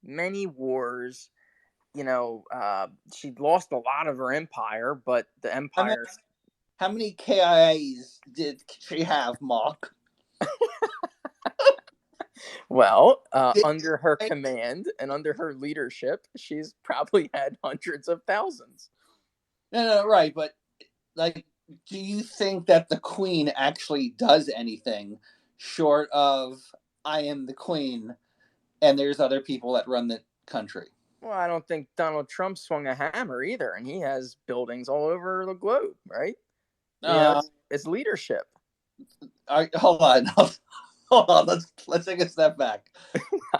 many wars. She lost a lot of her empire, but the How many, empire. how many KIAs did she have, Mark? Well, Did, under her command and under her leadership, she's probably had hundreds of thousands. no, right, but like, do you think that the queen actually does anything short of I am the queen and there's other people that run the country? Well, I don't think Donald Trump swung a hammer either, and he has buildings all over the globe, right? Uh, It's leadership. hold on, hold on. Let's take a step back.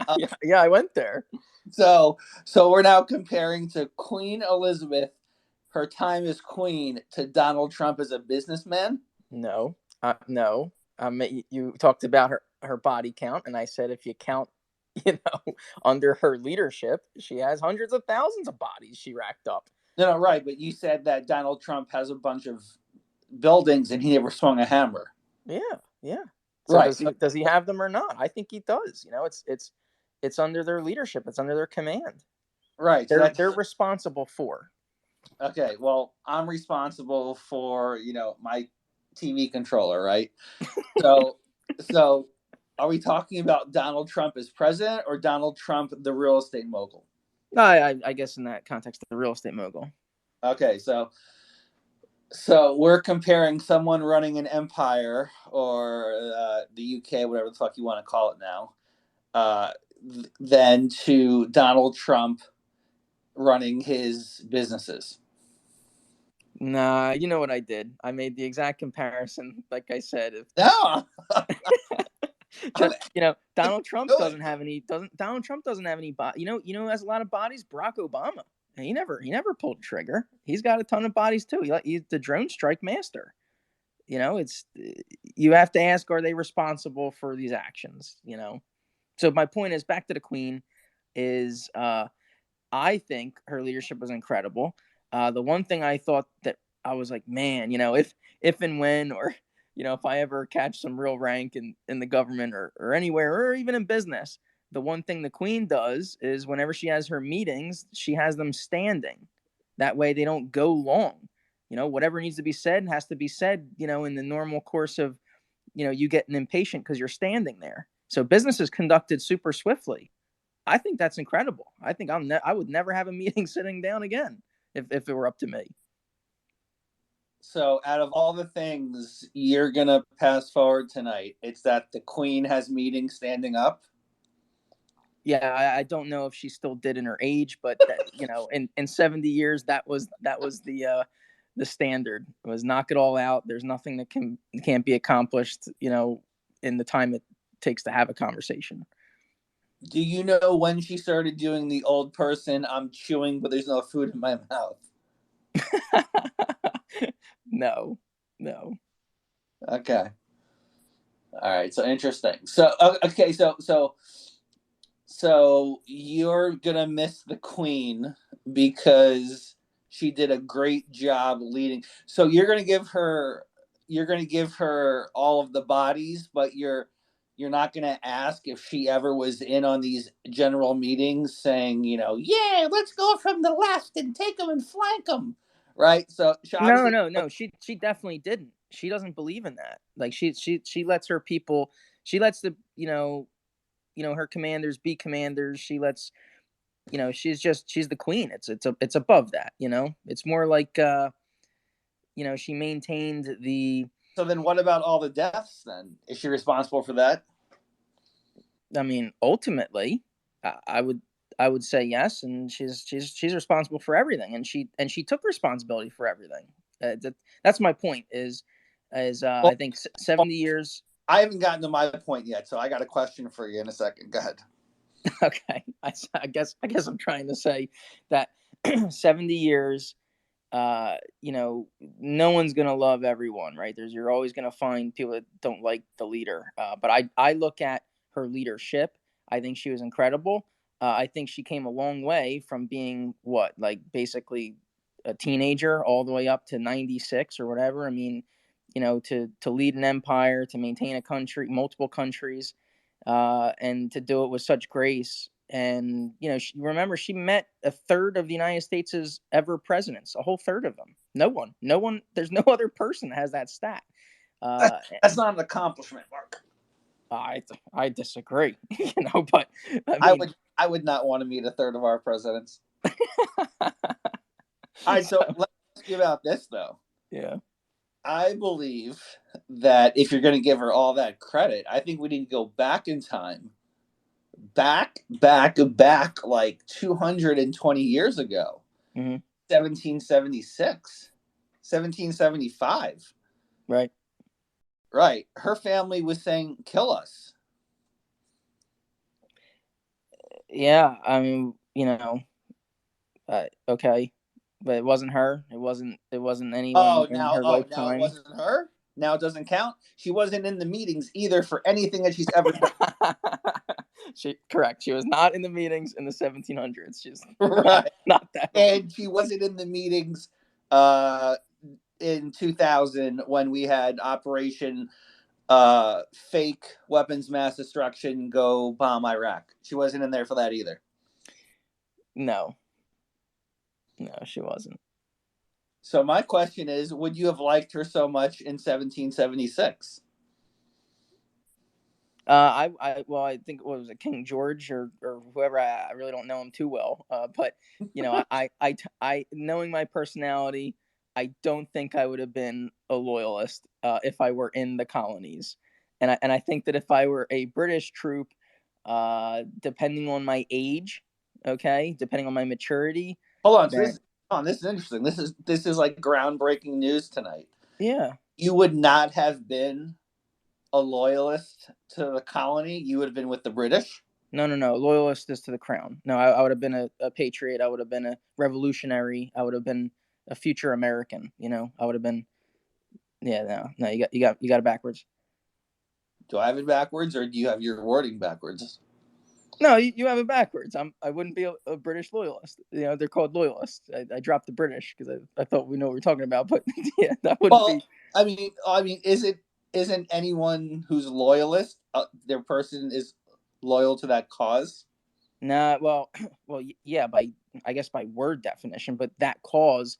Uh, Yeah, I went there. so we're now comparing to Queen Elizabeth, her time as queen, to Donald Trump as a businessman. No, no. You talked about her body count, and I said if you count, under her leadership, she has hundreds of thousands of bodies she racked up. No, right, but you said that Donald Trump has a bunch of buildings and he never swung a hammer. Yeah, yeah. So Right, does he have them or not? I think he does. It's under their leadership. It's under their command. right. So They're that's responsible for. okay. Well, I'm responsible for my TV controller, right? So so are we talking about Donald Trump as president or Donald Trump the real estate mogul? I guess in that context, the real estate mogul. Okay, so we're comparing someone running an empire or the UK, whatever the fuck you want to call it now, than to Donald Trump running his businesses. Nah, you know what I did? I made the exact comparison. Like I said, if No, Donald Trump do it. doesn't have any. Doesn't Donald Trump doesn't have any body? Who has a lot of bodies? Barack Obama. And he never pulled a trigger. He's got a ton of bodies too. He's the drone strike master. It's you have to ask, are they responsible for these actions? So my point is back to the Queen is I think her leadership was incredible. The one thing I thought that I was like, man, if and when, or if I ever catch some real rank in the government or anywhere, or even in business, the one thing the Queen does is whenever she has her meetings, she has them standing. That way they don't go long. Whatever needs to be said has to be said, in the normal course of, you getting impatient because you're standing there. So business is conducted super swiftly. I think that's incredible. I think I would never have a meeting sitting down again if it were up to me. So, out of all the things you're gonna pass forward tonight, it's that the Queen has meetings standing up. Yeah, I don't know if she still did in her age, but that, in 70 years, that was the standard was knock it all out. There's nothing that can't be accomplished, in the time it takes to have a conversation. Do you know when she started doing the old person? I'm chewing, but there's no food in my mouth. No, no. Okay. All right. So interesting. So you're gonna miss the Queen because she did a great job leading. So you're gonna give her all of the bodies, but you're not gonna ask if she ever was in on these general meetings saying, yeah, let's go from the left and take them and flank them, right? So she No, obviously. no, no. She definitely didn't. She doesn't believe in that. Like she lets her people. She lets the her commanders be commanders. She lets she's the queen. It's above that. It's more like she maintained the. So then, what about all the deaths? Then is she responsible for that? I mean, ultimately, I would say yes, and she's responsible for everything, and she took responsibility for everything. That's my point. Is Well, I think 70 years. I haven't gotten to my point yet, so I got a question for you in a second. Go ahead. Okay, I guess I'm trying to say that 70 years. No one's gonna love everyone, right? You're always gonna find people that don't like the leader. But I look at her leadership. I think she was incredible. I think she came a long way from being what, like basically a teenager all the way up to 96 or whatever. I mean, to lead an empire, to maintain a country, multiple countries, and to do it with such grace. And remember, she met a third of the United States' ever presidents, a whole third of them. No one. There's no other person that has that stat. That's not an accomplishment, Mark. I disagree. But I I mean, I would not want to meet a third of our presidents. All right, so let's ask you about this though. Yeah. I believe that if you're going to give her all that credit, I think we need to go back in time, back, like 220 years ago, Mm-hmm. 1776, 1775. Right. Right. Her family was saying, kill us. Yeah. I mean, okay, but it wasn't her. It wasn't anyone in her Now it lifetime. wasn't her. Now it doesn't count. She wasn't in the meetings either for anything that she's ever done. Correct. She was not in the meetings in the 1700s. She's Right. not that old. And she wasn't in the meetings in 2000 when we had Operation Fake Weapons Mass Destruction go bomb Iraq. She wasn't in there for that either. No, she wasn't. So my question is, would you have liked her so much in 1776? I think what was it, King George or whoever. I really don't know him too well. But I knowing my personality, I don't think I would have been a loyalist if I were in the colonies, and I think that if I were a British troop, depending on my age, okay, depending on my maturity. Hold on, this is interesting. This is like groundbreaking news tonight. Yeah. You would not have been a loyalist to the colony. You would have been with the British. No. Loyalist is to the crown. No, I would have been a patriot. I would have been a revolutionary. I would have been a future American. I would have been. Yeah, no. You got it backwards. Do I have it backwards, or do you have your wording backwards? No, you have it backwards. I wouldn't be a British loyalist. They're called loyalists. I dropped the British because I thought we know what we're talking about. But yeah, that wouldn't be. I mean, isn't anyone who's loyalist their person is loyal to that cause? Nah, well, yeah, I guess by word definition, but that cause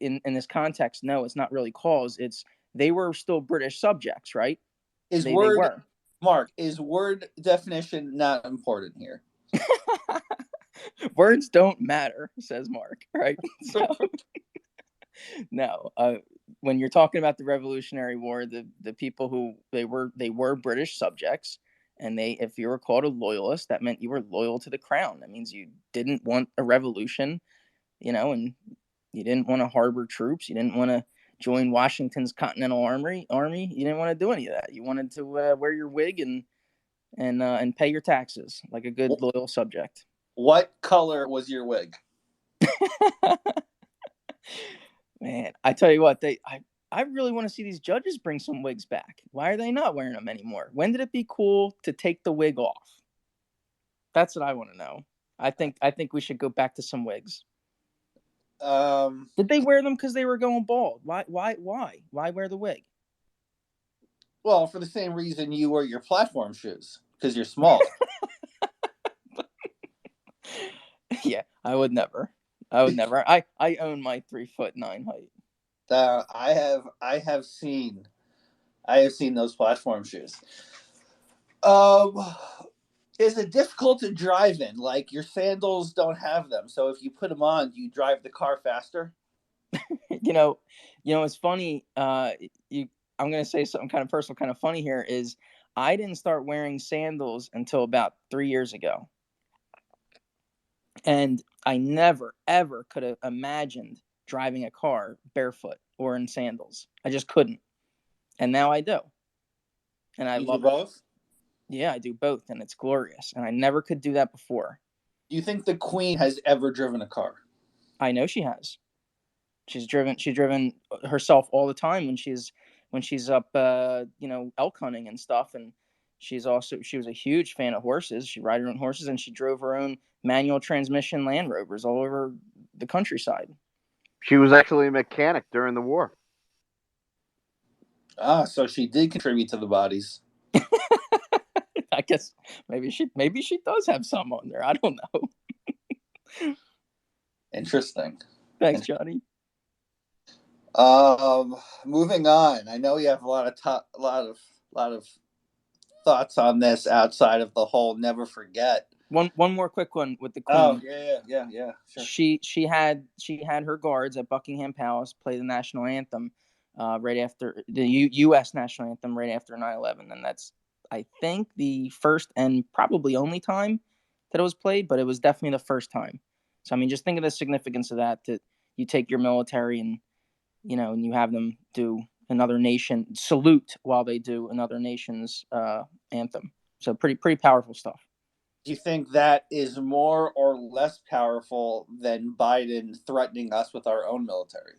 in this context, no, it's not really cause. It's they were still British subjects, right? They were. Mark, is word definition not important here? Words don't matter, says Mark, right? So, no, when you're talking about the Revolutionary War, the people who they were British subjects, and if you were called a loyalist, that meant you were loyal to the crown. That means you didn't want a revolution, and you didn't want to harbor troops. You didn't want to join Washington's Continental Army. You didn't want to do any of that. You wanted to wear your wig and pay your taxes like a good loyal subject. What color was your wig? Man, I tell you what, I really want to see these judges bring some wigs back. Why are they not wearing them anymore? When did it be cool to take the wig off? That's what I want to know. I think we should go back to some wigs. Did they wear them because they were going bald? Why wear the wig? Well, for the same reason you wear your platform shoes, because you're small. Yeah, I would never. I own my 3'9" height. I have seen those platform shoes. Is it difficult to drive in? Like your sandals don't have them, so if you put them on, you drive the car faster. It's funny. I'm gonna say something kind of personal, kind of funny here. Is I didn't start wearing sandals until about 3 years ago. And I never, ever could have imagined driving a car barefoot or in sandals. I just couldn't. And now I do. And I love both? Yeah, I do both. And it's glorious. And I never could do that before. Do you think the Queen has ever driven a car? I know she has. She's driven herself all the time when she's up, elk hunting and stuff. And she was a huge fan of horses. She ride her own horses, and she drove her own manual transmission Land Rovers all over the countryside. She was actually a mechanic during the war. So she did contribute to the bodies. I guess maybe she does have some on there. I don't know. Interesting. Thanks, Johnny. Moving on. I know we have a lot of thoughts on this outside of the whole never forget. One more quick one with the Queen. Oh yeah. Sure. She had her guards at Buckingham Palace play the national anthem right after the U.S. national anthem right after 9/11, and that's, I think, the first and probably only time that it was played, but it was definitely the first time. So I mean, just think of the significance of that you take your military and and you have them do another nation salute while they do another nation's anthem. So pretty powerful stuff. Do you think that is more or less powerful than Biden threatening us with our own military?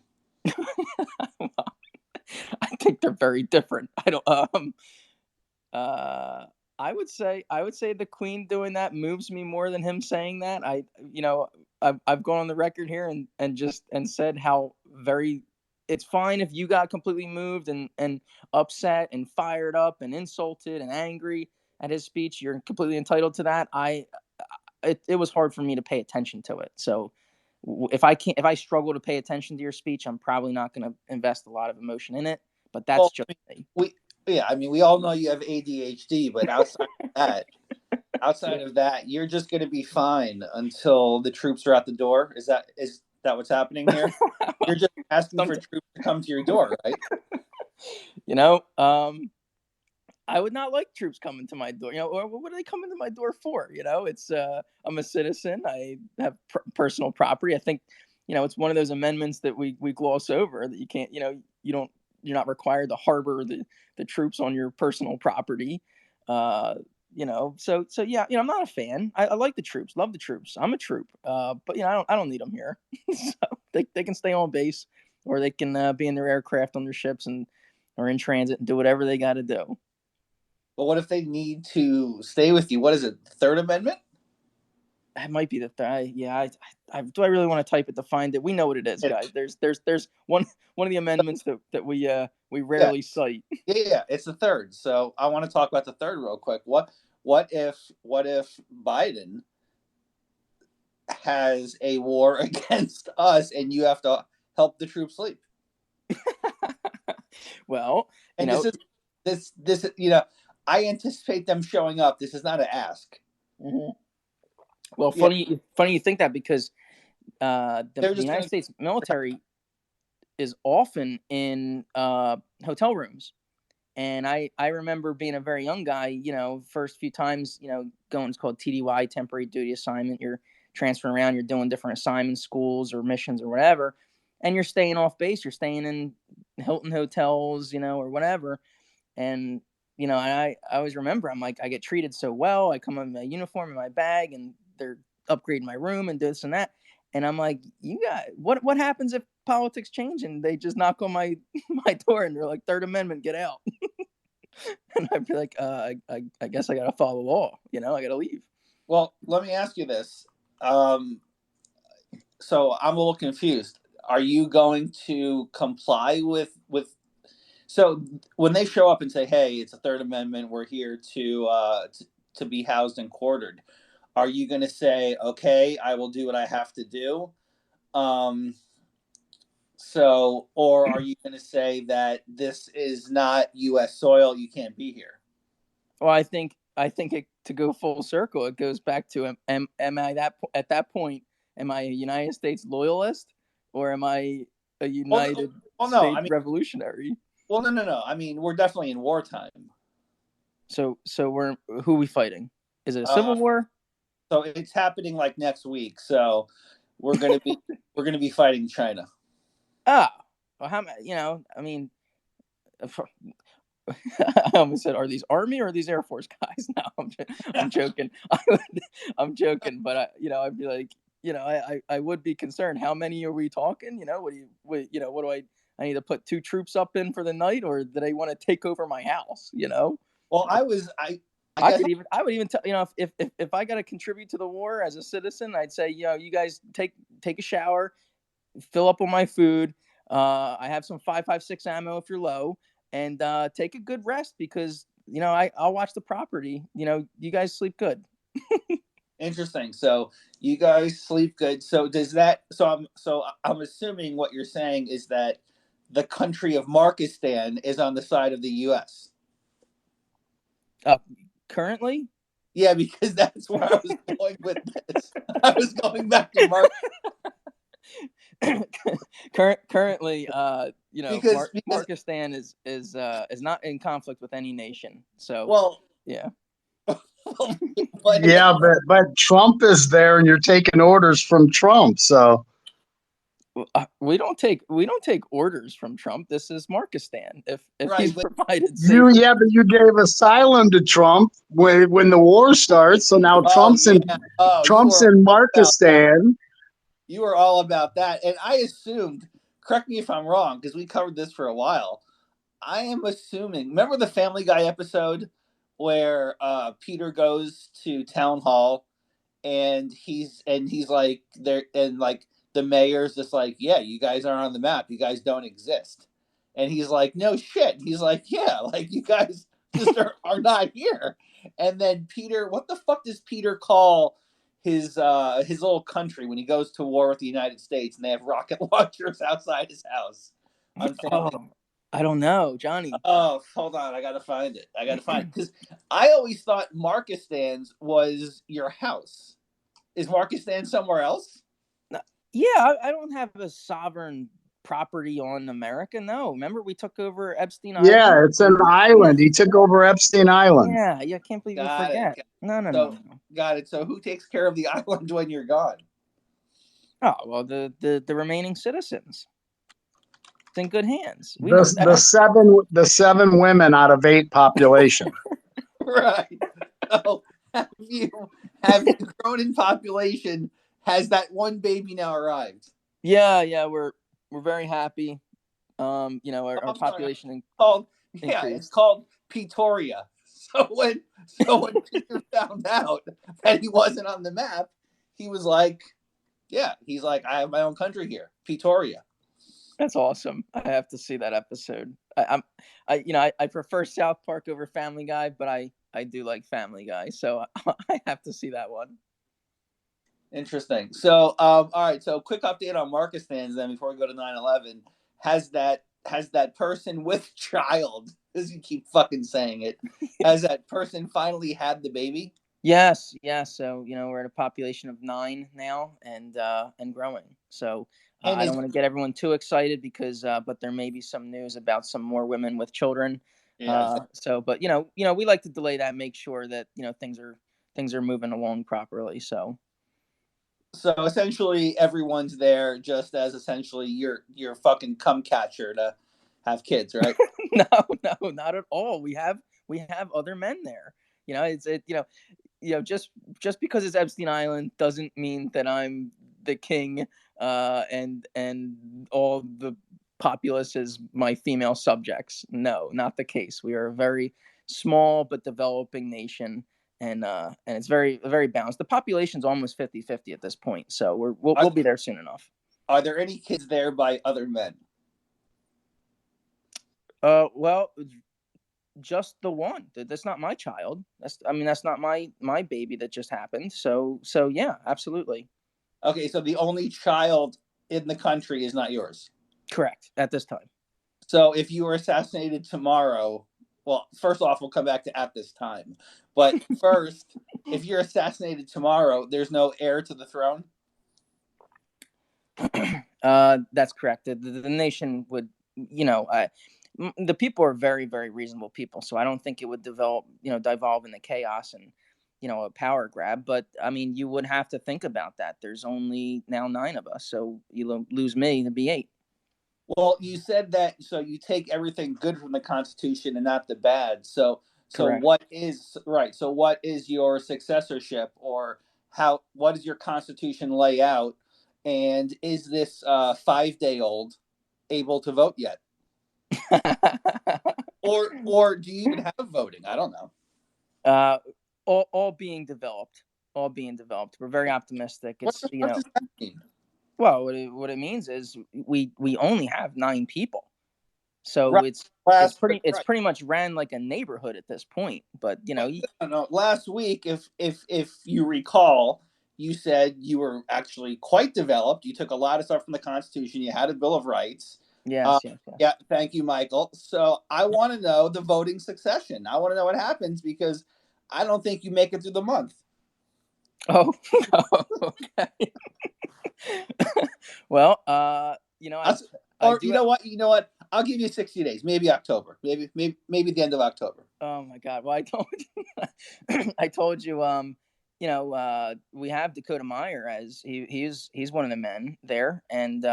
Well, I think they're very different. I don't. I would say the Queen doing that moves me more than him saying that. I've gone on the record here and said how very. It's fine if you got completely moved and upset and fired up and insulted and angry at his speech. You're completely entitled to that. It was hard for me to pay attention to it. So if I struggle to pay attention to your speech, I'm probably not going to invest a lot of emotion in it. But that's just me. We all know you have ADHD, but outside of that, you're just going to be fine until the troops are at the door. Is that what's happening here? You're just asking for troops to come to your door, right? I would not like troops coming to my door. Or what are they coming to my door for? It's I'm a citizen. I have personal property. I think it's one of those amendments that we gloss over, that you can't. You're not required to harbor the troops on your personal property. So yeah, I'm not a fan. I like the troops, love the troops. I'm a troop, but I don't need them here. So they can stay on base, or they can be in their aircraft on their ships or in transit and do whatever they got to do. But what if they need to stay with you? What is it? Third Amendment? It might be the third. Yeah. Do I really want to type it to find it? We know what it is, guys. There's one of the amendments that we rarely cite. Yeah, it's the third. So I want to talk about the third real quick. What if Biden has a war against us and you have to help the troops leave? Well, this I anticipate them showing up. This is not an ask. Mm-hmm. Well, funny you think that, because the United States military is often in hotel rooms. And I remember being a very young guy, first few times, going, it's called TDY, temporary duty assignment. You're transferring around, you're doing different assignments, schools or missions or whatever. And you're staying off base, you're staying in Hilton hotels, or whatever. And, I always remember, I'm like, I get treated so well. I come in my uniform in my bag, and they're upgrading my room and this and that. And I'm like, you got what happens if politics change and they just knock on my door and they're like, Third Amendment, get out? And I'd be like, I guess I got to follow the law. I got to leave. Well, let me ask you this. So I'm a little confused. Are you going to comply with? So when they show up and say, "Hey, it's a Third Amendment. We're here to be housed and quartered," are you going to say, "Okay, I will do what I have to do"? Or are you going to say that this is not U.S. soil, you can't be here? Well, I think to go full circle, it goes back to am I at that point, am I a United States loyalist, or am I a United States revolutionary? Well, no. I mean, we're definitely in wartime. So who are we fighting? Is it a civil war? So it's happening like next week. So we're gonna be fighting China. Well, I mean, I almost said, are these Army or are these Air Force guys? No, I'm joking. I'm joking, but I'd be like, I would be concerned. How many are we talking? What do I need to put 2 troops up in for the night, or do they want to take over my house? Well, I would even tell, if I got to contribute to the war as a citizen, I'd say, you guys take a shower, fill up on my food. I have some 5.56 ammo if you're low, and take a good rest, because I'll watch the property. You guys sleep good. Interesting. So you guys sleep good. So does that? So I'm assuming what you're saying is that the country of Markistan is on the side of the U.S. Currently, Yeah, because that's where I was going with this. I was going back to Mark currently, because Markistan is not in conflict with any nation. So well, yeah. but Yeah, but Trump is there, and you're taking orders from Trump. So We don't take orders from Trump. This is Markistan. If Right, he's but provided safety. but you gave asylum to Trump when the war starts. So now oh yeah, oh Trump's in about Markistan. you were all about that, and I assumed. Correct me if I'm wrong, because we covered this for a while. I am assuming. Remember the Family Guy episode where Peter goes to town hall and he's like there and like the mayor's just like, yeah, you guys aren't on the map, you guys don't exist, and he's like, no shit, he's like, yeah, like you guys just are not here. And then Peter, what the fuck does Peter call his little country when he goes to war with the United States and they have rocket launchers outside his house on Family? Oh, I don't know, Johnny. Oh, hold on, I gotta find it because I always thought Markistan's was your house. Is Markistan somewhere else? Yeah, I don't have a sovereign property on America. No, remember we took over Epstein Island? Yeah, it's an island. He took over Epstein Island. Yeah, I can't believe you forget. No. Got it. So who takes care of the island when you're gone? Oh well, the remaining citizens. It's in good hands. The seven women out of 8 population. Right. Oh, have you grown in population? Has that one baby now arrived? Yeah, we're very happy. Our population increased. It's called Pretoria. So when Peter found out that he wasn't on the map, he was like, yeah, he's like, I have my own country here, Pretoria. That's awesome. I have to see that episode. I prefer South Park over Family Guy, but I do like Family Guy, so I have to see that one. Interesting. So, all right. So, quick update on Markistan then before we go to 9/11. Has that person with child, as you keep fucking saying it, has that person finally had the baby? Yes. So we're at a population of 9 now, and growing. So I don't want to get everyone too excited because, but there may be some news about some more women with children. Yeah. But we like to delay that, make sure that things are moving along properly. So essentially, everyone's there just as essentially your fucking cum catcher to have kids, right? No, not at all. We have other men there. Just because it's Epstein Island doesn't mean that I'm the king, and all the populace is my female subjects. No, not the case. We are a very small but developing nation, and it's very, very balanced. The population's almost 50-50 at this point, so we'll be there soon enough. Are there any kids there by other men? Well, just the one. That's not my child. That's not my baby that just happened. So yeah, absolutely. Okay, so the only child in the country is not yours. Correct, at this time. So if you were assassinated tomorrow, well, first off, we'll come back to at this time. But first, if you're assassinated tomorrow, there's no heir to the throne? That's correct. The nation would, the people are very, very reasonable people. So I don't think it would devolve into chaos and, a power grab. But I mean, you would have to think about that. There's only now 9 of us. So you lose me, it'd be 8. Well, you said that, so you take everything good from the Constitution and not the bad. So Correct. what is your successorship, or what does your Constitution lay out? And is this 5-day-old able to vote yet? or do you even have voting? I don't know. All being developed. We're very optimistic. It's what does that mean? Well, what it means is we only have 9 people. So Right. it's Last pretty much ran like a neighborhood at this point. But no. Last week, if you recall, you said you were actually quite developed. You took a lot of stuff from the Constitution. You had a Bill of Rights. yes. Yeah, thank you, Michael. So I want to know the voting succession. I want to know what happens because I don't think you make it through the month. Oh, okay. Well, you know, you know what? I'll give you 60 days, maybe October, maybe the end of October. Oh my God! Well, I told you, I told you, we have Dakota Meyer as he's one of the men there, and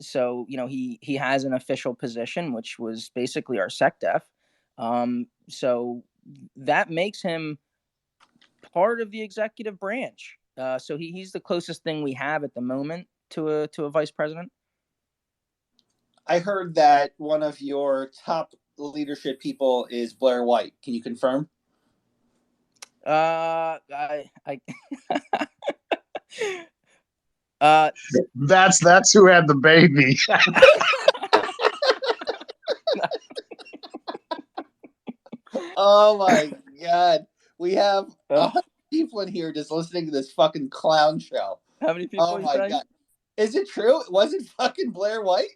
so he has an official position, which was basically our SecDef. So that makes him part of the executive branch. So he's the closest thing we have at the moment to a vice president. I heard that one of your top leadership people is Blair White. Can you confirm? I That's who had the baby. Oh my God. We have 100 people in here just listening to this fucking clown show. How many people? Oh my God. Is it true? Was it fucking Blair White?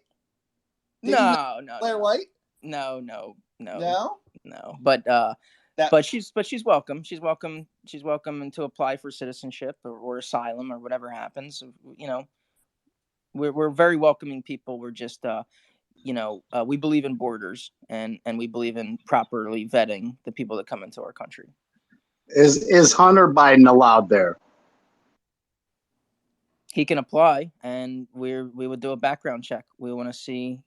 No. Blair White? No. No? But she's welcome. She's welcome to apply for citizenship or asylum or whatever happens. We're very welcoming people. We're just we believe in borders and we believe in properly vetting the people that come into our country. Is Hunter Biden allowed there? He can apply, and we would do a background check. We want to see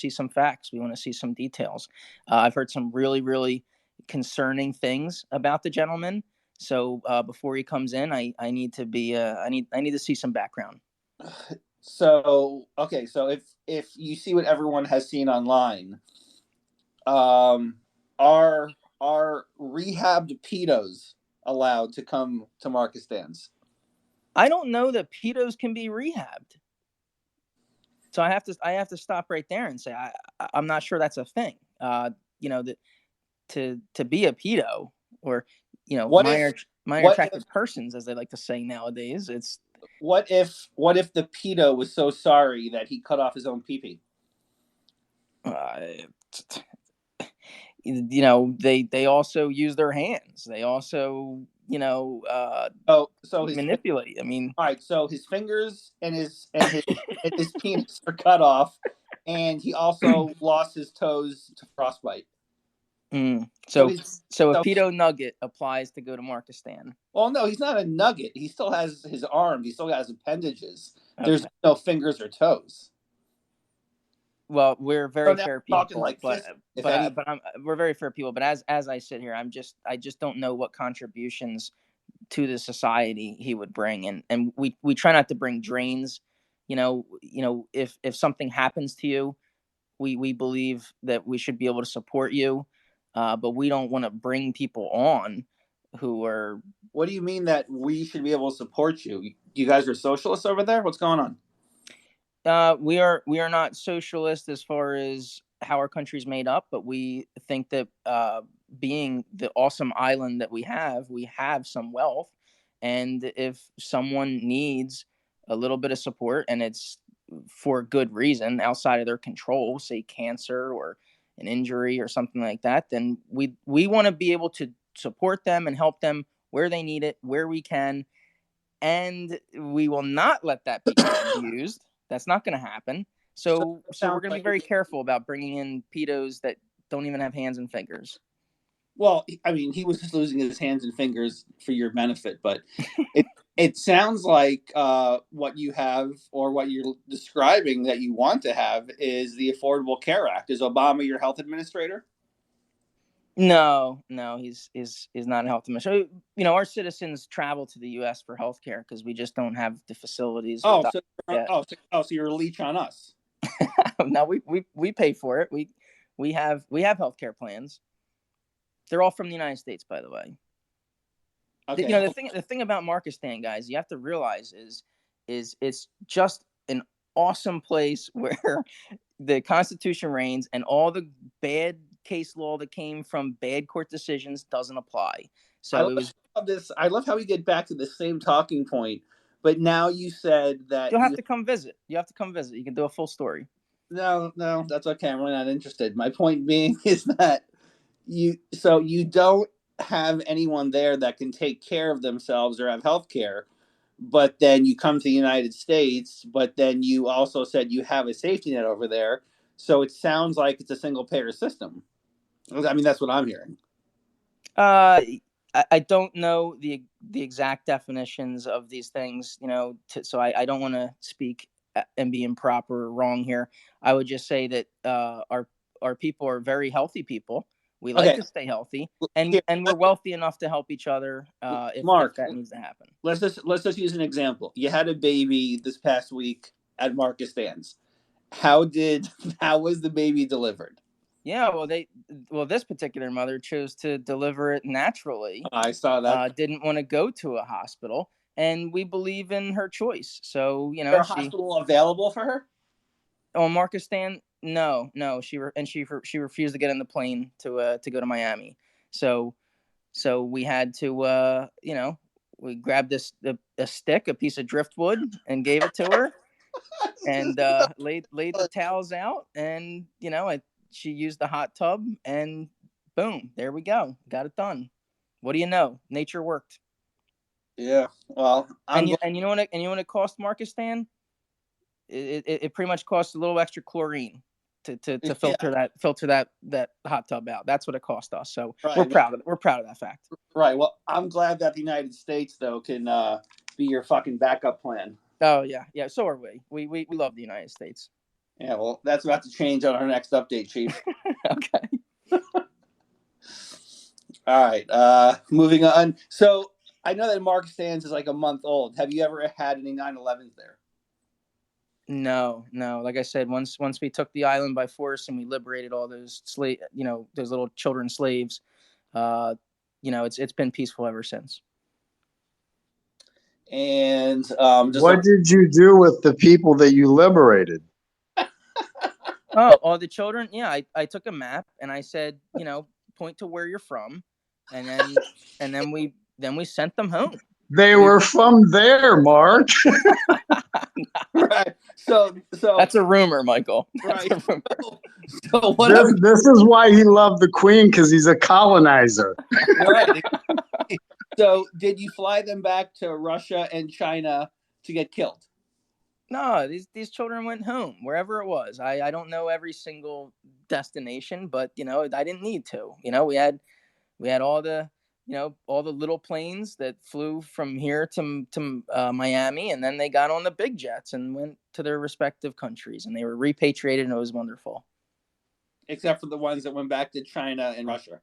some facts. We want to see some details. I've heard some really, really concerning things about the gentleman. So before he comes in, I need to be I need to see some background. So okay, so if you see what everyone has seen online, are rehabbed pedos allowed to come to Marketstands? I don't know that pedos can be rehabbed. So I have to stop right there and say I'm not sure that's a thing. That to be a pedo or minor attracted persons, as they like to say nowadays, it's what if the pedo was so sorry that he cut off his own pee-pee? They also use their hands. They also manipulate. I mean, all right. So his fingers and his penis are cut off, and he also lost his toes to frostbite. So a pedo nugget applies to go to Markistan. Well, no, he's not a nugget. He still has his arms. He still has appendages. Okay. There's no fingers or toes. Well, we're very fair people, we're very fair people. But as I sit here, I just don't know what contributions to the society he would bring, and we try not to bring drains. If something happens to you, we believe that we should be able to support you, but we don't want to bring people on who are. What do you mean that we should be able to support you? You guys are socialists over there? What's going on? We are not socialist as far as how our country's made up, but we think that being the awesome island that we have some wealth, and if someone needs a little bit of support and it's for good reason outside of their control, say cancer or an injury or something like that, then we want to be able to support them and help them where they need it, where we can, and we will not let that be used. That's not going to happen. So we're going to be very careful about bringing in pedos that don't even have hands and fingers. Well, I mean, he was just losing his hands and fingers for your benefit, but it sounds like what you have or what you're describing that you want to have is the Affordable Care Act. Is Obama your health administrator? No, he's not a health administrator. Our citizens travel to the U.S. for health care because we just don't have the facilities. So you're a leech on us. No, we pay for it. We have health care plans. They're all from the United States, by the way. Okay. The thing about Markistan, guys, you have to realize is it's just an awesome place where the Constitution reigns, and all the bad case law that came from bad court decisions doesn't apply. So it was. I love how we get back to the same talking point, but now you said that You'll have to come visit. You have to come visit. You can do a full story. No, that's okay. I'm really not interested. My point being is that you don't have anyone there that can take care of themselves or have health care, but then you come to the United States, but then you also said you have a safety net over there. So it sounds like it's a single payer system. I mean, that's what I'm hearing. I don't know the exact definitions of these things, so I don't want to speak and be improper or wrong here. I would just say that our people are very healthy people. We like to stay healthy, and we're wealthy enough to help each other if that needs to happen. Let's just use an example. You had a baby this past week at Marcus Stans. How was the baby delivered? Yeah, well, this particular mother chose to deliver it naturally. I saw that. Didn't want to go to a hospital, and we believe in her choice. So, Is there a hospital available for her? Oh, Marcus Stan? No. She refused to get on the plane to go to Miami. So we had to, we grabbed a stick, a piece of driftwood, and gave it to her, and laid the towels out, and she used the hot tub, and boom, there we go. Got it done. What do you know? Nature worked. Yeah. Well, and you know what it cost, Marcus Stan? It pretty much costs a little extra chlorine to filter that hot tub out. That's what it cost us. So we're proud of that fact. Right. Well, I'm glad that the United States though can be your fucking backup plan. Oh yeah. So are we. We love the United States. Yeah, well, that's about to change on our next update, Chief. Okay. All right. Moving on. So I know that Marcus Stans is like a month old. Have you ever had any 9/11s there? No. Like I said, once we took the island by force and we liberated all those those little children slaves, it's been peaceful ever since. And what did you do with the people that you liberated? All the children. Yeah, I took a map and I said, point to where you're from, and then we sent them home. They were from there, Mark. Right. So that's a rumor, Michael. Right. Rumor. So this is why he loved the Queen, because he's a colonizer. Right. So did you fly them back to Russia and China to get killed? No, these children went home, wherever it was. I don't know every single destination, but I didn't need to. We had all the all the little planes that flew from here to Miami, and then they got on the big jets and went to their respective countries, and they were repatriated, and it was wonderful. Except for the ones that went back to China and Russia.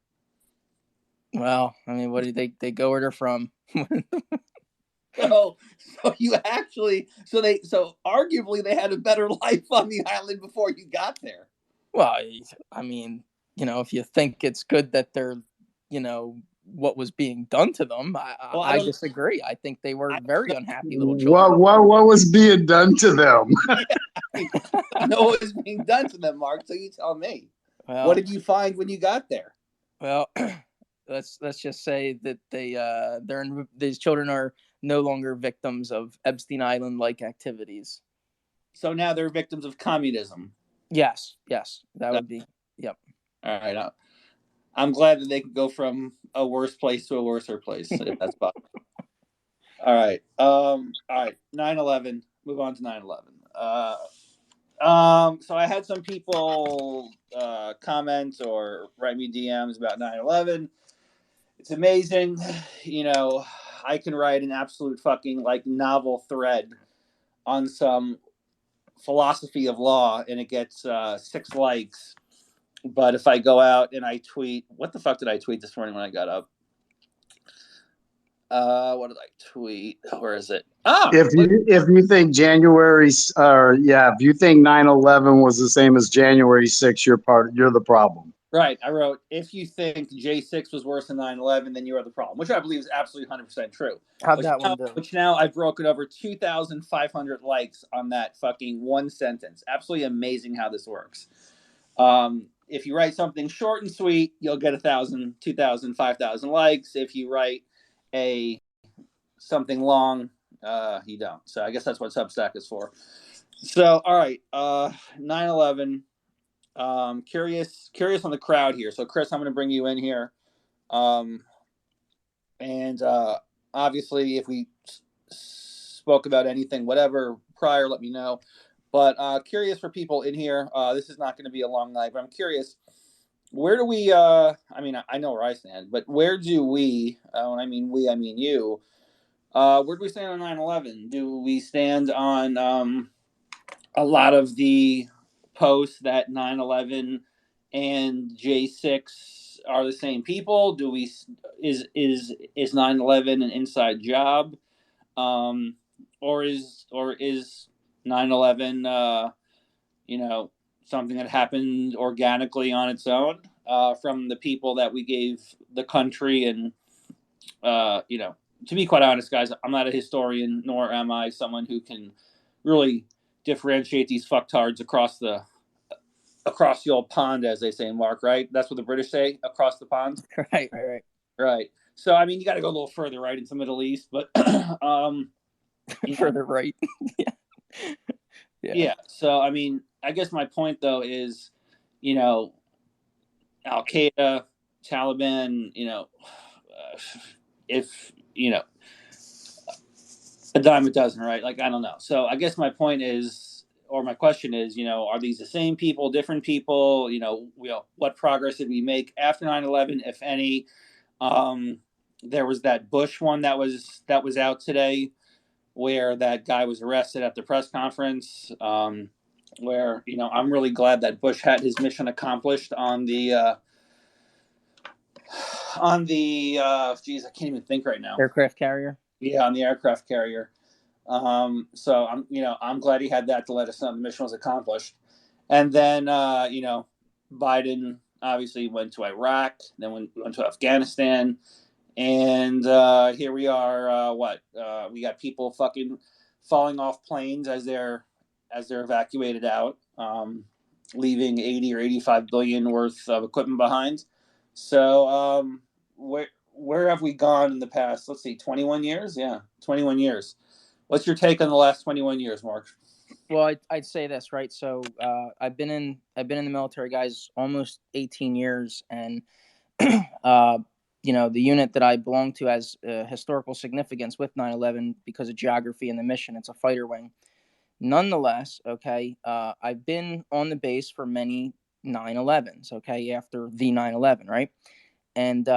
Well, I mean, what did they go where they're from? So you actually, so arguably they had a better life on the island before you got there. Well, I mean, if you think it's good that they're, what was being done to them, I disagree. I think they were very unhappy little children. What was being done to them? I know what was being done to them, Mark. So you tell me. Well, what did you find when you got there? Well, let's just say that these children are no longer victims of Epstein Island-like activities. So now they're victims of communism. Yes, that would be. Yep. All right. I'm glad that they could go from a worse place to a worser place, if that's possible. All right. All right. 9/11. Move on to 9/11. So I had some people comment or write me DMs about 9/11. It's amazing. I can write an absolute fucking novel thread on some philosophy of law and it gets 6 likes. But if I go out and I tweet, what the fuck did I tweet this morning when I got up? What did I tweet? Where is it? If you think if you think 9/11 was the same as January 6th, you're the problem. Right. I wrote, if you think J6 was worse than 9/11, then you are the problem, which I believe is absolutely 100% true. How'd that one do? Which now I've broken over 2,500 likes on that fucking one sentence. Absolutely amazing how this works. If you write something short and sweet, you'll get 1,000, 2,000, 5,000 likes. If you write something long, you don't. So I guess that's what Substack is for. So, all right. 9/11. Curious on the crowd here. So, Chris, I'm going to bring you in here. And obviously, if we spoke about anything, whatever, prior, let me know. But curious for people in here. This is not going to be a long night, but I'm curious. Where do we? I mean, I know where I stand, but where do we? When I mean we, I mean you. Where do we stand on 9/11? Do we stand on a lot of the posts that 9/11 and J6 are the same people? Do we is 9/11 an inside job, or is 9/11 something that happened organically on its own from the people that we gave the country? And to be quite honest, guys, I'm not a historian, nor am I someone who can really differentiate these fucktards across the old pond, as they say, Mark, right? That's what the British say, across the pond. Right. So, I mean, you got to go a little further, right, into the Middle East, but further right. Yeah. So, I mean, I guess my point, though, is, Al Qaeda, Taliban, if, a dime a dozen, right? Like, I don't know. So I guess my point is, or my question is, are these the same people, different people? What progress did we make after 9/11, if any? There was that Bush one that was out today, where that guy was arrested at the press conference. Where I'm really glad that Bush had his mission accomplished on the geez, I can't even think right now. Aircraft carrier. Yeah, on the aircraft carrier. So I'm glad he had that to let us know the mission was accomplished. And then Biden obviously went to Iraq, then went to Afghanistan, and here we are. We got people fucking falling off planes as they're evacuated out, leaving 80 or 85 billion worth of equipment behind. So where have we gone in the past? Let's see, 21 years. Yeah, 21 years. What's your take on the last 21 years, Mark? Well, I'd say this, right? So I've been in the military, guys, almost 18 years, and the unit that I belong to has historical significance with 9/11 because of geography and the mission. It's a fighter wing. Nonetheless, okay, I've been on the base for many 9/11s, okay, after the 9/11, right? And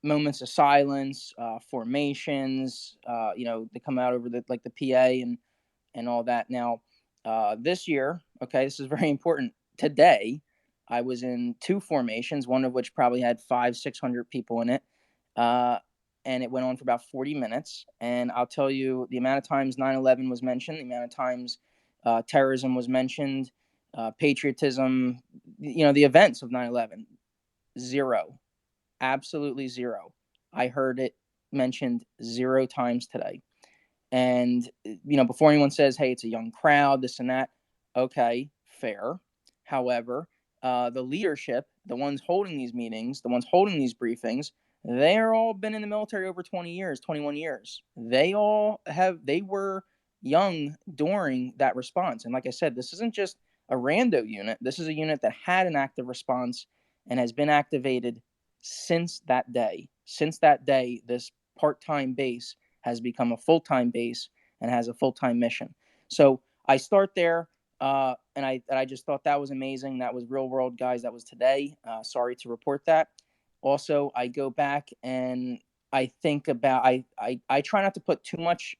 moments of silence, formations, they come out over the PA and all that. Now, this year, okay, this is very important. Today, I was in 2 formations, one of which probably had 500-600 people in it, and it went on for about 40 minutes. And I'll tell you, the amount of times 9/11 was mentioned, the amount of times terrorism was mentioned, patriotism, the events of 9/11, zero. Absolutely zero. I heard it mentioned 0 times today. And, before anyone says, hey, it's a young crowd, this and that, okay, fair. However, the leadership, the ones holding these meetings, the ones holding these briefings, they're all been in the military over 20 years, 21 years. They were young during that response. And like I said, this isn't just a rando unit. This is a unit that had an active response and has been activated since that day. Since that day, this part-time base has become a full-time base and has a full-time mission. So I start there, and I just thought that was amazing. That was real world, guys. That was today. Sorry to report that. Also, I go back and I think about, I try not to put too much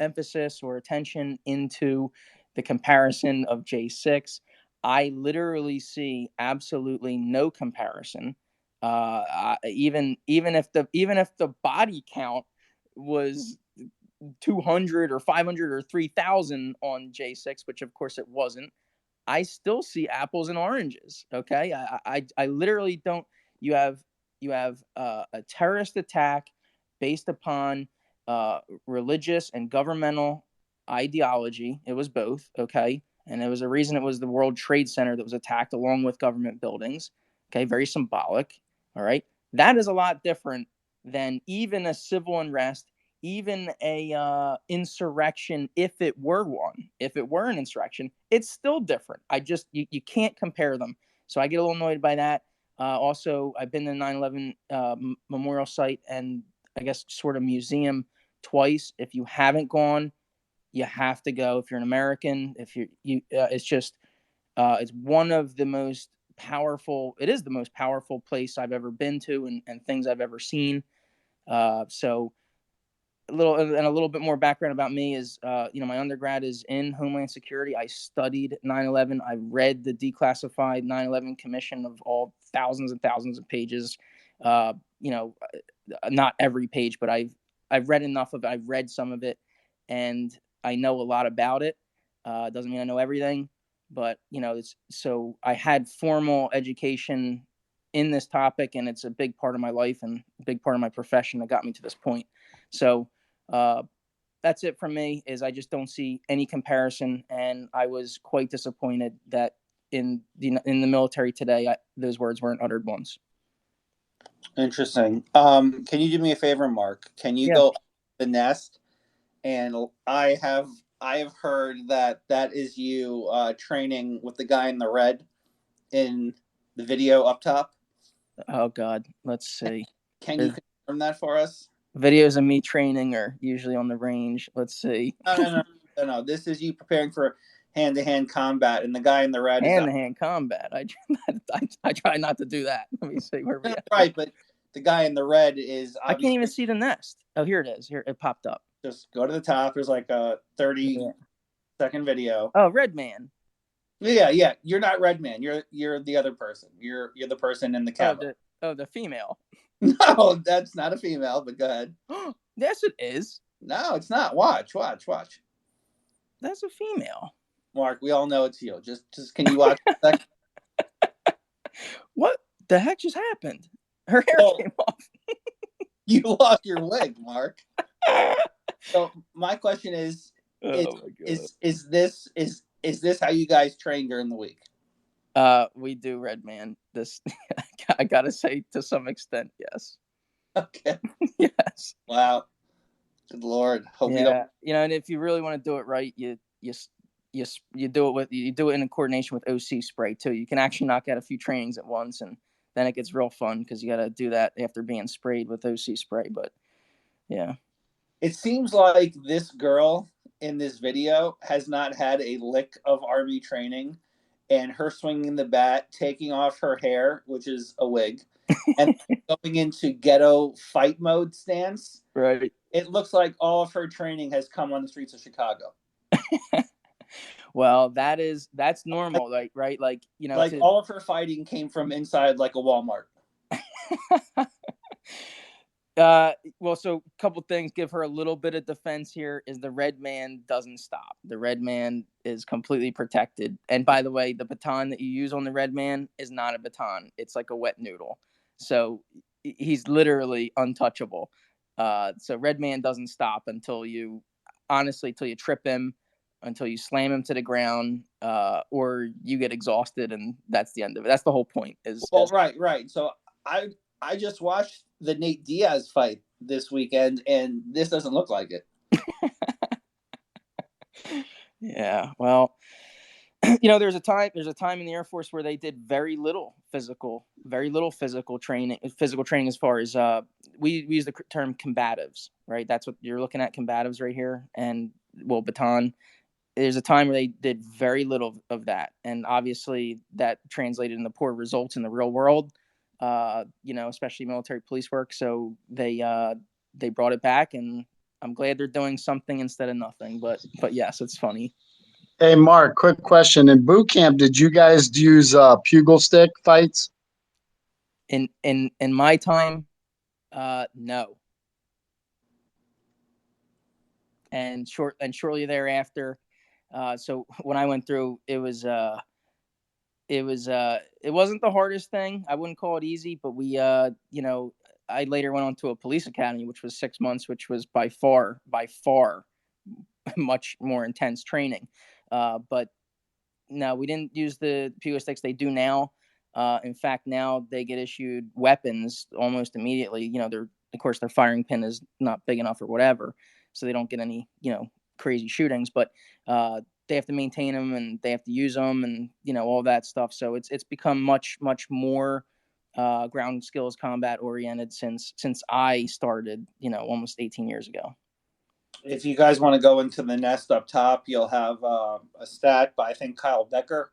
emphasis or attention into the comparison of J6. I literally see absolutely no comparison. Even if the body count was 200 or 500 or 3,000 on J6, which of course it wasn't, I still see apples and oranges. Okay, I literally don't. You have a terrorist attack based upon religious and governmental ideology. It was both. Okay, and there was a reason it was the World Trade Center that was attacked along with government buildings. Okay, very symbolic. All right, that is a lot different than even a civil unrest, even a insurrection. If it were one, if it were an insurrection, it's still different. You can't compare them. So I get a little annoyed by that. Also, I've been to the 9/11 memorial site and I guess sort of museum twice. If you haven't gone, you have to go. If you're an American, if it's just it's one of the most powerful. It is the most powerful place I've ever been to, and things I've ever seen. So a little bit more background about me is, my undergrad is in Homeland Security. I studied 9/11. I read the declassified 9/11 Commission of all thousands and thousands of pages. Not every page, but I've read enough of it. I've read some of it, and I know a lot about it. Doesn't mean I know everything, but so I had formal education in this topic, and it's a big part of my life and a big part of my profession that got me to this point. So that's it from me. Is I just don't see any comparison, and I was quite disappointed that in the military today, those words weren't uttered once. Interesting. Can you do me a favor, Mark? Can you go up the nest? And I have heard that is you training with the guy in the red in the video up top. Oh God, let's see. Can you confirm that for us? Videos of me training are usually on the range. Let's see. No. This is you preparing for hand-to-hand combat, and the guy in the red is hand-to-hand combat. I try not to do that. Let me see where we are. Right, but the guy in the red is. I can't even see the nest. Oh, here it is. Here it popped up. Just go to the top. There's like a 30-second video. Oh, Red Man. Yeah. You're not Red Man. You're the other person. You're the person in the cabin. The female. No, that's not a female. But go ahead. Yes, it is. No, it's not. Watch. That's a female. Mark, we all know it's you. Just can you watch a second? What the heck just happened? Her hair came off. You lost your wig, Mark. So my question is this how you guys train during the week? We do, Red Man. This I gotta say, to some extent, yes. Okay. Yes. Wow. Good Lord. Hope you don't. And if you really want to do it right, you do it in coordination with OC spray too. You can actually knock out a few trainings at once, and then it gets real fun because you got to do that after being sprayed with OC spray. But yeah, it seems like this girl in this video has not had a lick of Army training, and her swinging the bat, taking off her hair, which is a wig, and going into ghetto fight mode stance. Right. It looks like all of her training has come on the streets of Chicago. Well, that's normal, right? Like, all of her fighting came from inside like a Walmart. Well, so a couple things. Give her a little bit of defense here. Is the Red Man doesn't stop. The Red Man is completely protected. And by the way, the baton that you use on the Red Man is not a baton. It's like a wet noodle. So he's literally untouchable. So Red Man doesn't stop until you trip him, until you slam him to the ground, or you get exhausted, and that's the end of it. That's the whole point. Right. So I just watched the Nate Diaz fight this weekend, and this doesn't look like it. Yeah, well, there's a time in the Air Force where they did very little physical training as far as we use the term combatives, right? That's what you're looking at, combatives right here, and baton. There's a time where they did very little of that, and obviously that translated into poor results in the real world. Especially military police work. So they brought it back, and I'm glad they're doing something instead of nothing. But yes, it's funny. Hey, Mark, quick question. In boot camp, did you guys use pugil stick fights? In my time, no. And shortly thereafter, so when I went through, it was it wasn't the hardest thing. I wouldn't call it easy, but we I later went on to a police academy, which was 6 months, which was by far much more intense training. But no, we didn't use the Pugo sticks they do now. In fact, now they get issued weapons almost immediately. Of course, their firing pin is not big enough or whatever, so they don't get any, crazy shootings. But they have to maintain them and they have to use them and, all that stuff. So it's become much, much more ground skills combat oriented since I started, almost 18 years ago. If you guys want to go into the nest up top, you'll have a stat by, I think, Kyle Decker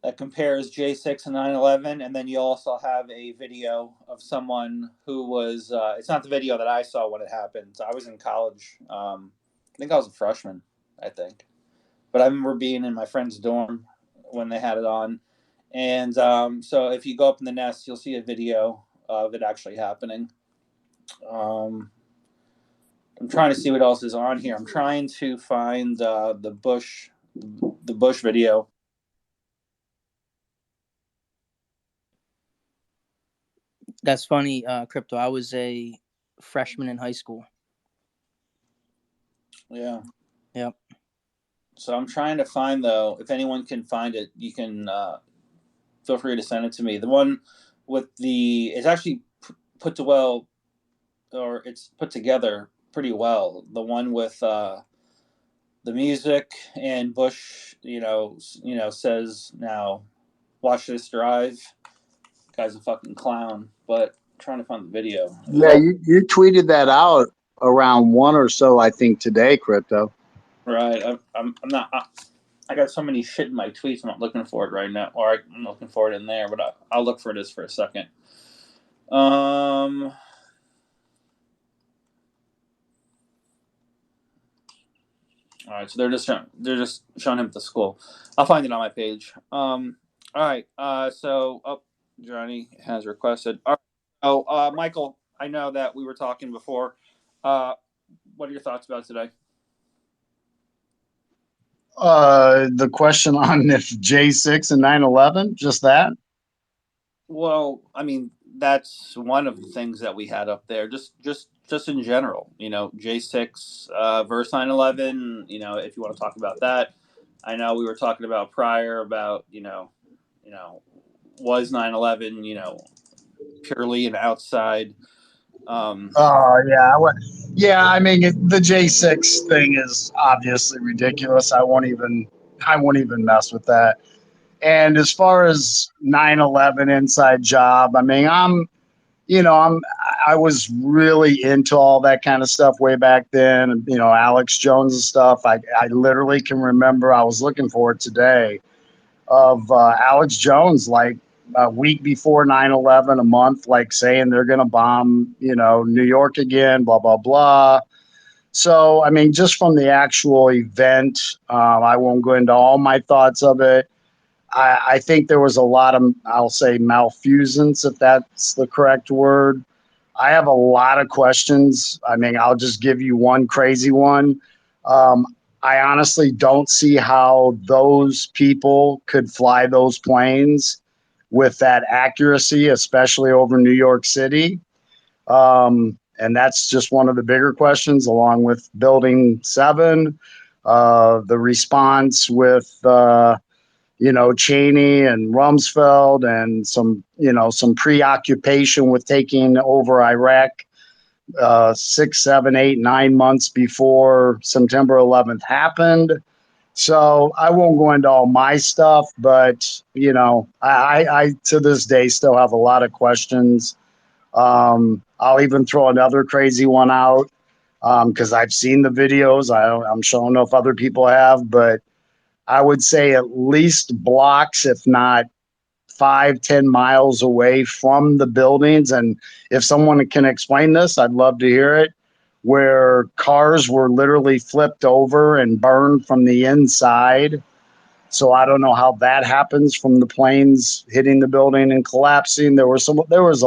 that compares J6 and 9/11, and then you also have a video of someone who was. It's not the video that I saw when it happened. I was in college. I think I was a freshman. I think, but I remember being in my friend's dorm when they had it on, and so if you go up in the nest, you'll see a video of it actually happening. I'm trying to see what else is on here. I'm trying to find the Bush video. That's funny, Crypto. I was a freshman in high school. Yeah. Yep. So I'm trying to find, though, if anyone can find it, you can feel free to send it to me. The one with it's actually put together pretty well. The one with the music and Bush, says, now watch this drive. Guy's a fucking clown, but I'm trying to find the video. Yeah, you tweeted that out around 1 or so, I think, today, Crypto. Right. I'm not. I got so many shit in my tweets. I'm not looking for it right now, or I'm looking for it in there. But I'll look for this for a second. All right. So they're just showing him at the school. I'll find it on my page. All right. So Johnny has requested. All right. Michael, I know that we were talking before. What are your thoughts about today? The question on if J6 and 9/11, just that? Well, I mean, that's one of the things that we had up there. Just in general, J6 versus 9/11. If you want to talk about that, I know we were talking about prior about was 9/11 purely an outside. Yeah. I mean, the J6 thing is obviously ridiculous. I won't even mess with that. And as far as 9/11 inside job, I mean, I was really into all that kind of stuff way back then. Alex Jones and stuff. I literally can remember, I was looking for it today, of Alex Jones, like a week before 9/11, a month, like saying they're going to bomb, New York again, blah, blah, blah. So, I mean, just from the actual event, I won't go into all my thoughts of it. I think there was a lot of, I'll say, malfeasance, if that's the correct word. I have a lot of questions. I mean, I'll just give you one crazy one. I honestly don't see how those people could fly those planes with that accuracy, especially over New York City. And that's just one of the bigger questions, along with Building 7, the response with, Cheney and Rumsfeld, and some preoccupation with taking over Iraq 6, 7, 8, 9 months before September 11th happened. So I won't go into all my stuff, but I to this day still have a lot of questions. I'll even throw another crazy one out because I've seen the videos. I'm sure I don't know if other people have, but I would say at least blocks, if not 5-10 miles away from the buildings. And if someone can explain this, I'd love to hear it, where cars were literally flipped over and burned from the inside. So I don't know how that happens from the planes hitting the building and collapsing. There was a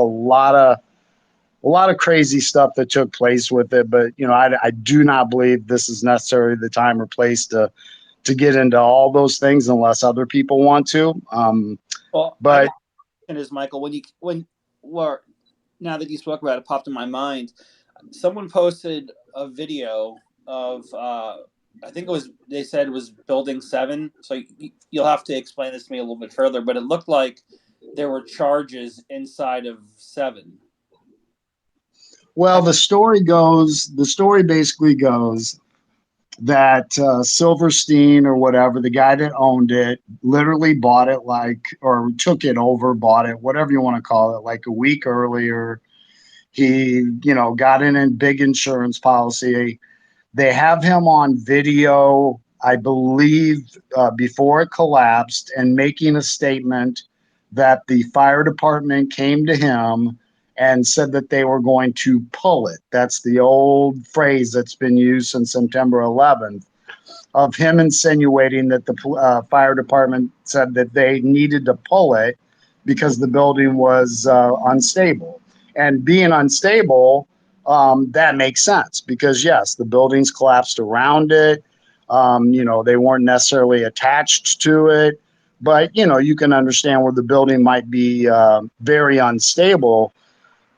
lot of crazy stuff that took place with it, but I do not believe this is necessarily the time or place to to get into all those things unless other people want to. Well, But is Michael, well, now that you spoke about it, popped in my mind. Someone posted a video of I think they said it was Building 7. So you'll have to explain this to me a little bit further, but it looked like there were charges inside of 7. well, the story basically goes that Silverstein or whatever, the guy that owned it, literally bought it or took it over, bought it, whatever you want to call it, like a week earlier. He, got in a big insurance policy. They have him on video, I believe, before it collapsed, and making a statement that the fire department came to him and said that they were going to pull it. That's the old phrase that's been used since September 11th, of him insinuating that the fire department said that they needed to pull it because the building was unstable. And being unstable, that makes sense because, yes, the buildings collapsed around it. They weren't necessarily attached to it. But, you can understand where the building might be very unstable.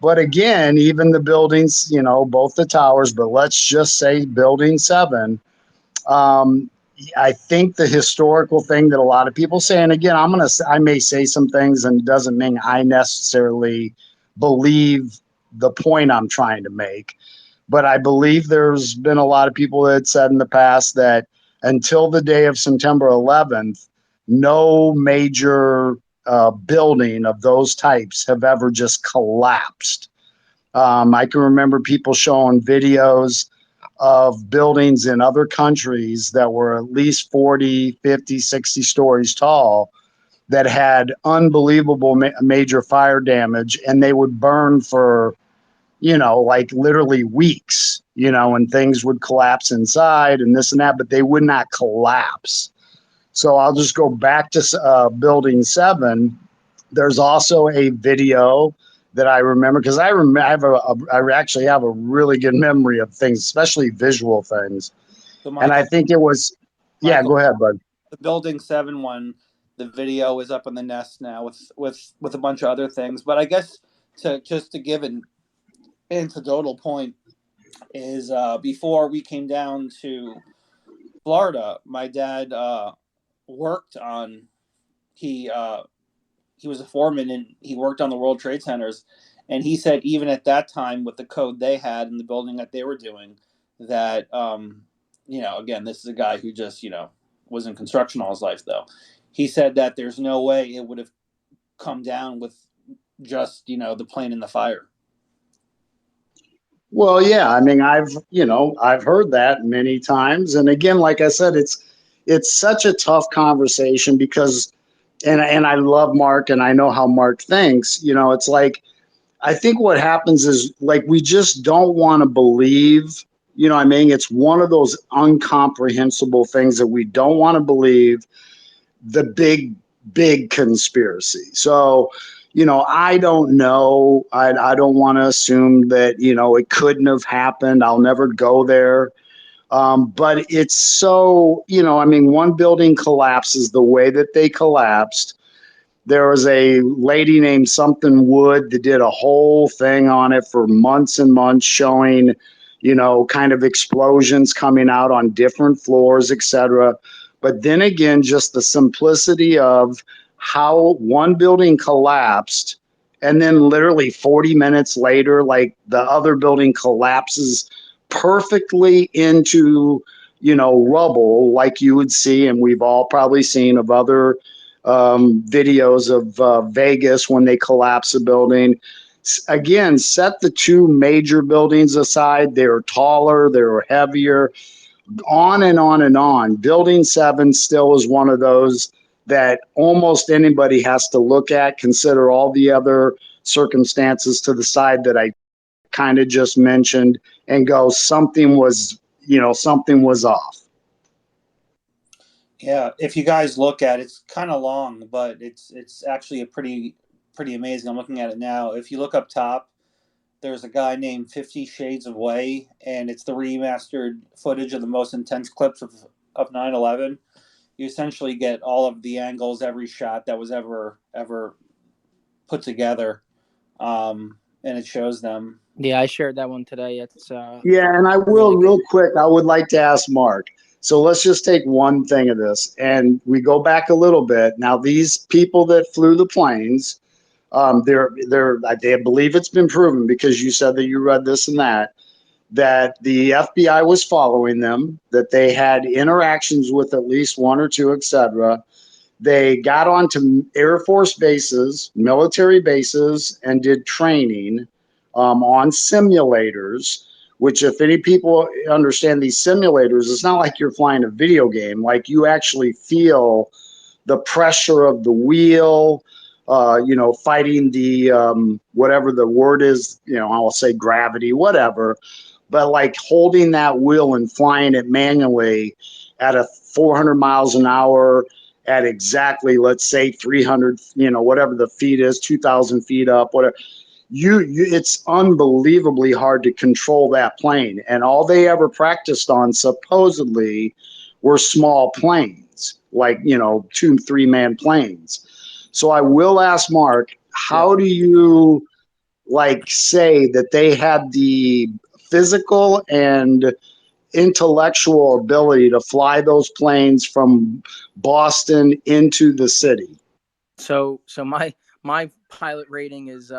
But again, even the buildings, both the towers, but let's just say Building 7, I think the historical thing that a lot of people say, and again, I may say some things and it doesn't mean I necessarily believe the point I'm trying to make, but I believe there's been a lot of people that said in the past that until the day of September 11th, no major building of those types have ever just collapsed. I can remember people showing videos of buildings in other countries that were at least 40, 50, 60 stories tall that had unbelievable major fire damage, and they would burn for, like literally weeks, and things would collapse inside and this and that, but they would not collapse. So I'll just go back to Building 7. There's also a video that I remember because I actually have a really good memory of things, especially visual things. So Michael, and I think it was, yeah, go ahead, bud. The Building 7 one, the video is up on the Nest now with a bunch of other things. But I guess to give an anecdotal point is before we came down to Florida, my dad worked on he was a foreman and he worked on the World Trade Centers, and he said even at that time with the code they had in the building that they were doing, that again, this is a guy who just was in construction all his life, though. He said that there's no way it would have come down with just the plane and the fire. Well, yeah, I mean, I've heard that many times, and again, like I said, it's such a tough conversation because. And I love Mark, and I know how Mark thinks. It's like, I think what happens is, like, we just don't want to believe, I mean, it's one of those incomprehensible things that we don't want to believe, the big, big conspiracy. So, I don't know. I don't want to assume that, it couldn't have happened. I'll never go there. But it's so, I mean, one building collapses the way that they collapsed. There was a lady named something Wood that did a whole thing on it for months and months, showing, kind of explosions coming out on different floors, etc. But then again, just the simplicity of how one building collapsed, and then literally 40 minutes later, like the other building collapses perfectly into rubble, like you would see, and we've all probably seen of other videos of Vegas when they collapse a building. Again, set the two major buildings aside. They were taller, they were heavier, on and on and on. Building 7 still is one of those that almost anybody has to look at, consider all the other circumstances to the side that I kind of just mentioned, and go, something was off. Yeah, if you guys look at it, it's kind of long, but it's actually a pretty amazing. I'm looking at it now. If you look up top, there's a guy named 50 Shades of Way, and it's the remastered footage of the most intense clips of 9/11, you essentially get all of the angles, every shot that was ever put together, and it shows them. Yeah, I shared that one today. It's Yeah, and I will really good. real quick. I would like to ask Mark. So let's just take one thing of this, and we go back a little bit. Now, these people that flew the planes, they believe it's been proven because you said that you read this and that the FBI was following them, that they had interactions with at least one or two, etc. They got onto Air Force bases, military bases, and did training on simulators. Which, if any people understand these simulators, it's not like you're flying a video game. Like, you actually feel the pressure of the wheel, fighting the whatever the word is, I'll say gravity, whatever. But like holding that wheel and flying it manually at a 400 miles an hour at exactly, let's say 300, whatever the feet is, 2,000 feet up, whatever. It's unbelievably hard to control that plane. And all they ever practiced on supposedly were small planes, like, 2-3 man planes. So I will ask Mark, how do you say that they had the physical and intellectual ability to fly those planes from Boston into the city? So my pilot rating is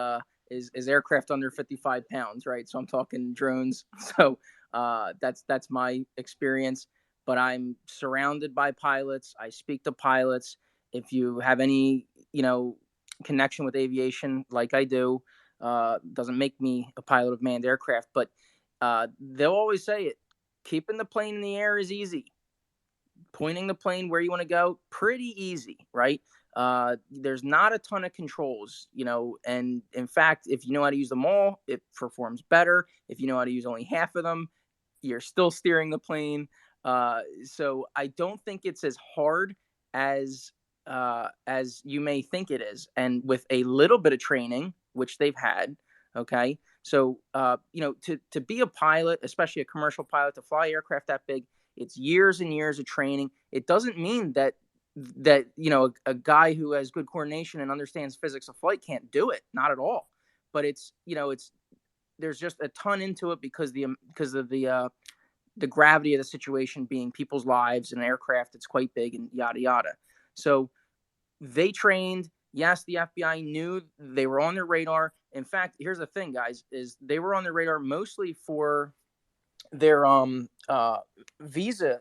aircraft under 55 pounds, right? So I'm talking drones. So that's my experience. But I'm surrounded by pilots. I speak to pilots. If you have any, connection with aviation, like I do, doesn't make me a pilot of manned aircraft, but they'll always say it. Keeping the plane in the air is easy. Pointing the plane where you want to go, pretty easy, right? There's not a ton of controls, and in fact, if you know how to use them all, it performs better. If you know how to use only half of them, you're still steering the plane. So I don't think it's as hard as you may think it is, and with a little bit of training, which they've had. Okay, so to be a pilot, especially a commercial pilot, to fly aircraft that big, it's years and years of training. It doesn't mean that a guy who has good coordination and understands physics of flight can't do it. Not at all. But it's there's just a ton into it because of the gravity of the situation being people's lives and an aircraft that's quite big and yada yada. So they trained. Yes, the FBI knew they were on their radar. In fact, here's the thing, guys, is they were on their radar mostly for their visa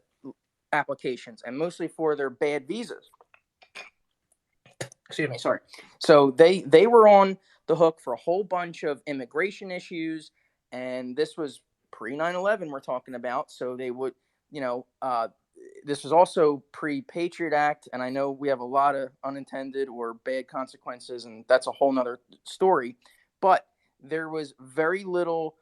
applications and mostly for their bad visas. Excuse me, sorry. So they were on the hook for a whole bunch of immigration issues, and this was pre 9/11 we're talking about. So they would, this was also pre Patriot Act, and I know we have a lot of unintended or bad consequences, and that's a whole nother story. But there was very little,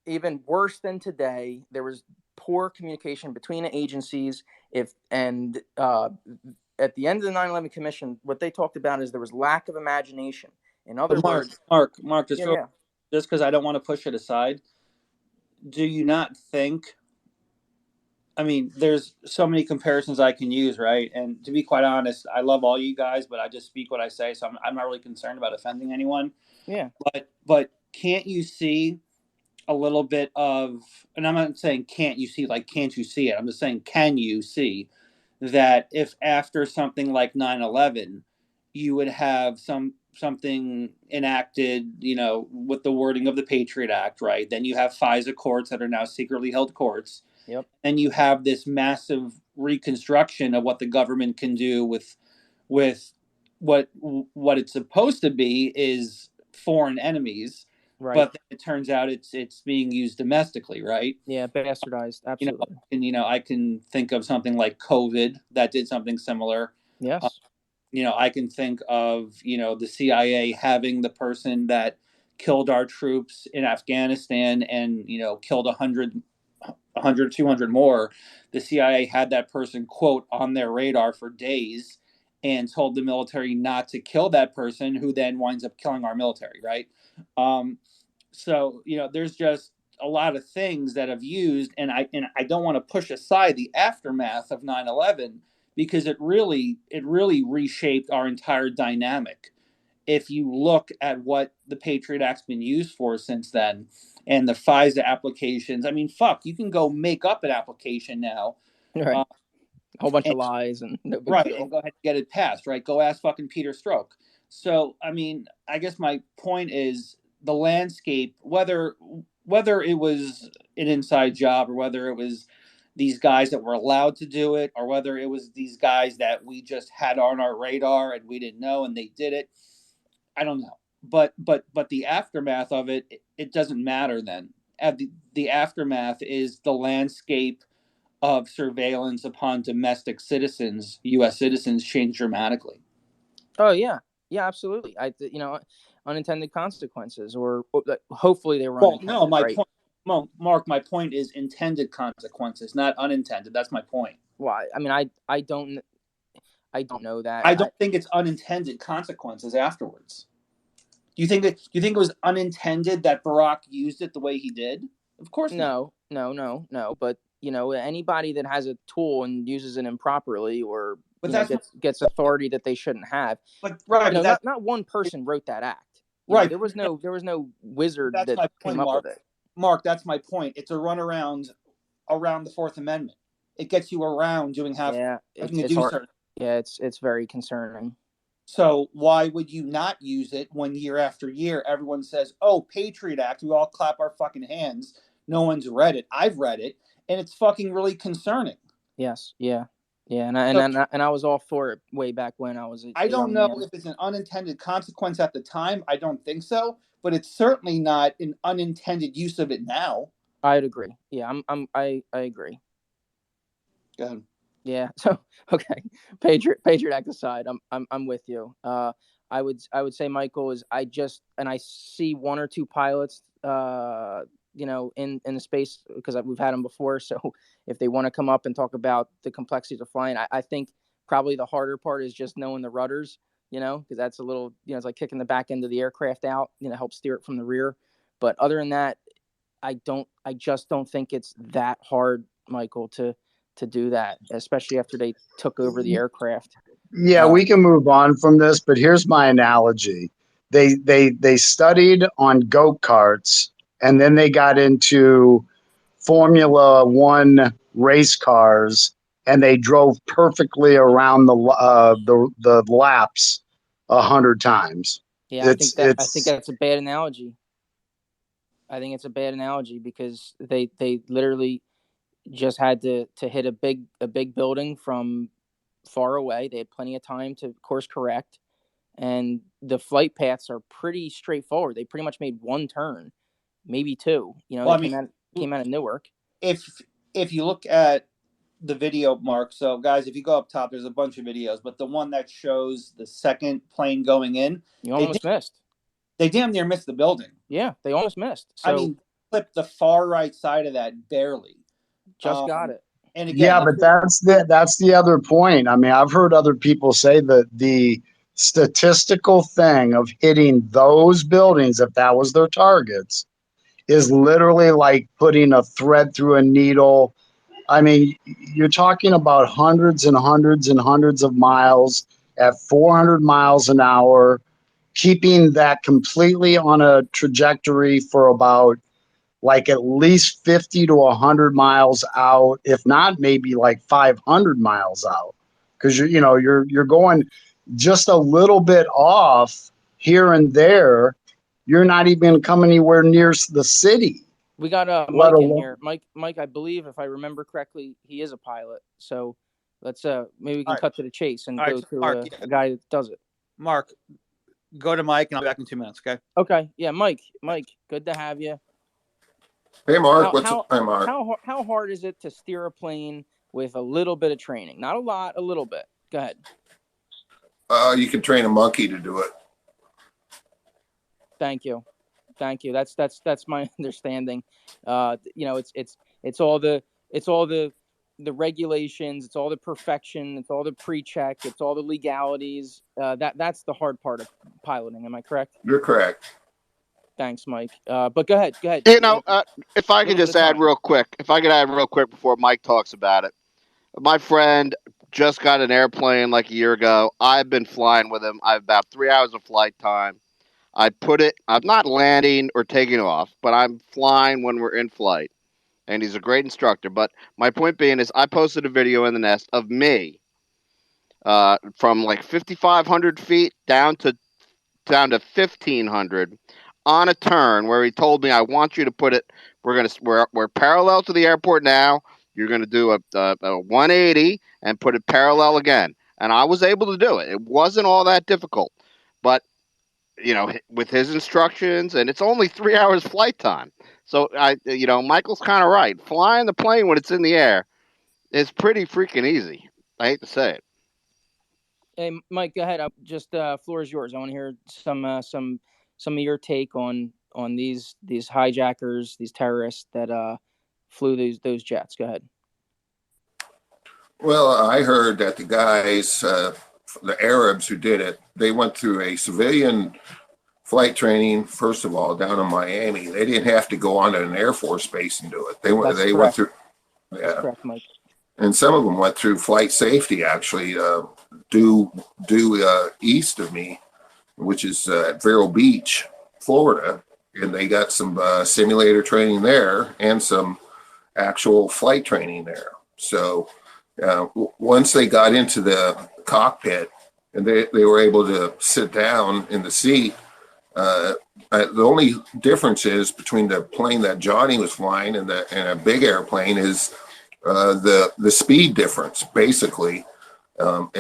even worse than today. There was poor communication between the agencies. At the end of the 9/11 Commission, what they talked about is there was lack of imagination. In other words, Mark, just because I don't want to push it aside, do you not think? I mean, there's so many comparisons I can use, right? And to be quite honest, I love all you guys, but I just speak what I say, so I'm not really concerned about offending anyone. Yeah. But can't you see a little bit of, and I'm not saying can't you see like can't you see it? I'm just saying can you see that if after something like 9/11 you would have something enacted, with the wording of the Patriot Act, right? Then you have FISA courts that are now secretly held courts. Yep. And you have this massive reconstruction of what the government can do with what it's supposed to be is foreign enemies. Right. But it turns out it's being used domestically, right? Yeah, bastardized. Absolutely. I can think of something like COVID that did something similar. Yes. I can think of, the CIA having the person that killed our troops in Afghanistan and, killed 100, 200 more. The CIA had that person, quote, on their radar for days and told the military not to kill that person, who then winds up killing our military, right? So, there's just a lot of things that I've used, and I don't want to push aside the aftermath of 9/11 because it really reshaped our entire dynamic. If you look at what the Patriot Act's been used for since then, and the FISA applications, I mean, fuck, you can go make up an application now, Right. A whole bunch and, of lies and no big right, deal. and go ahead and get it passed. Right, go ask fucking Peter Strzok. So, I mean, I guess my point is the landscape, whether it was an inside job or whether it was these guys that were allowed to do it, or whether it was these guys that we just had on our radar and we didn't know and they did it. I don't know. But the aftermath of it, it doesn't matter then. The aftermath is the landscape of surveillance upon domestic citizens, U.S. citizens, changed dramatically. Oh yeah, yeah, absolutely. Unintended consequences, or hopefully they were unintended. No, my right? point, Mark. My point is intended consequences, not unintended. That's my point. Why? I mean, I don't know that. I don't think it's unintended consequences afterwards. Do you think it was unintended that Barack used it the way he did? Of course not. No. But anybody that has a tool and uses it improperly, or gets authority that they shouldn't have. But right, not one person wrote that act. Right. There was no wizard that came up with it. Mark, that's my point. It's a runaround around the Fourth Amendment. It gets you around doing having to do certain. Yeah, it's very concerning. So why would you not use it when year after year everyone says, "Oh, Patriot Act"? We all clap our fucking hands. No one's read it. I've read it, and it's fucking really concerning. Yes, yeah. Yeah, and I was all for it way back when I was. I don't know if it's an unintended consequence at the time. I don't think so, but it's certainly not an unintended use of it now. I'd agree. Yeah, I agree. Go ahead. Yeah. So okay, Patriot Act aside, I'm with you. I would say, Michael, is I see one or two pilots in the space, because we've had them before. So if they want to come up and talk about the complexities of flying, I think probably the harder part is just knowing the rudders, because that's a little, it's like kicking the back end of the aircraft out, help steer it from the rear. But other than that, I just don't think it's that hard, Michael, to do that, especially after they took over the aircraft. Yeah, we can move on from this, but here's my analogy. They studied on go-karts, and then they got into Formula One race cars, and they drove perfectly around the laps 100 times. Yeah, I think that's a bad analogy. I think it's a bad analogy because they literally just had to hit a big building from far away. They had plenty of time to course correct, and the flight paths are pretty straightforward. They pretty much made one turn, maybe two. Came out of Newark. If you look at the video, Mark, so guys, if you go up top, there's a bunch of videos, but the one that shows the second plane going in, you almost missed. They damn near missed the building. Yeah, they almost missed. So, I mean, flipped the far right side of that barely. Just got it. And again, yeah, but that's the other point. I mean, I've heard other people say that the statistical thing of hitting those buildings, if that was their targets, is literally like putting a thread through a needle. I mean, you're talking about hundreds and hundreds and hundreds of miles at 400 miles an hour, keeping that completely on a trajectory for about like at least 50 to 100 miles out, if not maybe like 500 miles out, because you're going just a little bit off here and there. You're not even coming anywhere near the city. We got Mike in here. Mike, I believe, if I remember correctly, he is a pilot. So let's maybe we can cut to the chase and go to a guy that does it. Mark, go to Mike, and I'll be back in 2 minutes. Okay. Okay. Yeah, Mike, good to have you. Hey, Mark. Hi, Mark. How hard is it to steer a plane with a little bit of training? Not a lot, a little bit. Go ahead. You can train a monkey to do it. Thank you. That's my understanding. It's all the regulations, it's all the perfection, it's all the pre-check, it's all the legalities. That's the hard part of piloting. Am I correct? You're correct. Thanks, Mike. But go ahead. If I could just add real quick, before Mike talks about it. My friend just got an airplane like a year ago. I've been flying with him. I have about 3 hours of flight time. I'm not landing or taking off, but I'm flying when we're in flight. And he's a great instructor. But my point being is I posted a video in the Nest of me from like 5,500 feet down to 1,500 on a turn where he told me, I want you to put it, we're parallel to the airport now. You're going to do a 180 and put it parallel again. And I was able to do it. It wasn't all that difficult. But, with his instructions, and it's only 3 hours flight time. So, Michael's kind of right. Flying the plane when it's in the air is pretty freaking easy. I hate to say it. Hey, Mike, go ahead. Just floor is yours. I want to hear some of your take on these hijackers, these terrorists that flew those jets. Go ahead. Well, I heard that the guys, the Arabs who did it, they went through a civilian flight training, first of all, down in Miami. They didn't have to go onto an Air Force base and do it. They went through, That's correct, Mike. And some of them went through flight safety, actually, due east of me, which is at Vero Beach, Florida. And they got some simulator training there and some actual flight training there. So once they got into the cockpit and they were able to sit down in the seat, the only difference is between the plane that Johnny was flying and a big airplane is the speed difference, basically. But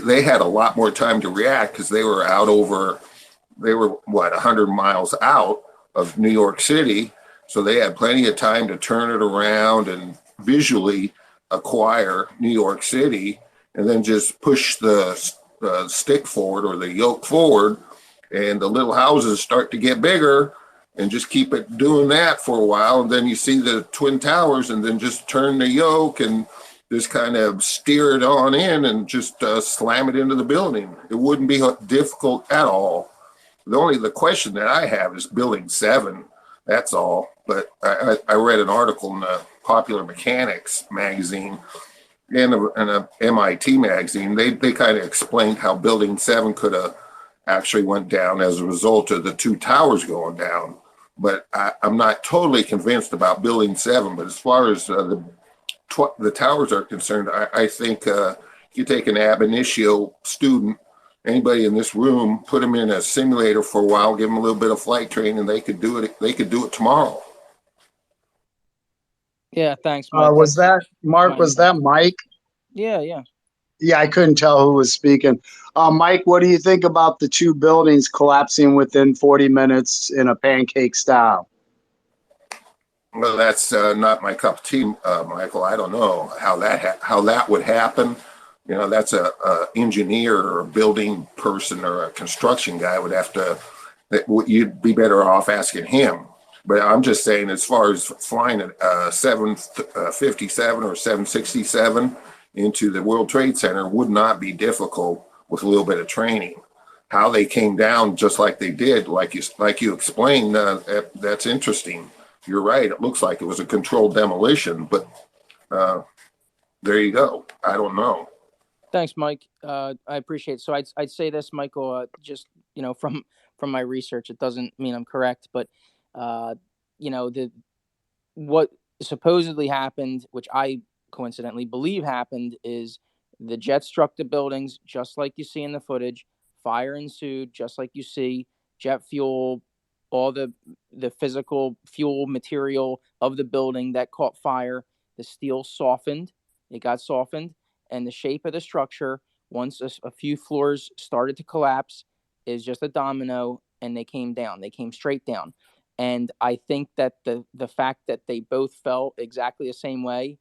they had a lot more time to react because they were 100 miles out of New York City. So they had plenty of time to turn it around and visually acquire New York City and then just push the stick forward or the yoke forward, and the little houses start to get bigger, and just keep it doing that for a while. And then you see the Twin Towers, and then just turn the yoke and just kind of steer it on in and just slam it into the building. It wouldn't be difficult at all. The question that I have is Building 7. That's all. But I read an article in the Popular Mechanics magazine and a MIT magazine. They kind of explained how Building 7 could have actually went down as a result of the two towers going down. But I'm not totally convinced about Building 7. But as far as the towers are concerned, I think you take an ab initio student, anybody in this room, put them in a simulator for a while, give them a little bit of flight training, and they could do it. They could do it tomorrow. Yeah, thanks, Mike. Was that Mark? Was that Mike? Yeah. Yeah, I couldn't tell who was speaking. Mike, what do you think about the two buildings collapsing within 40 minutes in a pancake style? Well, that's not my cup of tea, Michael. I don't know how that would happen. That's a engineer or a building person or a construction guy would have to. You'd be better off asking him. But I'm just saying, as far as flying a 757 or 767 into the World Trade Center would not be difficult with a little bit of training. How they came down just like they did, like you explained, that's interesting. You're right. It looks like it was a controlled demolition, but there you go. I don't know. Thanks, Mike. I appreciate it. So I'd say this, Michael, just, from my research, it doesn't mean I'm correct, but, what supposedly happened, which I coincidentally believe happened, is the jet struck the buildings, just like you see in the footage. Fire ensued, just like you see. Jet fuel, all the physical fuel material of the building that caught fire. The steel softened. It got softened. And the shape of the structure, once a few floors started to collapse, is just a domino, and they came down. They came straight down. And I think that the fact that they both fell exactly the same way,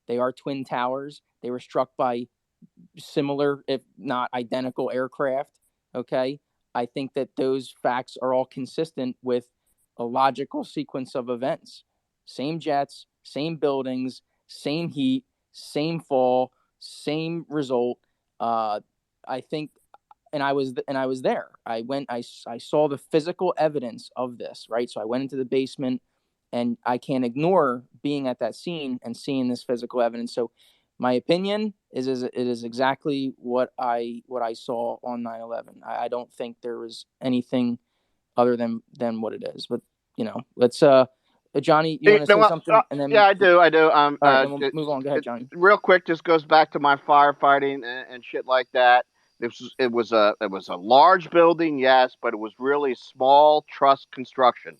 they are twin towers. They were struck by similar, if not identical, aircraft. Okay. I think that those facts are all consistent with a logical sequence of events. Same jets, same buildings, same heat, same fall, same result. I think, I was there. I went. I saw the physical evidence of this. Right. So I went into the basement, and I can't ignore being at that scene and seeing this physical evidence. So my opinion is it is exactly what I saw on 9/11. I don't think there was anything other than what it is. But let's Johnny, you want to say something, and then yeah, I do. all right, then we'll move on. Go ahead, Johnny. Real quick, just goes back to my firefighting and shit like that. It was a large building, yes, but it was really small truss construction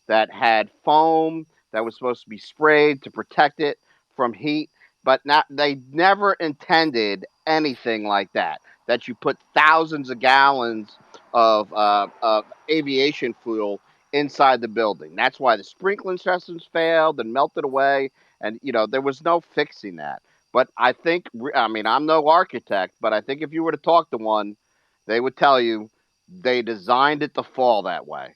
that had foam that was supposed to be sprayed to protect it from heat, but they never intended anything like that. That you put thousands of gallons of aviation fuel inside the building. That's why the sprinkling systems failed and melted away, and there was no fixing that. But I think, I mean, I'm no architect, but I think if you were to talk to one, they would tell you they designed it to fall that way,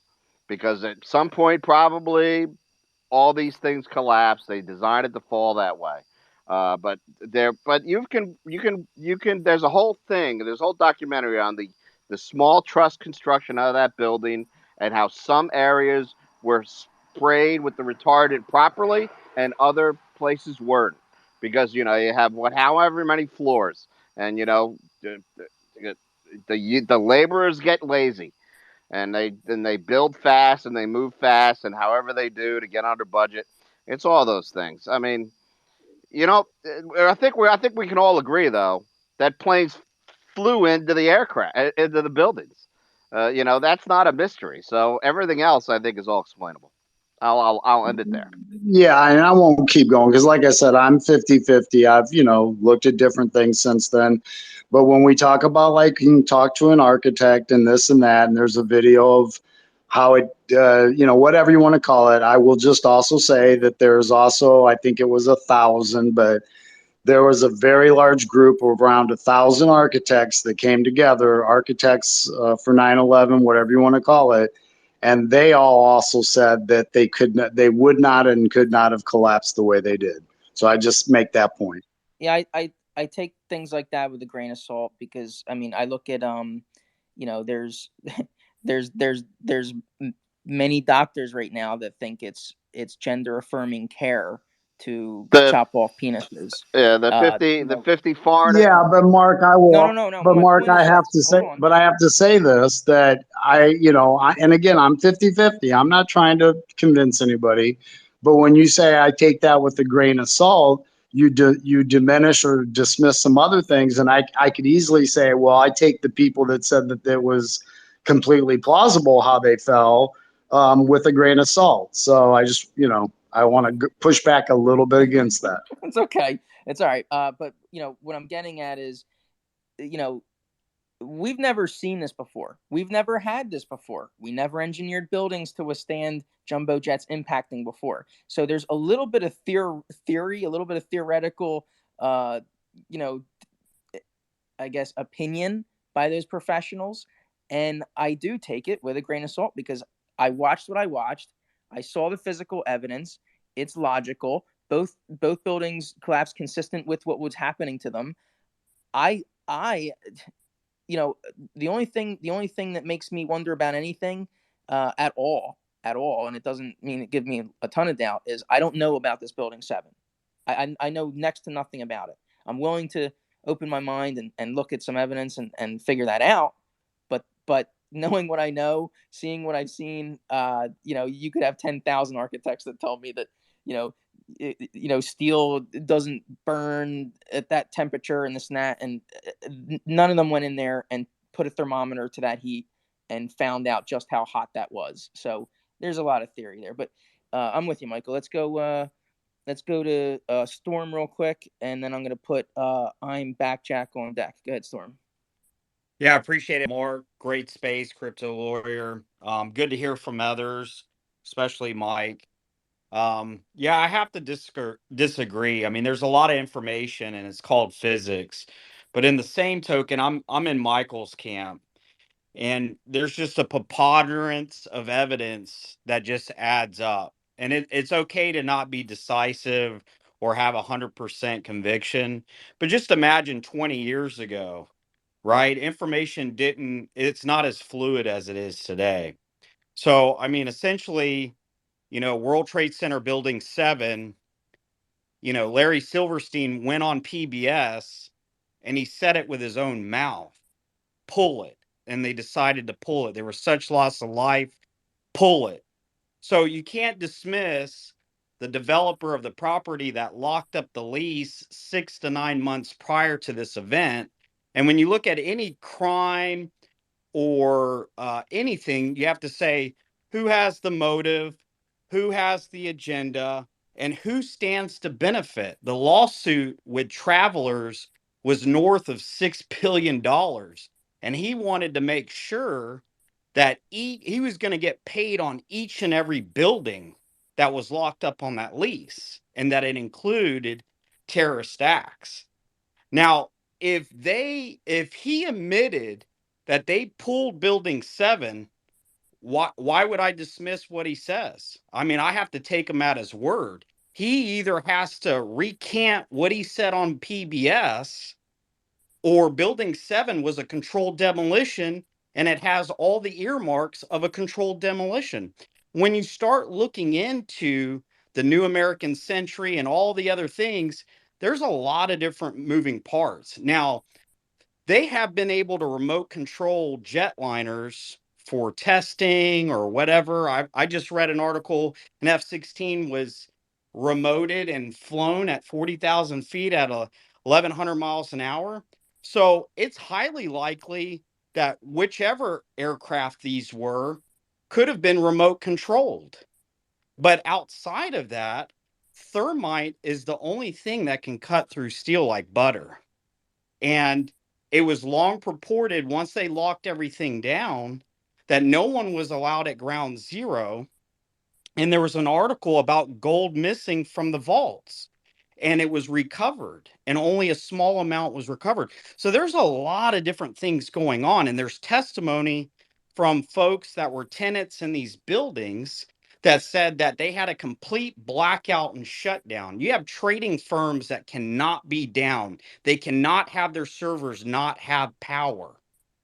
because at some point probably all these things collapse. They designed it to fall that way. But you can. There's a whole thing. There's a whole documentary on the small truss construction of that building, and how some areas were sprayed with the retardant properly and other places weren't, because you have however many floors, and the laborers get lazy, and they build fast and they move fast, and however they do to get under budget. It's all those things. I mean, I think we can all agree though that planes flew into the aircraft, into the buildings. That's not a mystery. So everything else I think is all explainable. I'll end it there. Yeah, and I won't keep going because, like I said, I'm 50-50. I've, looked at different things since then. But when we talk about, like, you can talk to an architect and this and that, and there's a video of how it, whatever you want to call it. I will just also say that there's also, I think it was 1,000, but there was a very large group of around 1,000 architects that came together, architects for 9/11, whatever you want to call it. And they all also said that they would not and could not have collapsed the way they did. So I just make that point. Yeah, I take things like that with a grain of salt, because I mean, I look at there's there's many doctors right now that think it's gender affirming care to chop off penises. Yeah, the 50 foreign. Yeah, but Mark, I will. No. But Mark, I have to say this, that and again, I'm 50-50. I'm not trying to convince anybody, but when you say I take that with a grain of salt, you diminish or dismiss some other things, and I could easily say, well, I take the people that said that it was completely plausible how they fell with a grain of salt. So I just I want to push back a little bit against that. It's okay. It's all right. But what I'm getting at is, we've never seen this before. We've never had this before. We never engineered buildings to withstand jumbo jets impacting before. So there's a little bit of theory, a little bit of theoretical, I guess, opinion by those professionals. And I do take it with a grain of salt, because I watched what I watched. I saw the physical evidence. It's logical. Both buildings collapsed consistent with what was happening to them. The only thing that makes me wonder about anything at all, and it doesn't mean it gives me a ton of doubt, is I don't know about this building 7. I know next to nothing about it. I'm willing to open my mind and look at some evidence and figure that out. But knowing what I know, seeing what I've seen, you could have 10,000 architects that tell me that, steel doesn't burn at that temperature and this and that. And none of them went in there and put a thermometer to that heat and found out just how hot that was. So there's a lot of theory there, but I'm with you, Michael. Let's go to Storm real quick. And then I'm going to put I'm Back Jack on deck. Go ahead, Storm. Yeah, I appreciate it more. Great space, Crypto Lawyer. Good to hear from others, especially Mike. Yeah, I have to disagree. I mean, there's a lot of information and it's called physics. But in the same token, I'm in Michael's camp. And there's just a preponderance of evidence that just adds up. And it's okay to not be decisive or have 100% conviction. But just imagine 20 years ago, right? Information it's not as fluid as it is today. So, I mean, essentially, World Trade Center Building 7, Larry Silverstein went on PBS and he said it with his own mouth, pull it. And they decided to pull it. There was such loss of life, pull it. So you can't dismiss the developer of the property that locked up the lease 6 to 9 months prior to this event. And when you look at any crime or anything, you have to say who has the motive, who has the agenda, and who stands to benefit. The lawsuit with Travelers was north of $6 billion. And he wanted to make sure that he was going to get paid on each and every building that was locked up on that lease, and that it included terrorist acts. Now, if he admitted that they pulled Building 7, why would I dismiss what he says? I mean, I have to take him at his word. He either has to recant what he said on PBS, or Building 7 was a controlled demolition and it has all the earmarks of a controlled demolition. When you start looking into the New American Century and all the other things, there's a lot of different moving parts. Now, they have been able to remote control jetliners for testing or whatever. I just read an article, an F-16 was remoted and flown at 40,000 feet at 1,100 miles an hour. So it's highly likely that whichever aircraft these were could have been remote controlled. But outside of that, thermite is the only thing that can cut through steel like butter. And it was long purported, once they locked everything down, that no one was allowed at ground zero. And there was an article about gold missing from the vaults, and it was recovered, and only a small amount was recovered. So there's a lot of different things going on, and there's testimony from folks that were tenants in these buildings that said that they had a complete blackout and shutdown. You have trading firms that cannot be down. They cannot have their servers not have power.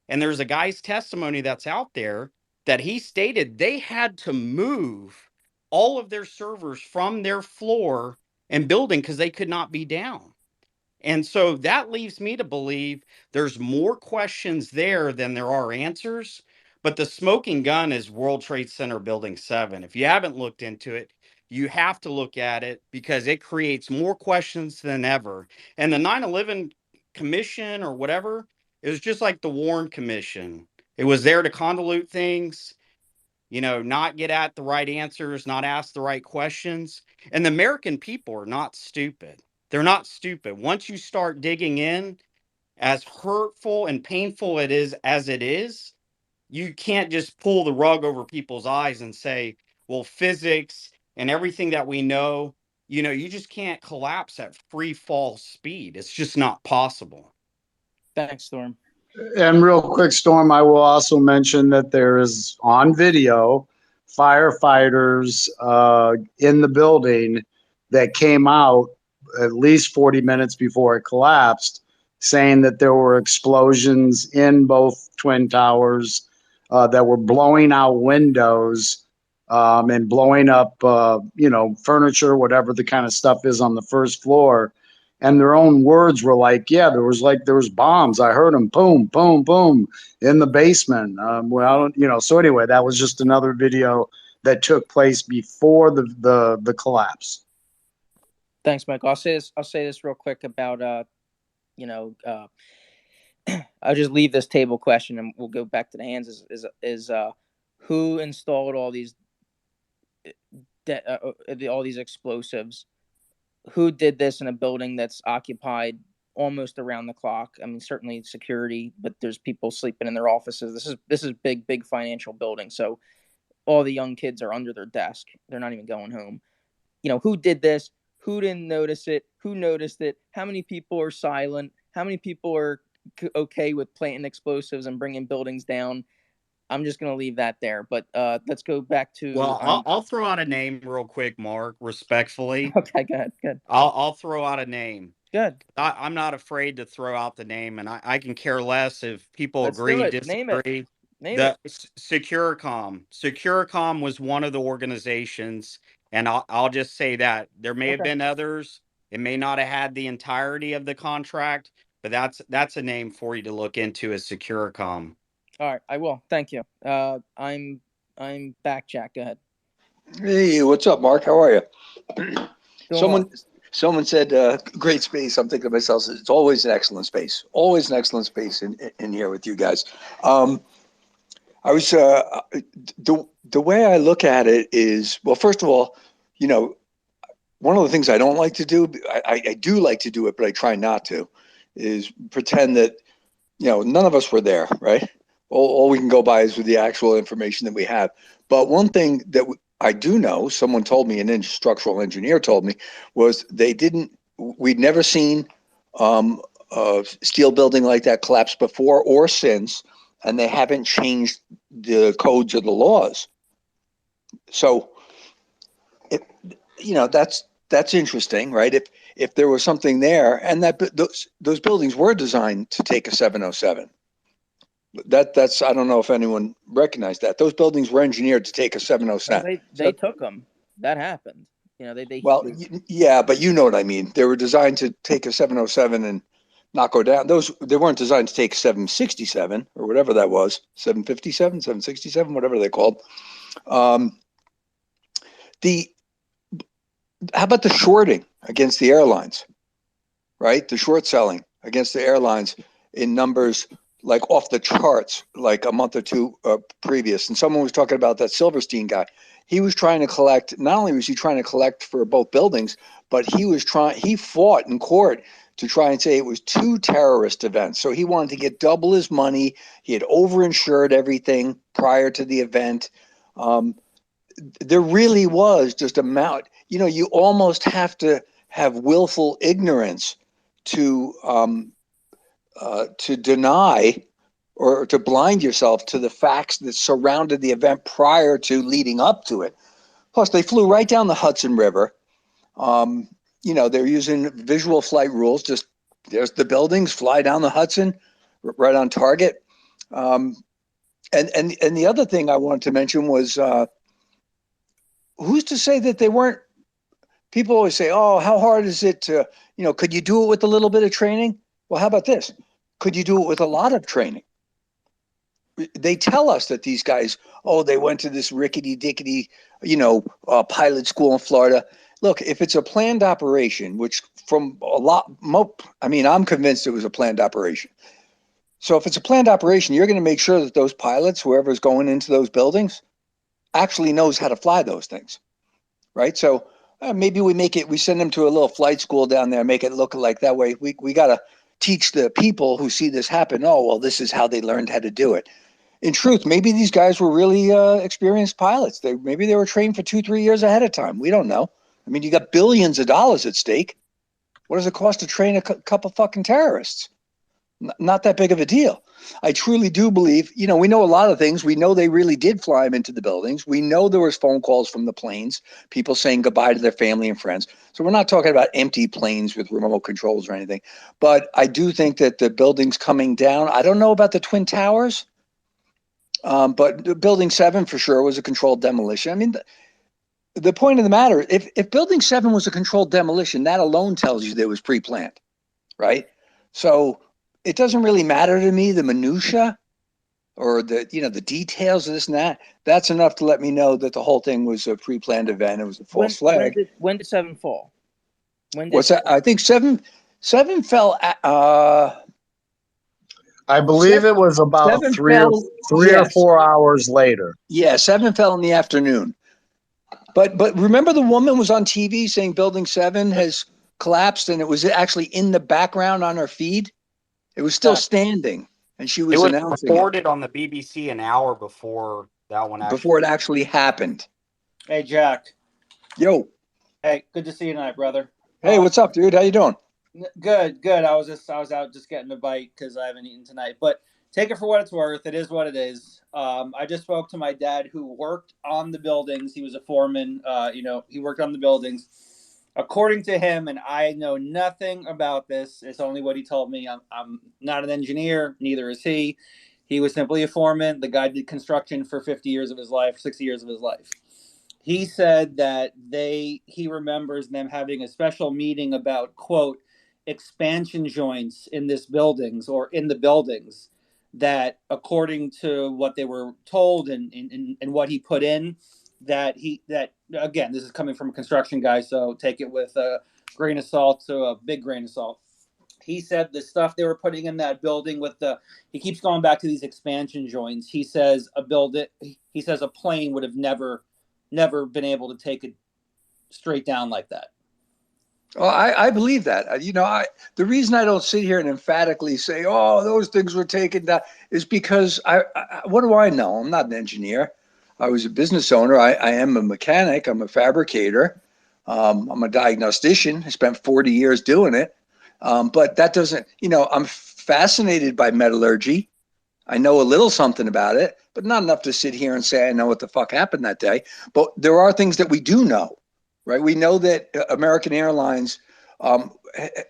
And there's a guy's testimony that's out there that he stated they had to move all of their servers from their floor and building because they could not be down. And so that leaves me to believe there's more questions there than there are answers. But the smoking gun is World Trade Center Building 7. If you haven't looked into it, you have to look at it because it creates more questions than ever. And the 9/11 Commission or whatever, it was just like the Warren Commission. It was there to convolute things, not get at the right answers, not ask the right questions. And the American people are not stupid. They're not stupid. Once you start digging in, as hurtful and painful it is, you can't just pull the rug over people's eyes and say, well, physics and everything that we know, you just can't collapse at free fall speed. It's just not possible. Thanks, Storm. And real quick, Storm, I will also mention that there is on video firefighters in the building that came out at least 40 minutes before it collapsed, saying that there were explosions in both twin towers that were blowing out windows and blowing up, furniture, whatever the kind of stuff is on the first floor. And their own words were like, yeah, there was bombs. I heard them, boom, boom, boom, in the basement. So anyway, that was just another video that took place before the collapse. Thanks, Mike. I'll say this real quick about I'll just leave this table question and we'll go back to the hands. Is who installed all these explosives? Who did this in a building that's occupied almost around the clock? I mean, certainly security, but there's people sleeping in their offices. This is big financial building. So all the young kids are under their desk. They're not even going home. Who did this? Who didn't notice it? Who noticed it? How many people are silent? How many people are okay with planting explosives and bringing buildings down? I'm just gonna leave that there. But let's go back to. Well, I'll throw out a name real quick, Mark. Respectfully, Okay, go ahead. Good. I'll throw out a name. Good. I'm not afraid to throw out the name, and I can care less if people Let's agree, do it. Name it. disagree. Name it. Securicom was one of the organizations, and I'll just say that there may have Okay. been others. It may not have had the entirety of the contract, but that's a name for you to look into as Securicom. All right, I will. Thank you. I'm back, Jack. Go ahead. Hey, what's up, Mark? How are you? Doing Someone said great space. I'm thinking to myself, it's always an excellent space. Always an excellent space in here with you guys. I was the way I look at it is, well, first of all, one of the things I don't like to do, I do like to do it, but I try not to, is pretend that none of us were there, right? All we can go by is with the actual information that we have. But one thing that I do know, someone told me, an structural engineer told me, was we'd never seen a steel building like that collapse before or since, and they haven't changed the codes or the laws. So, that's interesting, right? If there was something there, and that those buildings were designed to take a 707. That's I don't know if anyone recognized that. Those buildings were engineered to take a 707. They took them. That happened. They yeah, but you know what I mean. They were designed to take a 707 and not go down. They weren't designed to take 767 or whatever that was, 757, 767, whatever they called. How about the shorting against the airlines, right? The short selling against the airlines in numbers like off the charts, like a month or two previous. And someone was talking about that Silverstein guy. He was trying to collect, not only was he trying to collect for both buildings, but he fought in court to try and say it was 2 terrorist events. So he wanted to get double his money. He had overinsured everything prior to the event. There really was just you almost have to have willful ignorance to deny or to blind yourself to the facts that surrounded the event prior to leading up to it. Plus, they flew right down the Hudson River. They're using visual flight rules. Just there's the buildings, fly down the Hudson, right on target. And the other thing I wanted to mention was, who's to say that they weren't? People always say, "Oh, how hard is it to, could you do it with a little bit of training?" Well, how about this? Could you do it with a lot of training? They tell us that these guys, they went to this rickety-dickety, pilot school in Florida. Look, if it's a planned operation, which I'm convinced it was a planned operation. So if it's a planned operation, you're going to make sure that those pilots, whoever's going into those buildings, actually knows how to fly those things, right? So maybe we send them to a little flight school down there, make it look like that way. We got to teach the people who see this happen, this is how they learned how to do it. In truth, maybe these guys were really experienced pilots. Maybe they were trained for 2-3 years ahead of time. We don't know. I mean, you got billions of dollars at stake. What does it cost to train a couple fucking terrorists? Not that big of a deal. I truly do believe, we know a lot of things. We know they really did fly them into the buildings. We know there was phone calls from the planes, people saying goodbye to their family and friends. So we're not talking about empty planes with remote controls or anything. But I do think that the buildings coming down, I don't know about the Twin Towers, but Building 7 for sure was a controlled demolition. I mean, the point of the matter, if Building 7 was a controlled demolition, that alone tells you that it was pre-planned, right? So it doesn't really matter to me, the minutia or the details of this and that. That's enough to let me know that the whole thing was a pre-planned event. It was a false flag. When did 7 fall? What's that? I think 7 fell. I believe it was about 3 or 4 hours later. Yeah, 7 fell in the afternoon. But remember, the woman was on TV saying Building 7 has collapsed, and it was actually in the background on her feed. It was still standing, and she was announcing it. It was reported on the BBC an hour before that one. Before it actually happened. Hey, Jack. Yo. Hey, good to see you tonight, brother. Hey, what's up, dude? How you doing? Good. I was out just getting a bite because I haven't eaten tonight. But take it for what it's worth. It is what it is. I just spoke to my dad who worked on the buildings. He was a foreman. He worked on the buildings. According to him, and I know nothing about this, it's only what he told me. I'm not an engineer, neither is he. He was simply a foreman. The guy did construction for 50 years of his life, 60 years of his life. He said that he remembers them having a special meeting about, quote, expansion joints in this buildings or in the buildings that, according to what they were told and what he put in, that again, this is coming from a construction guy, so take it with a grain of salt, so a big grain of salt. He said the stuff they were putting in that building he keeps going back to these expansion joints. He says a plane would have never been able to take it straight down like that. Well, I believe that. The reason I don't sit here and emphatically say, "Oh, those things were taken down," is because what do I know? I'm not an engineer. I was a business owner. I am a mechanic. I'm a fabricator. I'm a diagnostician. I spent 40 years doing it. But that doesn't, I'm fascinated by metallurgy. I know a little something about it, but not enough to sit here and say I know what the fuck happened that day. But there are things that we do know, right? We know that American Airlines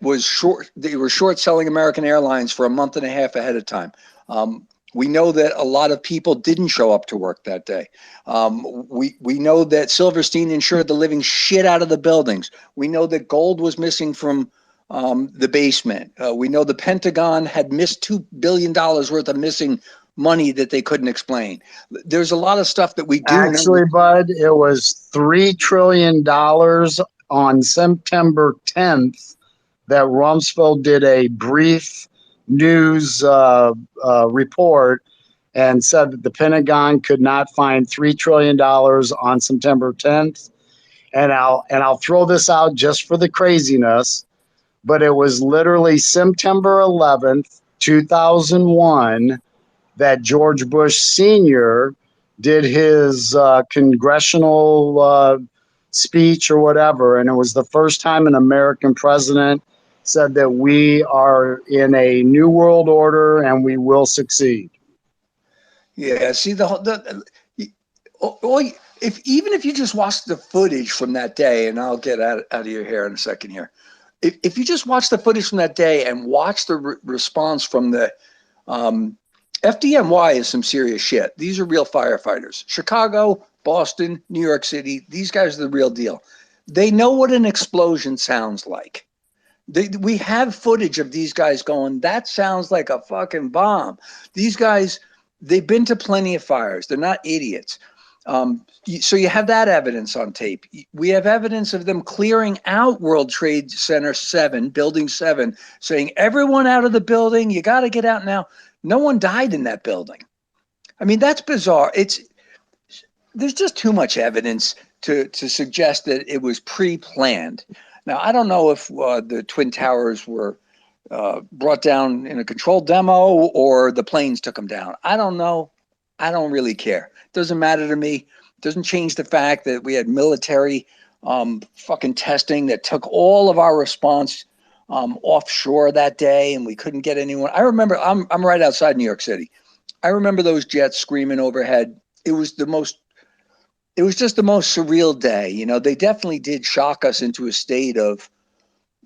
was short. They were short selling American Airlines for a month and a half ahead of time. We know that a lot of people didn't show up to work that day. We know that Silverstein insured the living shit out of the buildings. We know that gold was missing from the basement. We know the Pentagon had missed $2 billion worth of missing money that they couldn't explain. There's a lot of stuff that we do Actually, Bud, it was $3 trillion on September 10th that Rumsfeld did a brief news report and said that the Pentagon could not find $3 trillion on September 10th. And I'll throw this out just for the craziness, but it was literally September 11th, 2001, that George Bush Sr. did his congressional speech or whatever, and it was the first time an American president said that we are in a new world order and we will succeed. Yeah, see if you just watch the footage from that day, and I'll get out of your hair in a second here. If you just watch the footage from that day and watch the response from the FDNY is some serious shit. These are real firefighters. Chicago, Boston, New York City, these guys are the real deal. They know what an explosion sounds like. We have footage of these guys going, that sounds like a fucking bomb. These guys, they've been to plenty of fires. They're not idiots. So you have that evidence on tape. We have evidence of them clearing out World Trade Center 7, Building 7, saying, everyone out of the building, you got to get out now. No one died in that building. I mean, that's bizarre. There's just too much evidence to suggest that it was pre-planned. Now, I don't know if the Twin Towers were brought down in a controlled demo or the planes took them down. I don't know. I don't really care. It doesn't matter to me. It doesn't change the fact that we had military fucking testing that took all of our response offshore that day, and we couldn't get anyone. I remember, I'm right outside New York City. I remember those jets screaming overhead. It was just the most surreal day. They definitely did shock us into a state of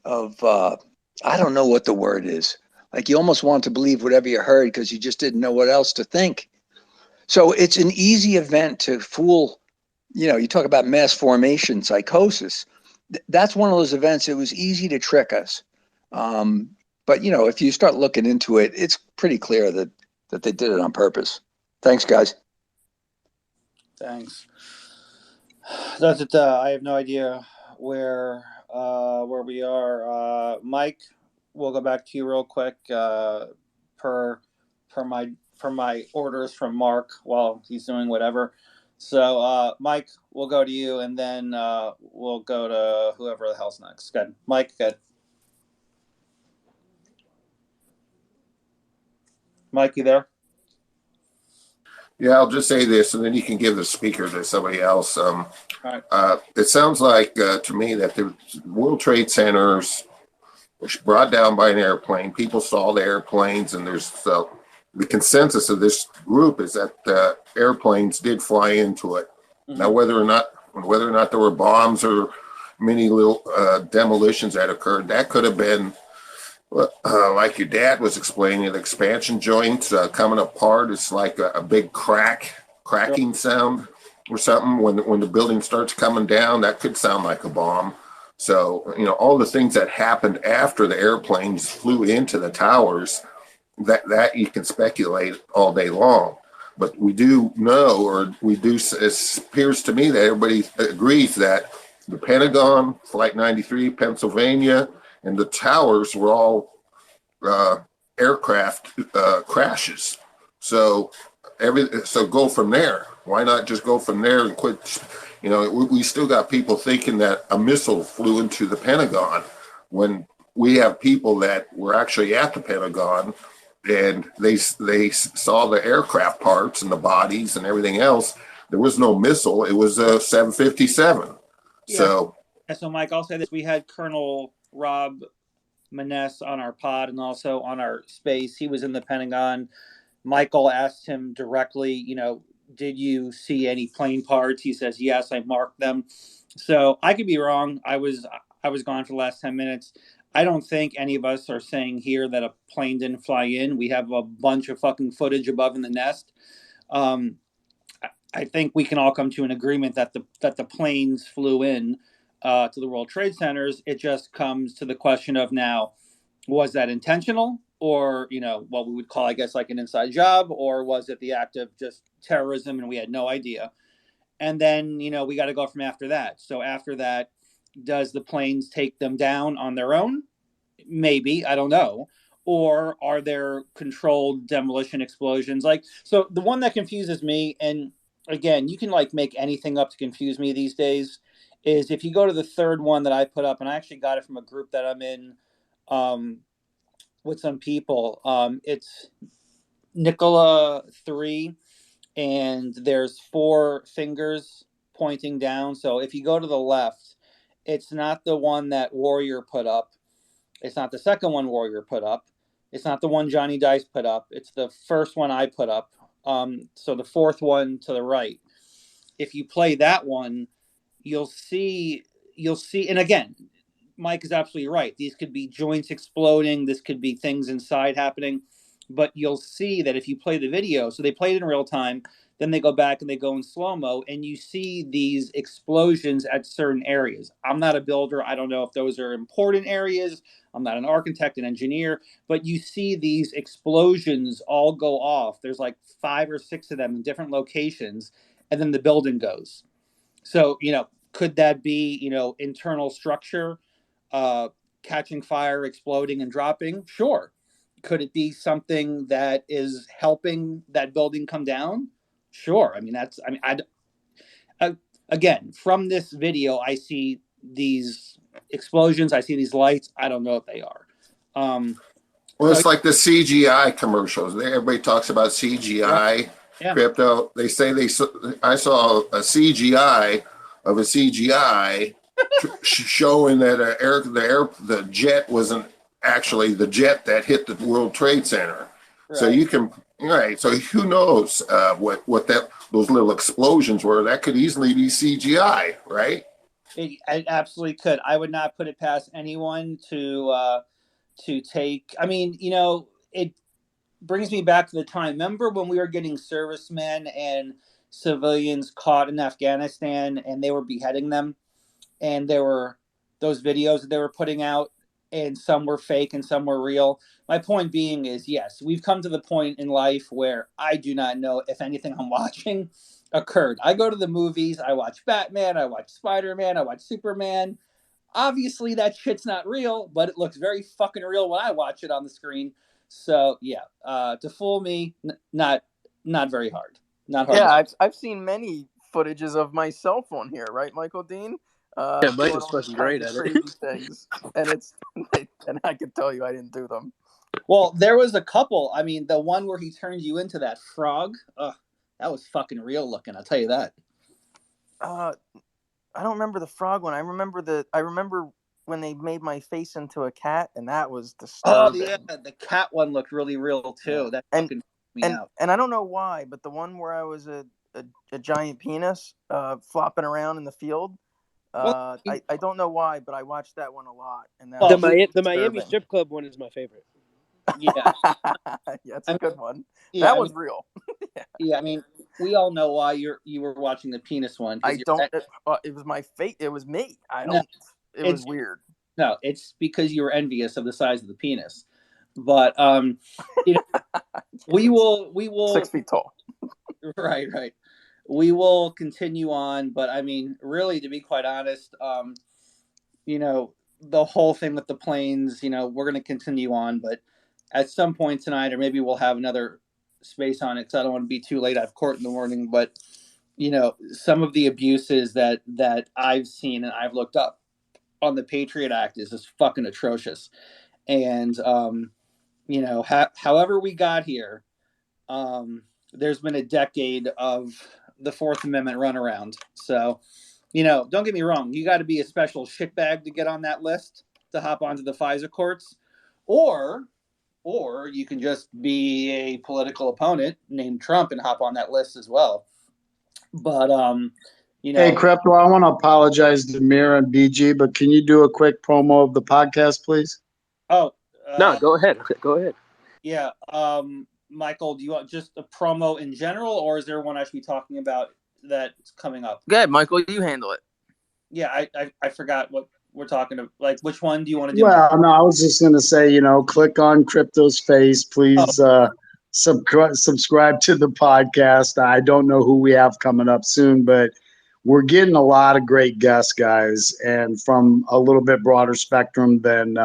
I don't know what the word is. Like, you almost want to believe whatever you heard because you just didn't know what else to think. So it's an easy event to fool. You talk about mass formation psychosis. That's one of those events. It was easy to trick us. But if you start looking into it, it's pretty clear that they did it on purpose. Thanks, guys. Thanks. That's it. I have no idea where we are. Mike, we'll go back to you real quick. Per my orders from Mark while he's doing whatever. So, Mike, we'll go to you, and then we'll go to whoever the hell's next. Good. Mike, good. Mike, you there? Yeah, I'll just say this, and then you can give the speaker to somebody else. Right. It sounds like to me that the World Trade Centers was brought down by an airplane. People saw the airplanes, and there's the consensus of this group is that airplanes did fly into it. Mhm. Now, whether or not there were bombs or many little demolitions that occurred, that could have been like your dad was explaining, the expansion joints coming apart. It's like a big cracking sound or something. When the building starts coming down, that could sound like a bomb. So, all the things that happened after the airplanes flew into the towers, that you can speculate all day long. But we do know, it appears to me that everybody agrees that the Pentagon, Flight 93, Pennsylvania, and the towers were all aircraft crashes. So go from there. Why not just go from there and quit? We still got people thinking that a missile flew into the Pentagon when we have people that were actually at the Pentagon and they saw the aircraft parts and the bodies and everything else. There was no missile. It was a 757. Yeah. So Mike, I'll say this. We had Colonel Rob Maness on our pod and also on our space. He was in the Pentagon. Michael asked him directly, did you see any plane parts? He says, yes, I marked them. So I could be wrong. I was gone for the last 10 minutes. I don't think any of us are saying here that a plane didn't fly in. We have a bunch of fucking footage above in the nest. I think we can all come to an agreement that the planes flew in to the World Trade Centers. It just comes to the question of now, was that intentional? Or, what we would call, I guess, like an inside job, or was it the act of just terrorism and we had no idea? And then, we got to go from after that. So after that, does the planes take them down on their own? Maybe, I don't know. Or are there controlled demolition explosions? So the one that confuses me, and again, you can make anything up to confuse me these days, is if you go to the third one that I put up, and I actually got it from a group that I'm in, with some people. It's Nicola 3, and there's 4 fingers pointing down. So if you go to the left, it's not the one that Warrior put up. It's not the second one Warrior put up. It's not the one Johnny Dice put up. It's the first one I put up. So the fourth one to the right. If you play that one, you'll see, and again, Mike is absolutely right. These could be joints exploding. This could be things inside happening. But you'll see that if you play the video, so they play it in real time, then they go back and they go in slow-mo, and you see these explosions at certain areas. I'm not a builder. I don't know if those are important areas. I'm not an architect, an engineer. But you see these explosions all go off. There's 5 or 6 of them in different locations, and then the building goes. So, could that be, internal structure? Catching fire, exploding, and dropping? Sure. Could it be something that is helping that building come down? Sure. Again, from this video, I see these explosions. I see these lights. I don't know what they are. It's like the CGI commercials. Everybody talks about CGI, yeah. Crypto. I saw a CGI of a CGI showing that the jet wasn't actually the jet that hit the World Trade Center. Right. So you can, right. So who knows what those little explosions were? That could easily be CGI, right? It absolutely could. I would not put it past anyone to take. It brings me back to the time. Remember when we were getting servicemen and civilians caught in Afghanistan and they were beheading them? And there were those videos that they were putting out, and some were fake and some were real. My point being is, yes, we've come to the point in life where I do not know if anything I'm watching occurred. I go to the movies, I watch Batman, I watch Spider-Man, I watch Superman. Obviously, that shit's not real, but it looks very fucking real when I watch it on the screen. So, yeah, to fool me, not very hard. Not hard. Yeah, I've seen many footages of my cell phone here, right, Michael Dean? Mike was fucking great at it. Things, and and I can tell you I didn't do them. Well, there was a couple. The one where he turned you into that frog, that was fucking real looking. I'll tell you that. I don't remember the frog one. I remember when they made my face into a cat, and that was disturbing. Oh yeah, the cat one looked really real too. Yeah. me out. And I don't know why, but the one where I was a giant penis flopping around in the field. Well, I don't know why, but I watched that one a lot. And that Well, was The Miami disturbing. strip club one is my favorite. yeah, Yeah, that's a good one. yeah, That I was mean, real. yeah. I mean, we all know why you were watching the penis one. 'Cause I you're- don't. It was my fate. It was me. I No, don't. It was it's- weird. No, it's because you were envious of the size of the penis. But you know, we will 6 feet tall. right. We will continue on, but I mean, really, to be quite honest, you know, the whole thing with the planes, you know, we're going to continue on, but at some point tonight, or maybe we'll have another space on it because I don't want to be too late. I have court in the morning, but you know, some of the abuses that I've seen and I've looked up on the Patriot Act is just fucking atrocious. And you know, however we got here, there's been a decade of the Fourth Amendment runaround. So, you know, don't get me wrong, you got to be a special shitbag to get on that list to hop onto the FISA courts, or you can just be a political opponent named Trump and hop on that list as well. But you know, Hey, Crypto, I want to apologize to Mir and BG, but can you do a quick promo of the podcast, please? oh No, go ahead. Go ahead. yeah, Michael, do you want just a promo in general, or is there one I should be talking about that's coming up? Go ahead, Michael. You handle it. Yeah, I forgot what we're talking about. Like, which one do you want to do? Well, no, I was just going to say, you know, click on Crypto's face. Please subscribe to the podcast. I don't know who we have coming up soon, but we're getting a lot of great guests, guys, and from a little bit broader spectrum than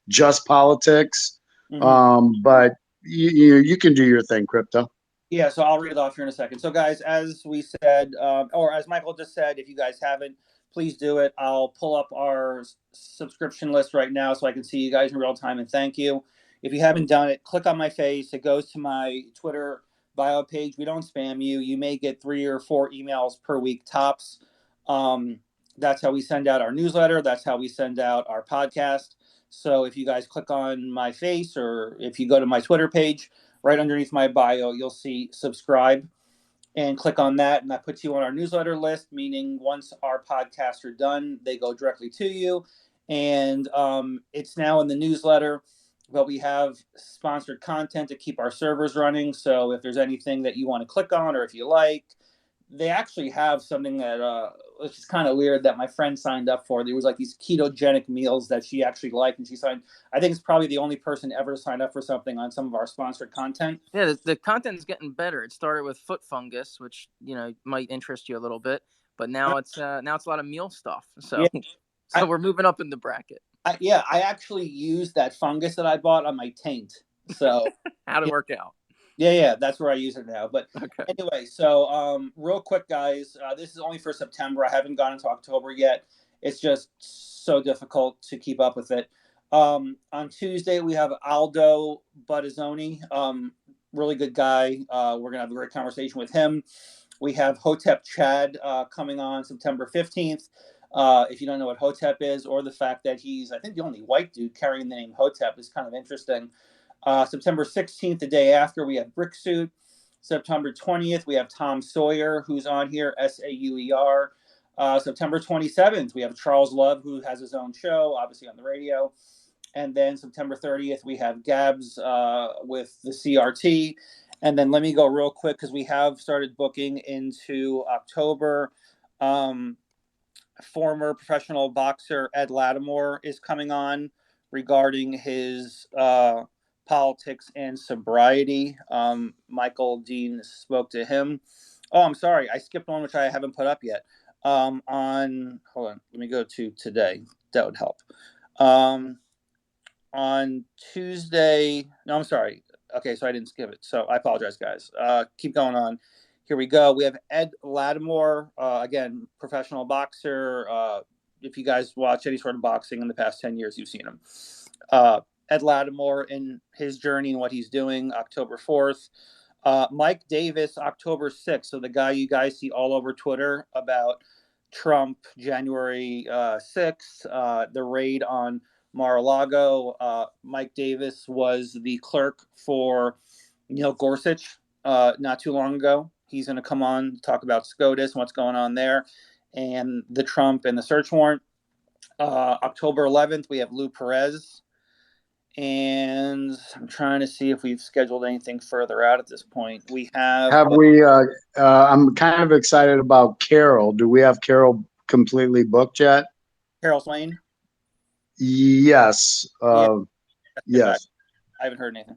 just politics. Mhm. But you can do your thing, Crypto. Yeah, so I'll read it off here in a second. So, guys, as we said, or as Michael just said, if you guys haven't, please do it. I'll pull up our subscription list right now so I can see you guys in real time, and thank you. If you haven't done it, click on my face. It goes to my Twitter bio page. We don't spam you. You may get 3 or 4 emails per week tops. That's how we send out our newsletter. That's how we send out our podcast. So if you guys click on my face, or if you go to my Twitter page, right underneath my bio, you'll see subscribe, and click on that. And that puts you on our newsletter list, meaning once our podcasts are done, they go directly to you. And it's now in the newsletter, but we have sponsored content to keep our servers running. So if there's anything that you want to click on, or if you like, they actually have something that which is kind of weird, that my friend signed up for. There was like these ketogenic meals that she actually liked, and she signed. I think it's probably the only person ever to sign up for something on some of our sponsored content. Yeah, the content is getting better. It started with foot fungus, which might interest you a little bit, but now it's a lot of meal stuff. So Yeah. we're moving up in the bracket. I actually used that fungus that I bought on my taint. So how'd it work out? Yeah, that's where I use it now. But okay. Anyway, so real quick, guys, this is only for September. I haven't gone into October yet. It's just so difficult to keep up with it. On Tuesday, we have Aldo Buttazzoni, really good guy. We're going to have a great conversation with him. We have Hotep Chad coming on September 15th. If you don't know what Hotep is, or the fact that he's, I think, the only white dude carrying the name Hotep, is kind of interesting. September 16th, the day after, we have Bricksuit. September 20th, we have Tom Sawyer, who's on here, Sauer. September 27th, we have Charles Love, who has his own show, obviously on the radio. And then September 30th, we have Gabs with the CRT. And then let me go real quick, because we have started booking into October. Former professional boxer Ed Lattimore is coming on regarding his politics and sobriety. Michael Dean spoke to him. Oh, I'm sorry, I skipped one which I haven't put up yet. Hold on, let me go to today. That would help. On Tuesday, no, I'm sorry. Okay, so I didn't skip it. So I apologize, guys. Keep going on. Here we go. We have Ed Lattimore, again, professional boxer. If you guys watch any sort of boxing in the past 10 years, you've seen him. Ed Lattimore in his journey and what he's doing, October 4th. Mike Davis, October 6th. So the guy you guys see all over Twitter about Trump, January 6th, the raid on Mar-a-Lago. Mike Davis was the clerk for Neil Gorsuch not too long ago. He's going to come on, talk about SCOTUS and what's going on there, and the Trump and the search warrant. October 11th, we have Lou Perez. And I'm trying to see if we've scheduled anything further out at this point. We have we? I'm kind of excited about Carol. Do we have Carol completely booked yet? Carol Swain. Yes. Yes. I haven't heard anything.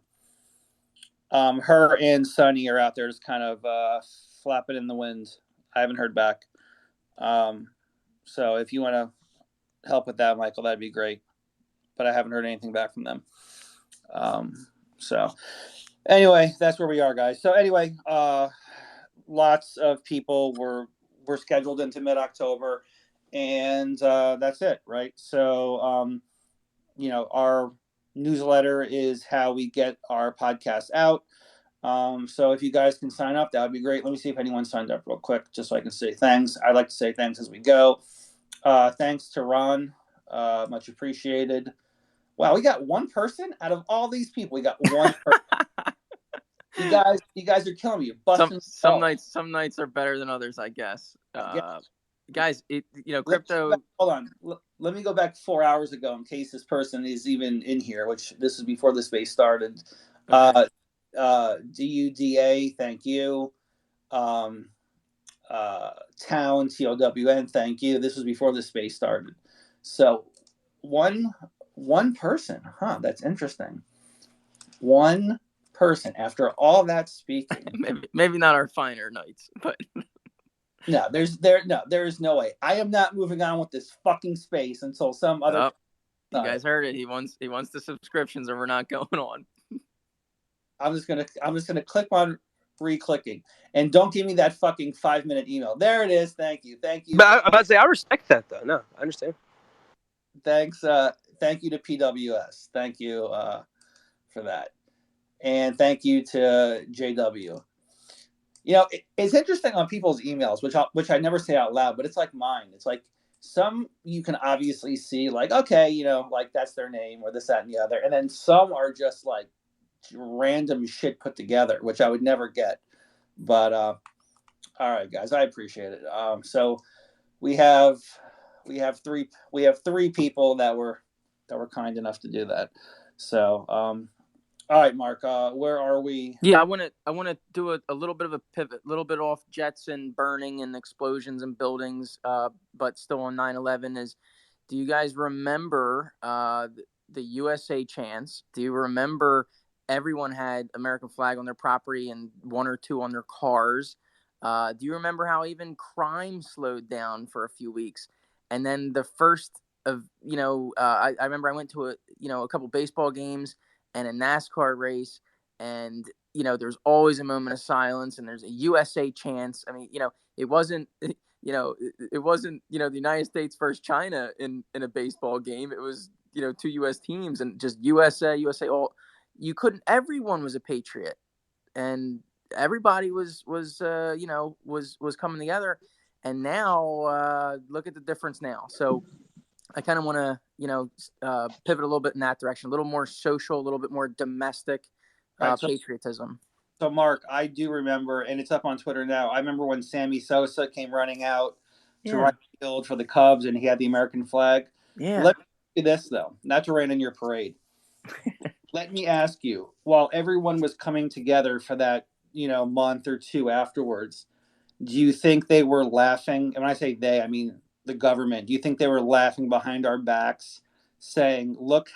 Her and Sonny are out there just kind of flapping in the wind. I haven't heard back. So if you want to help with that, Michael, that'd be great. But I haven't heard anything back from them. So anyway, that's where we are, guys. So anyway, lots of people were scheduled into mid-October, and that's it, right? So, our newsletter is how we get our podcast out. So if you guys can sign up, that would be great. Let me see if anyone signed up real quick, just so I can say thanks. I'd like to say thanks as we go. Thanks to Ron. Much appreciated. Wow, we got one person out of all these people. We got one person. You guys are killing me. You're some nights are better than others, I guess. Guys, crypto. Hold on. Let me go back 4 hours ago in case this person is even in here, which this is before the space started. Okay. DUDA, thank you. Town, TOWN, thank you. This was before the space started. So one person, that's interesting. One person after all that speaking. maybe not our finer nights, but no, there is no way. I am not moving on with this fucking space until some other. You guys heard it. He wants the subscriptions, or we're not going on. I'm just gonna click on re-clicking, and don't give me that fucking 5-minute email. There it is. Thank you. But I'm about to say I respect that though. No, I understand. Thanks. Thank you to PWS. Thank you for that, and thank you to JW. It's interesting on people's emails, which I never say out loud, but it's like mine. It's like some you can obviously see, like, okay, like that's their name or this, that, and the other, and then some are just like random shit put together, which I would never get. But all right, guys, I appreciate it. So we have three people that were kind enough to do that. So all right, Mark, where are we? Yeah, I want to do a little bit of a pivot, a little bit off jets and burning and explosions and buildings, but still on 9/11. Do you guys remember the USA chants? Do you remember everyone had American flag on their property and one or two on their cars? Do you remember how even crime slowed down for a few weeks? And then the first of, I remember I went to a couple baseball games and a NASCAR race, and there's always a moment of silence, and there's a USA chance. I mean, it wasn't the United States versus China in a baseball game. It was two U.S. teams and just USA. Everyone was a patriot, and everybody was coming together. And now look at the difference now. So I kind of want to, pivot a little bit in that direction, a little more social, a little bit more domestic patriotism. So, Mark, I do remember, and it's up on Twitter now. I remember when Sammy Sosa came running out to right field for the Cubs, and he had the American flag. Yeah. Let me do this, though, not to rain on your parade. Let me ask you, while everyone was coming together for that, month or two afterwards, do you think they were laughing? And when I say they, I mean the government. Do you think they were laughing behind our backs, saying, look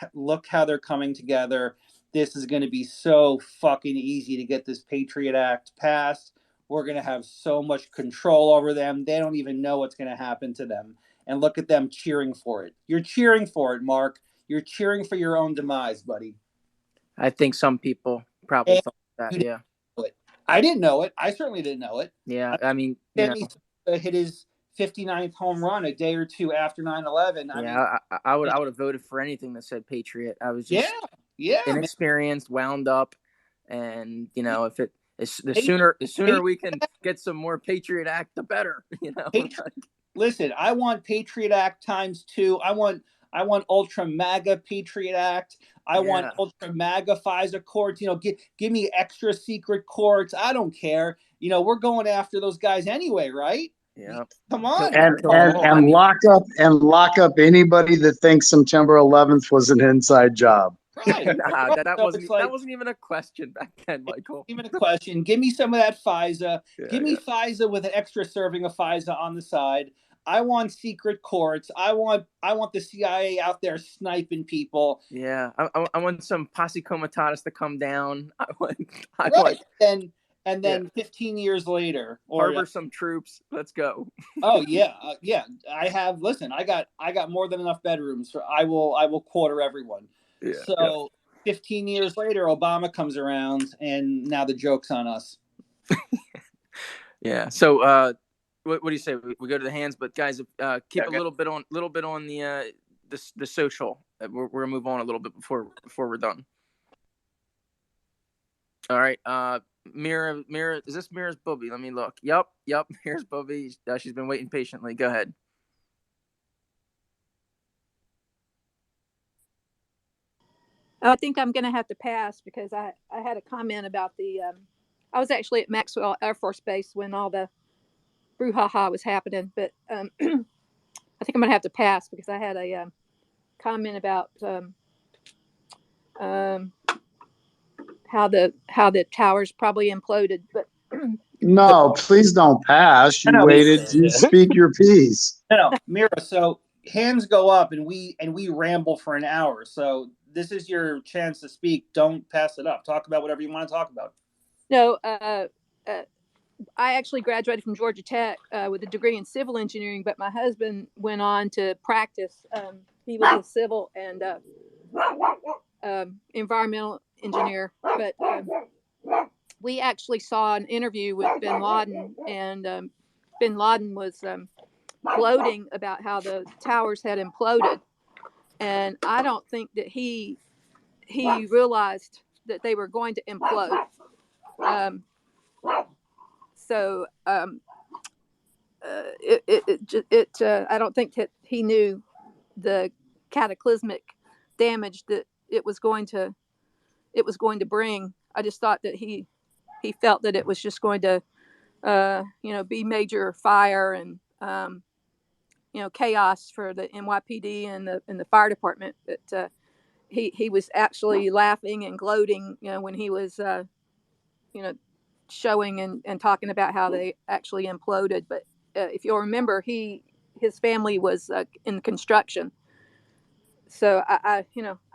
how they're coming together. This is going to be so fucking easy to get this Patriot Act passed. We're going to have so much control over them. They don't even know what's going to happen to them. And look at them cheering for it. You're cheering for it, Mark. You're cheering for your own demise, buddy. I think some people probably thought that, yeah. I didn't know it. I certainly didn't know it. Yeah, I mean, hit his 59th home run a day or two after 9/11. I would have voted for anything that said Patriot. I was just inexperienced, wound up, and the sooner we can get some more Patriot Act, the better. Listen, I want Patriot Act times 2. I want I want Ultra MAGA Patriot Act. I want Ultra MAGA FISA courts. Give me extra secret courts. I don't care. We're going after those guys anyway, right? Yeah. Come on. And lock up anybody that thinks September 11th was an inside job. Right. Nah, that wasn't even a question back then, Michael. Even a question. Give me some of that FISA. Give me FISA with an extra serving of FISA on the side. I want secret courts. I want the CIA out there sniping people. Yeah, I want some posse comitatus to come down. And then 15 years later, harbor some troops. Let's go. Oh yeah, yeah. I got more than enough bedrooms. I will quarter everyone. Yeah, so 15 years later, Obama comes around, and now the joke's on us. Yeah. So, what do you say? We go to the hands, but guys, keep a little bit on the social. We're gonna move on a little bit before we're done. All right. Mira, is this Mira's Booby? Let me look. Yep. Mira's Booby. She's been waiting patiently. Go ahead. I think I'm going to have to pass because I had a comment about I was actually at Maxwell Air Force Base when all the brouhaha was happening, but I think I'm going to have to pass because I had a comment about how the towers probably imploded. But no, please don't pass. You waited to speak your piece. No, Mira. So hands go up, and we ramble for an hour. So this is your chance to speak. Don't pass it up. Talk about whatever you want to talk about. No, I actually graduated from Georgia Tech with a degree in civil engineering, but my husband went on to practice. He was a civil and environmental engineer. But we actually saw an interview with bin Laden, and bin Laden was gloating about how the towers had imploded. And I don't think that he realized that they were going to implode. I don't think that he knew the cataclysmic damage that it was going to bring. I just thought that he felt that it was just going to be major fire and chaos for the NYPD and the fire department. But he was actually laughing and gloating, when he was showing and talking about how they actually imploded. But if you'll remember, his family was in construction. So I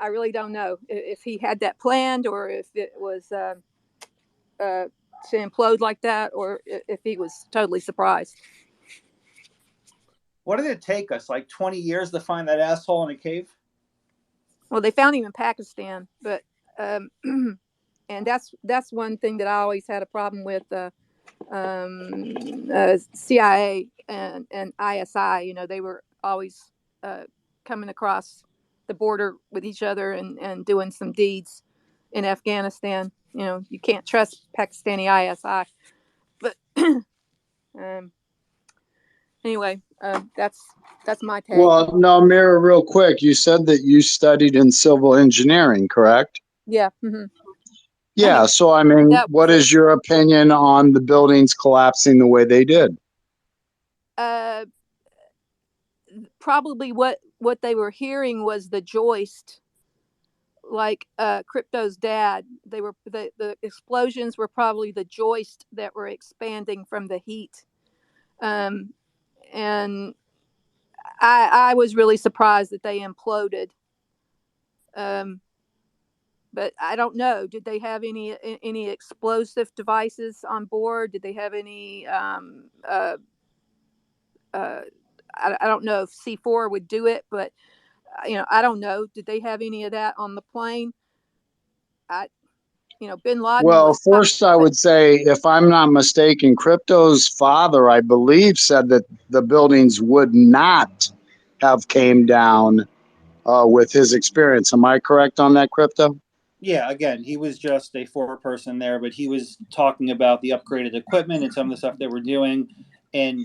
really don't know if he had that planned or if it was to implode like that, or if he was totally surprised. What did it take us? Like 20 years to find that asshole in a cave? Well, they found him in Pakistan, but and that's one thing that I always had a problem with CIA and ISI. They were always coming across the border with each other and doing some deeds in Afghanistan. You can't trust Pakistani ISI. But anyway, that's my take. Well, no, Mira, real quick, you said that you studied in civil engineering, correct? Yeah. Mm-hmm. Yeah. So, what is your opinion on the buildings collapsing the way they did? Probably what they were hearing was the joist, like Crypto's dad. They were the explosions were probably the joist that were expanding from the heat. And I was really surprised that they imploded. But I don't know. Did they have any explosive devices on board? Did they have any? I don't know if C4 would do it, but I don't know. Did they have any of that on the plane? Bin Laden. Well, first I would say, if I'm not mistaken, Crypto's father, I believe, said that the buildings would not have came down with his experience. Am I correct on that, Crypto? Yeah, again, he was just a foreperson there, but he was talking about the upgraded equipment and some of the stuff they were doing. And,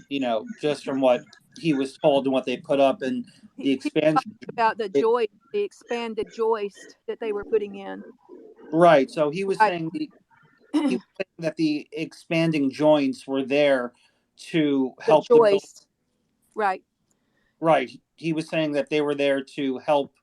just from what he was told and what they put up and the He expansion. talked about the expanded joist that they were putting in. Right. So he was Right. saying that the expanding joints were there to help the joist. Right. Right. He was saying that they were there to help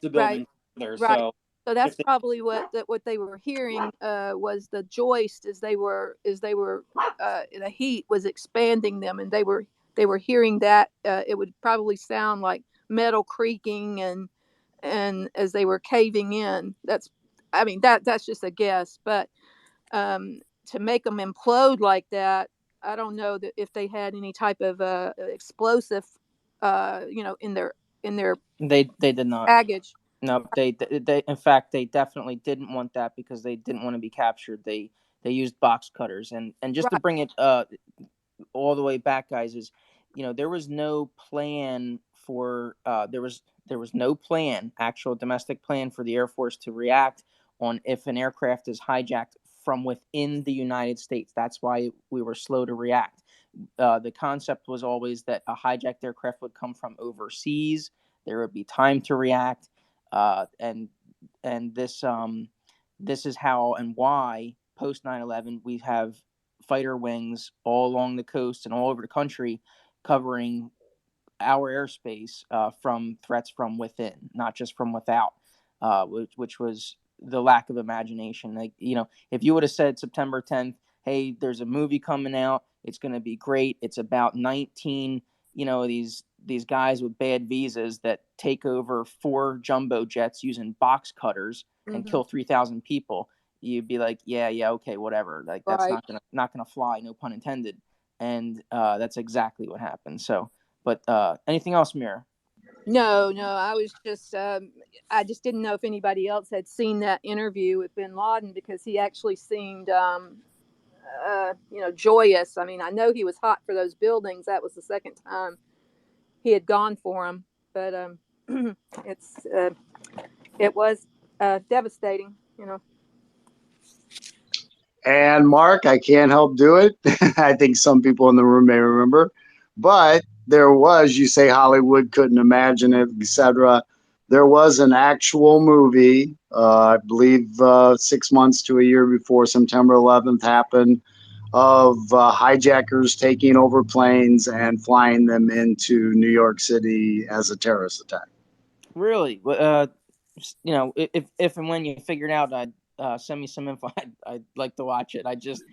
the building further. Right. So that's if they- probably what they were hearing was the joist as they were the heat was expanding them, and they were hearing that it would probably sound like metal creaking and as they were caving in. That's just a guess, but to make them implode like that, I don't know that if they had any type of explosive in their They did not. baggage. No, they in fact they definitely didn't want that because they didn't want to be captured. They used box cutters, and just to bring it all the way back, guys, is there was no plan for there was no plan, actual domestic plan for the Air Force to react on if an aircraft is hijacked from within the United States. That's why we were slow to react. The concept was always that a hijacked aircraft would come from overseas. There would be time to react. And this is how and why post 9/11 we have fighter wings all along the coast and all over the country covering our airspace from threats from within, not just from without, which was the lack of imagination. Like, if you would have said September 10th, hey, there's a movie coming out, it's going to be great, it's about 19 these guys with bad visas that take over 4 jumbo jets using box cutters and kill 3,000 people, you'd be like, yeah, okay, whatever. Like, that's not gonna fly, no pun intended. And that's exactly what happened. So, but anything else, Mira? No, I was just I just didn't know if anybody else had seen that interview with Bin Laden, because he actually seemed joyous. I mean, I know he was hot for those buildings. That was the second time he had gone for them, but it was devastating, And Mark, I can't help do it. I think some people in the room may remember, but there was, you say Hollywood couldn't imagine it, etc. There was an actual movie, I believe 6 months to a year before September 11th happened, of hijackers taking over planes and flying them into New York City as a terrorist attack. Really? If and when you figure it out, send me some info. I'd like to watch it. I just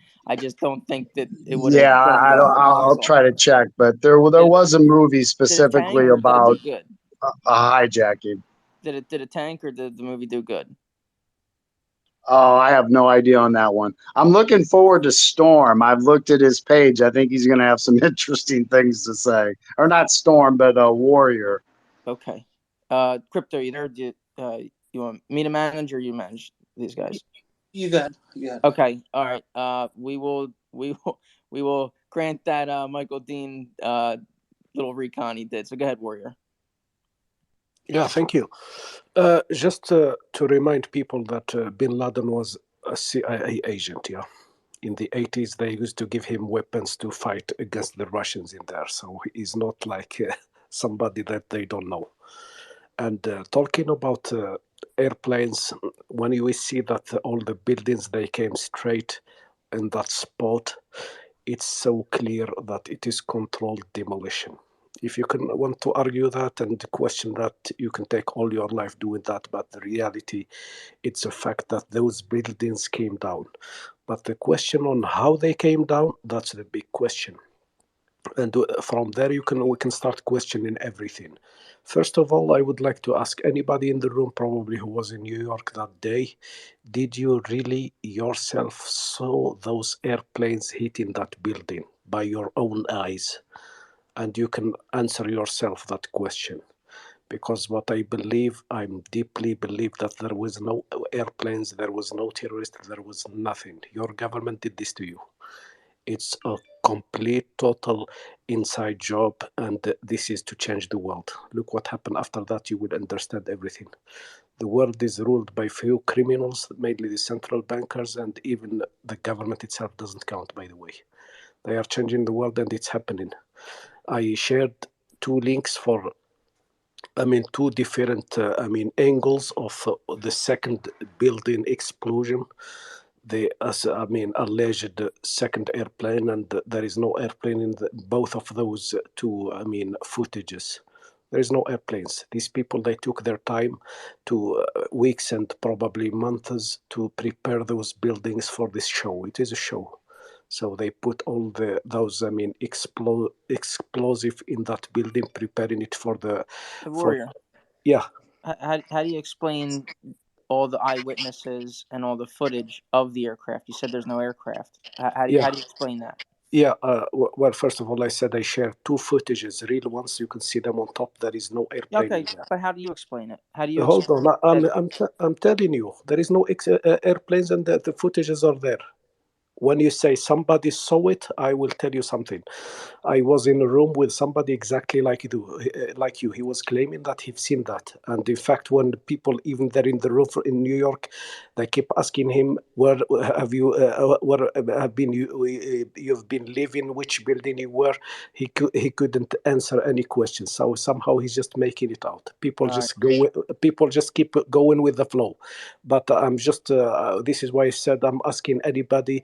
don't think that it would. Yeah, I'll try to check, but there was a movie specifically about a hijacking. Did it tank, or did the movie do good? Oh, I have no idea on that one. I'm looking forward to Storm. I've looked at his page. I think he's going to have some interesting things to say. Or not Storm, but Warrior. Okay. Crypto, you there? You want me to manage, or you manage these guys? You got. Yeah. Okay. All right. We will grant that Michael Dean little recon he did. So go ahead, Warrior. Yeah, thank you. Just to remind people that Bin Laden was a CIA agent, yeah. In the 80s, they used to give him weapons to fight against the Russians in there. So he's not like somebody that they don't know. And talking about airplanes, when you see that all the buildings, they came straight in that spot, it's so clear that it is controlled demolition. If you want to argue that and question that, you can take all your life doing that. But the reality, it's a fact that those buildings came down. But the question on how they came down, that's the big question. And from there, we can start questioning everything. First of all, I would like to ask anybody in the room, probably who was in New York that day, did you really yourself saw those airplanes hitting that building by your own eyes? And you can answer yourself that question. Because what I deeply believe that there was no airplanes, there was no terrorists, there was nothing. Your government did this to you. It's a complete, total inside job, and this is to change the world. Look what happened after that, you will understand everything. The world is ruled by few criminals, mainly the central bankers, and even the government itself doesn't count, by the way. They are changing the world, and it's happening. I shared two links for, two different, angles of the second building explosion. The alleged second airplane, and there is no airplane in both of those two footages. There is no airplanes. These people, they took their time to weeks and probably months to prepare those buildings for this show. It is a show. So they put all those explosive in that building, preparing it for the Warrior. Yeah. How do you explain all the eyewitnesses and all the footage of the aircraft? You said there's no aircraft. How do you explain that? Yeah, well, first of all, I said I share two footages, real ones. You can see them on top. There is no airplane. Okay, but how do you explain it? How do you? Hold on, I'm telling you, there is no airplanes, and the footages are there. When you say somebody saw it, I will tell you something. I was in a room with somebody exactly like you. He was claiming that he'd seen that. And in fact, when the people, even there in the room in New York, they keep asking him, where have you you've been living, which building you were? He couldn't answer any questions. So somehow he's just making it out. People just keep going with the flow. But I'm just, this is why I said I'm asking anybody,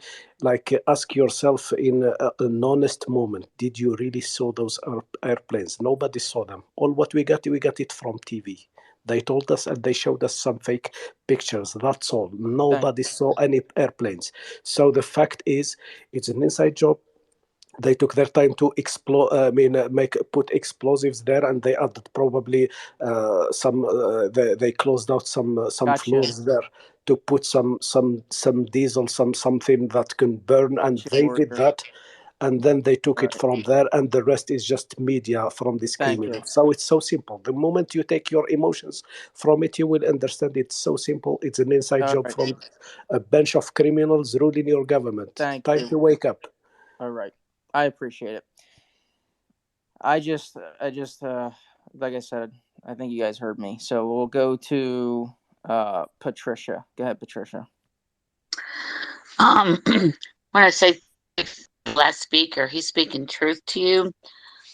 ask yourself in an honest moment, did you really saw those airplanes? Nobody saw them. All what we got it from TV. They told us and they showed us some fake pictures. That's all. Nobody saw any airplanes. So the fact is, it's an inside job. They took their time to put explosives there, and they added probably some. They closed out some floors there to put some diesel, something that can burn, and they did that. And then they took it from there, and the rest is just media from this criminal. So it's so simple. The moment you take your emotions from it, you will understand it's so simple. It's an inside job from a bunch of criminals ruling your government. Time to wake up. All right. I appreciate it. I just, like I said, I think you guys heard me. So we'll go to Patricia. Go ahead, Patricia. I want to say, last speaker, he's speaking truth to you.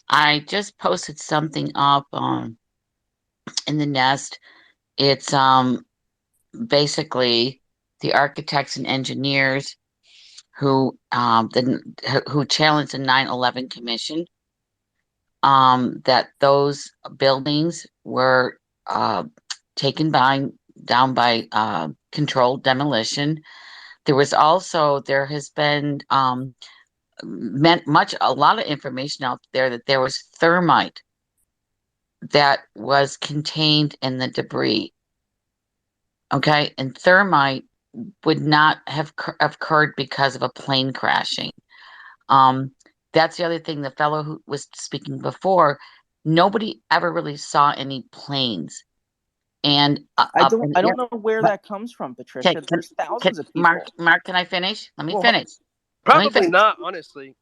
I just posted something up in the Nest. It's basically the architects and engineers who challenged the 9/11 Commission, that those buildings were taken down by controlled demolition. There has been a lot of information out there that there was thermite that was contained in the debris. Okay, and thermite would not have occurred because of a plane crashing. That's the other thing. The fellow who was speaking before, nobody ever really saw any planes. And I don't know where that comes from, Patricia. There's thousands of people. Mark, can I finish? Let me finish. Probably not, honestly.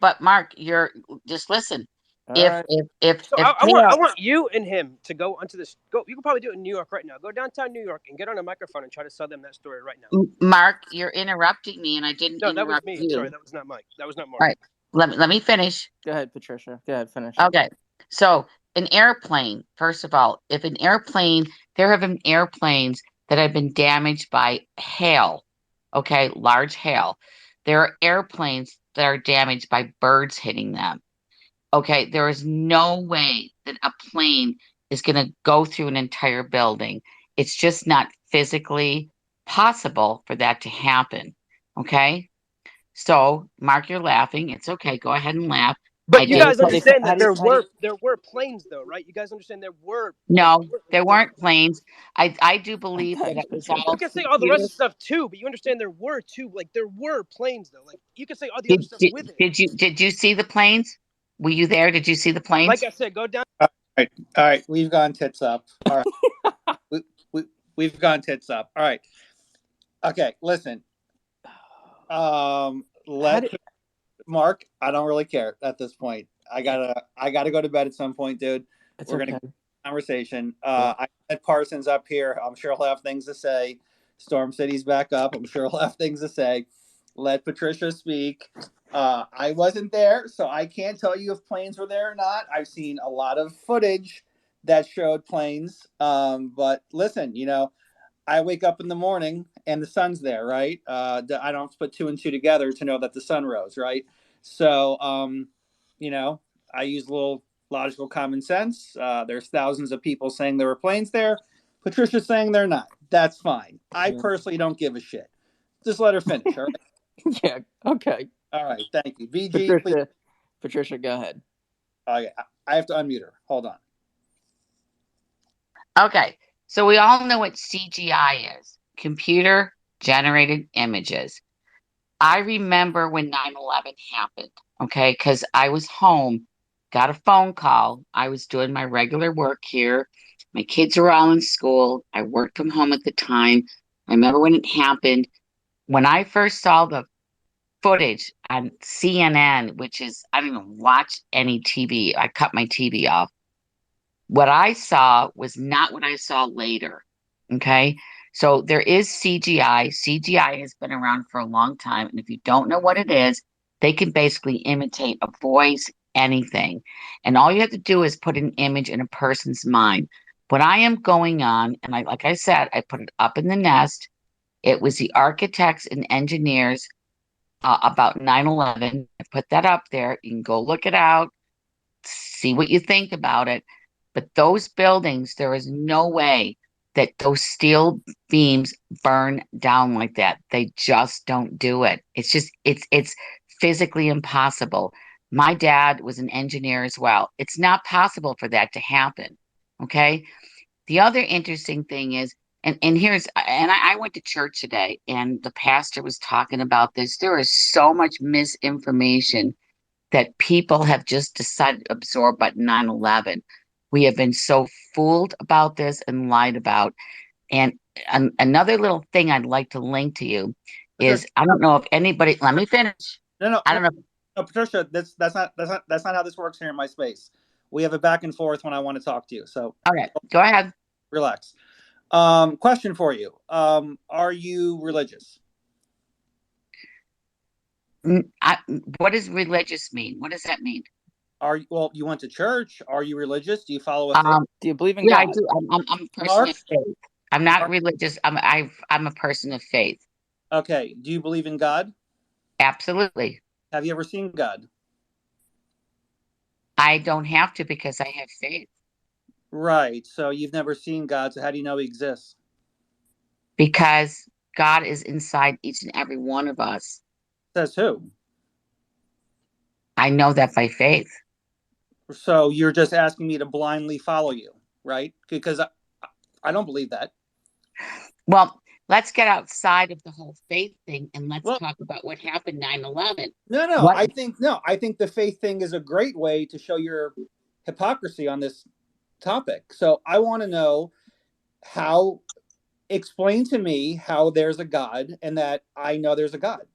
But Mark, you're just listen. I want you and him to go onto this. You can probably do it in New York right now. Go downtown New York and get on a microphone and try to sell them that story right now. Mark, you're interrupting me, and I didn't. No, that was me. You. Sorry, that was not Mike. That was not Mark. All right, let me finish. Go ahead, Patricia. Go ahead, finish. Okay, so an airplane. First of all, there have been airplanes that have been damaged by hail. Okay, large hail. There are airplanes that are damaged by birds hitting them. Okay, there is no way that a plane is going to go through an entire building. It's just not physically possible for that to happen. Okay? So, Mark, you're laughing. It's okay. Go ahead and laugh. But you guys understand that there were planes, though, right? You guys understand there were. No, there weren't planes. I do believe that it was all. You can say all the rest of the stuff too, but you understand there were too. Like there were planes, though. Like you can say all the other stuff with it. Did you see the planes? Were you there? Did you see the planes? Like I said, go down. All right. We've gone tits up. All right. we've gone tits up. All right. Okay. Listen. Mark, I don't really care at this point. I gotta go to bed at some point, dude. We're gonna get a conversation. I had Parsons up here. I'm sure he'll have things to say. Storm City's back up. I'm sure he'll have things to say. Let Patricia speak. I wasn't there, so I can't tell you if planes were there or not. I've seen a lot of footage that showed planes. But listen, I wake up in the morning and the sun's there, right? I don't have to put two and two together to know that the sun rose, right? So, I use a little logical common sense. There's thousands of people saying there were planes there. Patricia's saying they're not. That's fine. I personally don't give a shit. Just let her finish, all right? Yeah. Okay. All right. Thank you. VG, please. Patricia, go ahead. Okay. I have to unmute her. Hold on. Okay. So we all know what CGI is, computer generated images. I remember when 9/11 happened, okay, because I was home, got a phone call. I was doing my regular work here. My kids were all in school. I worked from home at the time. I remember when it happened. When I first saw the footage on CNN, which is, I don't even watch any TV. I cut my TV off. What I saw was not what I saw later. Okay. So there is CGI. CGI has been around for a long time. And if you don't know what it is, they can basically imitate a voice, anything. And all you have to do is put an image in a person's mind. What I am going on, and like I said, I put it up in the nest. It was the architects and engineers about 9/11. I put that up there. You can go look it out, see what you think about it. But those buildings, there is no way that those steel beams burn down like that. They just don't do it. It's physically impossible. My dad was an engineer as well. It's not possible for that to happen. Okay. The other interesting thing is, and I went to church today and the pastor was talking about this. There is so much misinformation that people have just decided to absorb about 9/11. We have been so fooled about this and lied about. And another little thing I'd like to link to you is, I don't know if anybody, let me finish. No, I don't know. No, Patricia, that's not how this works here in my space. We have a back and forth when I want to talk to you. So okay, go ahead. Relax. Question for you. Are you religious? What does religious mean? What does that mean? You went to church. Are you religious? Do you follow a faith? Do you believe in God? God? I do. I'm a person of faith. I'm not religious. I'm a person of faith. Okay. Do you believe in God? Absolutely. Have you ever seen God? I don't have to because I have faith. Right. So you've never seen God. So how do you know he exists? Because God is inside each and every one of us. Says who? I know that by faith. So you're just asking me to blindly follow you, right? Because I don't believe that. Well, let's get outside of the whole faith thing and let's talk about what happened 9/11. No. I think the faith thing is a great way to show your hypocrisy on this topic. So I want to know explain to me how there's a God and that I know there's a God.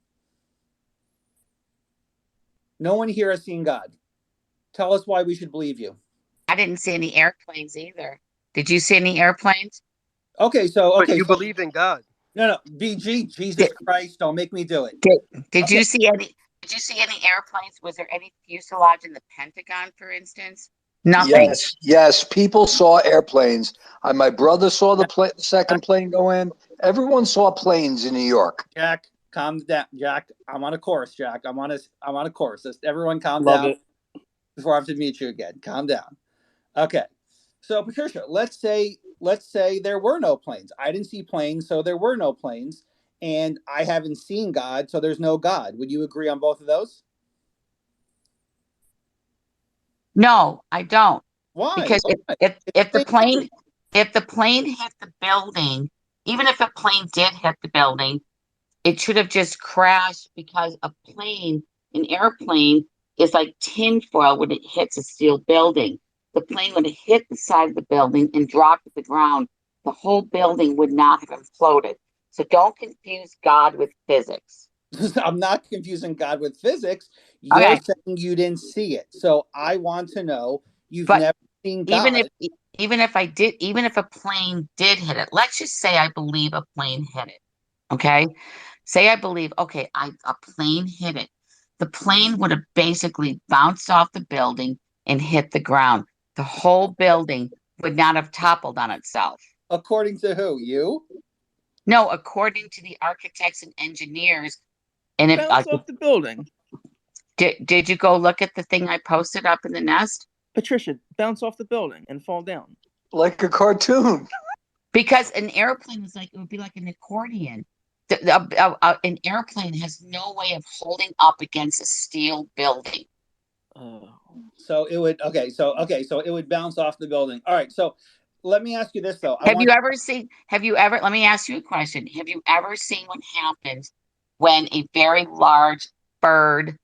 No one here has seen God. Tell us why we should believe you. I didn't see any airplanes either. Did you see any airplanes? Okay, but you believe in God. No, BG, Jesus Christ, don't make me do it. Did you see any? Did you see any airplanes? Was there any fuselage in the Pentagon, for instance? Nothing. Yes. People saw airplanes. My brother saw the second plane go in. Everyone saw planes in New York. Jack, calm down. Jack, I'm on a course. Jack, I'm on a course. Everyone, calm down. Before I have to meet you again. Calm down. Okay. So Patricia, let's say there were no planes. I didn't see planes, so there were no planes, and I haven't seen God, so there's no God. Would you agree on both of those? No, I don't. Why? Because if the plane hit the building, even if a plane did hit the building, it should have just crashed because an airplane is like tinfoil when it hits a steel building. The plane would have hit the side of the building and dropped to the ground. The whole building would not have imploded. So don't confuse God with physics. I'm not confusing God with physics. You're saying you didn't see it. So I want to know you've never seen God. Even if a plane did hit it, let's just say I believe a plane hit it. Okay? Say I believe, a plane hit it. the plane would have basically bounced off the building and hit the ground. The whole building would not have toppled on itself. According to who? You? No, according to the architects and engineers. And if Bounce off the building. did you go look at the thing I posted up in the nest? Patricia, bounce off the building and fall down. Like a cartoon. Because an airplane is like, it would be like an accordion. An airplane has no way of holding up against a steel building. Oh. So it would so it would bounce off the building. All right. So let me ask you this though. Let me ask you a question. Have you ever seen what happens when a very large bird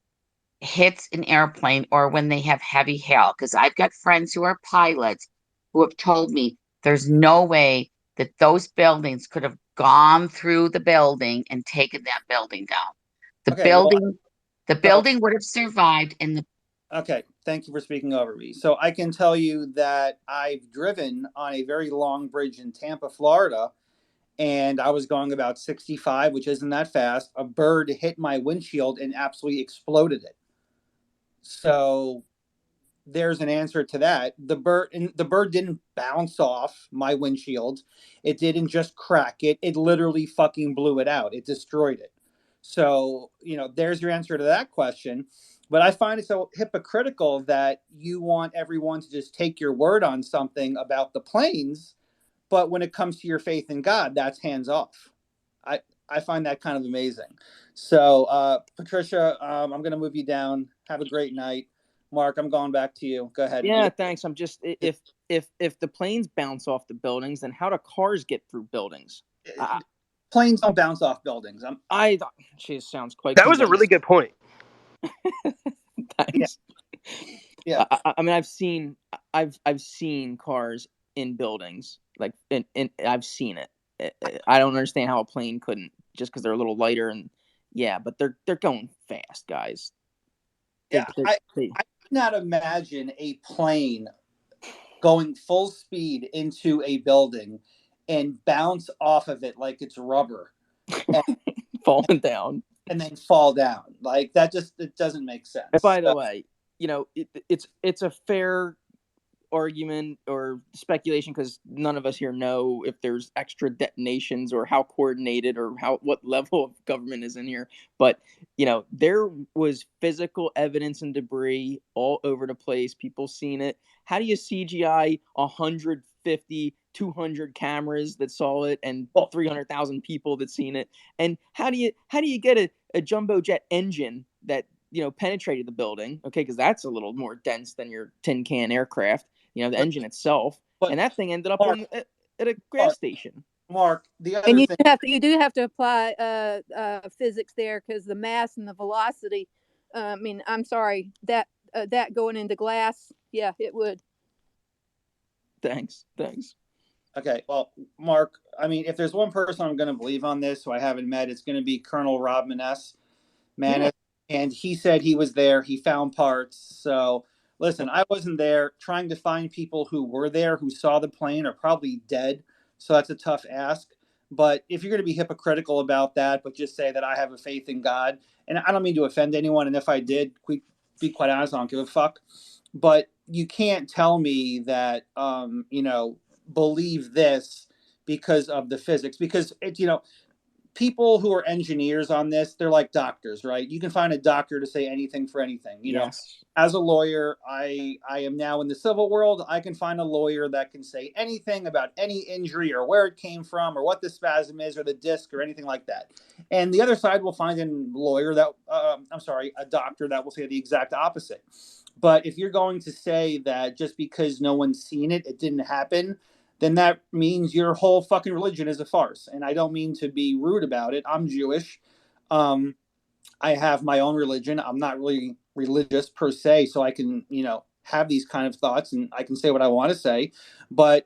hits an airplane or when they have heavy hail? Because I've got friends who are pilots who have told me there's no way that those buildings could have gone through the building and taken that building down. The building would have survived in the. Okay, thank you for speaking over me. So I can tell you that I've driven on a very long bridge in Tampa, Florida, and I was going about 65, which isn't that fast. A bird hit my windshield and absolutely exploded it. So there's an answer to that. The bird didn't bounce off my windshield. It didn't just crack it. It literally fucking blew it out. It destroyed it. So, there's your answer to that question. But I find it so hypocritical that you want everyone to just take your word on something about the planes, but when it comes to your faith in God, that's hands off. I find that kind of amazing. So, Patricia, I'm going to move you down. Have a great night. Mark, I'm going back to you. Go ahead. Yeah, thanks. I'm just if the planes bounce off the buildings, then how do cars get through buildings? Planes don't bounce off buildings. Geez, sounds quite. That was a really good point. Thanks. Yeah. I mean, I've seen cars in buildings, like I've seen it. I don't understand how a plane couldn't, just because they're a little lighter and but they're going fast, guys. I cannot imagine a plane going full speed into a building and bounce off of it like it's rubber, falling down, and then fall down. Like that it doesn't make sense. By the way, it's a fair argument or speculation because none of us here know if there's extra detonations or how coordinated or what level of government is in here. But there was physical evidence and debris all over the place. People seen it. How do you CGI 150, 200 cameras that saw it and 300,000 people that seen it? And how do you get a jumbo jet engine that penetrated the building? Okay, because that's a little more dense than your tin can aircraft. The engine itself, and that thing ended up at a gas station. Mark, the other and you thing, you do have to apply physics there because the mass and the velocity. I mean, I'm sorry that going into glass, it would. Thanks. Okay, well, Mark, I mean, if there's one person I'm going to believe on this who I haven't met, it's going to be Colonel Rob Manis, and he said he was there. He found parts. So. Listen, I wasn't there. Trying to find people who were there, who saw the plane, are probably dead. So that's a tough ask. But if you're going to be hypocritical about that, but just say that I have a faith in God, and I don't mean to offend anyone, and if I did, be quite honest, I don't give a fuck. But you can't tell me that, believe this because of the physics. Because, people who are engineers on this, they're like doctors, right? You can find a doctor to say anything for anything. Yes. As a lawyer, I am now in the civil world. I can find a lawyer that can say anything about any injury or where it came from or what the spasm is or the disc or anything like that. And the other side will find a doctor that will say the exact opposite. But if you're going to say that just because no one's seen it, it didn't happen, then that means your whole fucking religion is a farce. And I don't mean to be rude about it. I'm Jewish. I have my own religion. I'm not really religious per se, so I can, have these kind of thoughts and I can say what I want to say. But,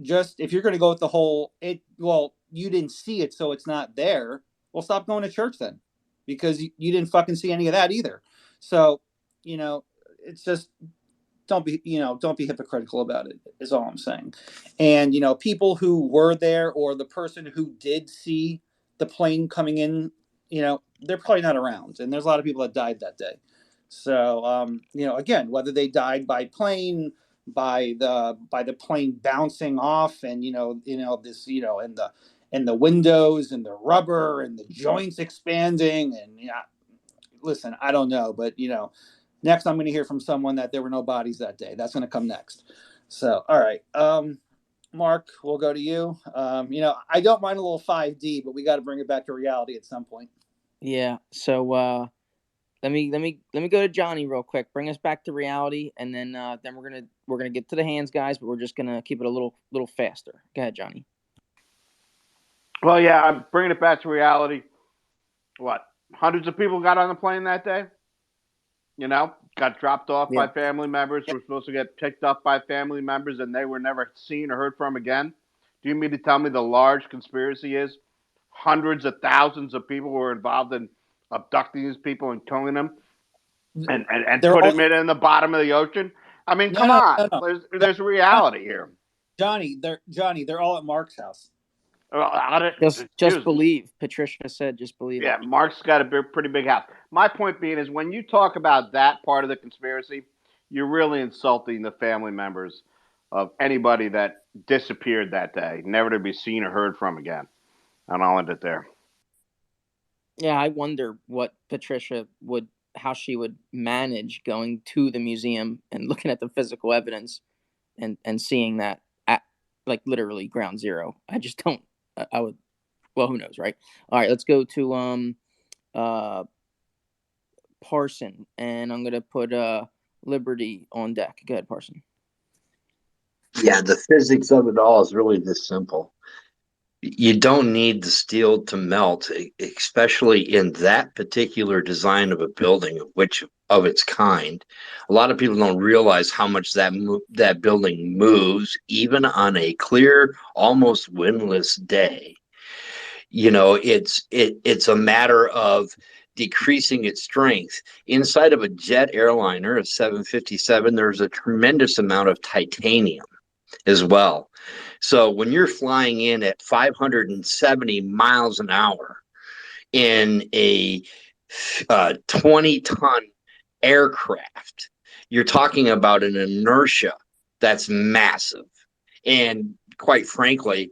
just if you're going to go with the whole, you didn't see it, so it's not there. Well, stop going to church then, because you didn't fucking see any of that either. So, it's just, don't be hypocritical about it is all I'm saying. And, people who were there or the person who did see the plane coming in they're probably not around, and there's a lot of people that died that day. So, again, whether they died by plane, by the plane bouncing off, and and the windows and the rubber and the joints expanding, and listen, I don't know, but next I'm going to hear from someone that there were no bodies that day. That's going to come next. So, all right, Mark, we'll go to you. I don't mind a little 5D, but we got to bring it back to reality at some point. Yeah. So let me go to Johnny real quick. Bring us back to reality, and then we're gonna get to the hands, guys. But we're just gonna keep it a little faster. Go ahead, Johnny. Well, yeah, I'm bringing it back to reality. What? Hundreds of people got on the plane that day? Got dropped off by family members, were supposed to get picked up by family members, and they were never seen or heard from again. Do you mean to tell me the large conspiracy is hundreds of thousands of people were involved in abducting these people and killing them and putting them in the bottom of the ocean? I mean, come on. No. There's reality here. Johnny, they're all at Mark's house. Well, just believe. Patricia said, just believe. Yeah, Mark's got a pretty big house. My point being is when you talk about that part of the conspiracy, you're really insulting the family members of anybody that disappeared that day, never to be seen or heard from again. And I'll end it there. Yeah, I wonder what Patricia how she would manage going to the museum and looking at the physical evidence and seeing that at literally ground zero. I just don't. I would. Well, who knows, right? All right, let's go to Parson, and I'm gonna put Liberty on deck. Go ahead, Parson. Yeah, the physics of it all is really this simple. You don't need the steel to melt, especially in that particular design of a building, of its kind. A lot of people don't realize how much that building moves, even on a clear, almost windless day. It's a matter of decreasing its strength. Inside of a jet airliner, a 757, there's a tremendous amount of titanium as well. So when you're flying in at 570 miles an hour in a 20-ton aircraft, you're talking about an inertia that's massive. And quite frankly,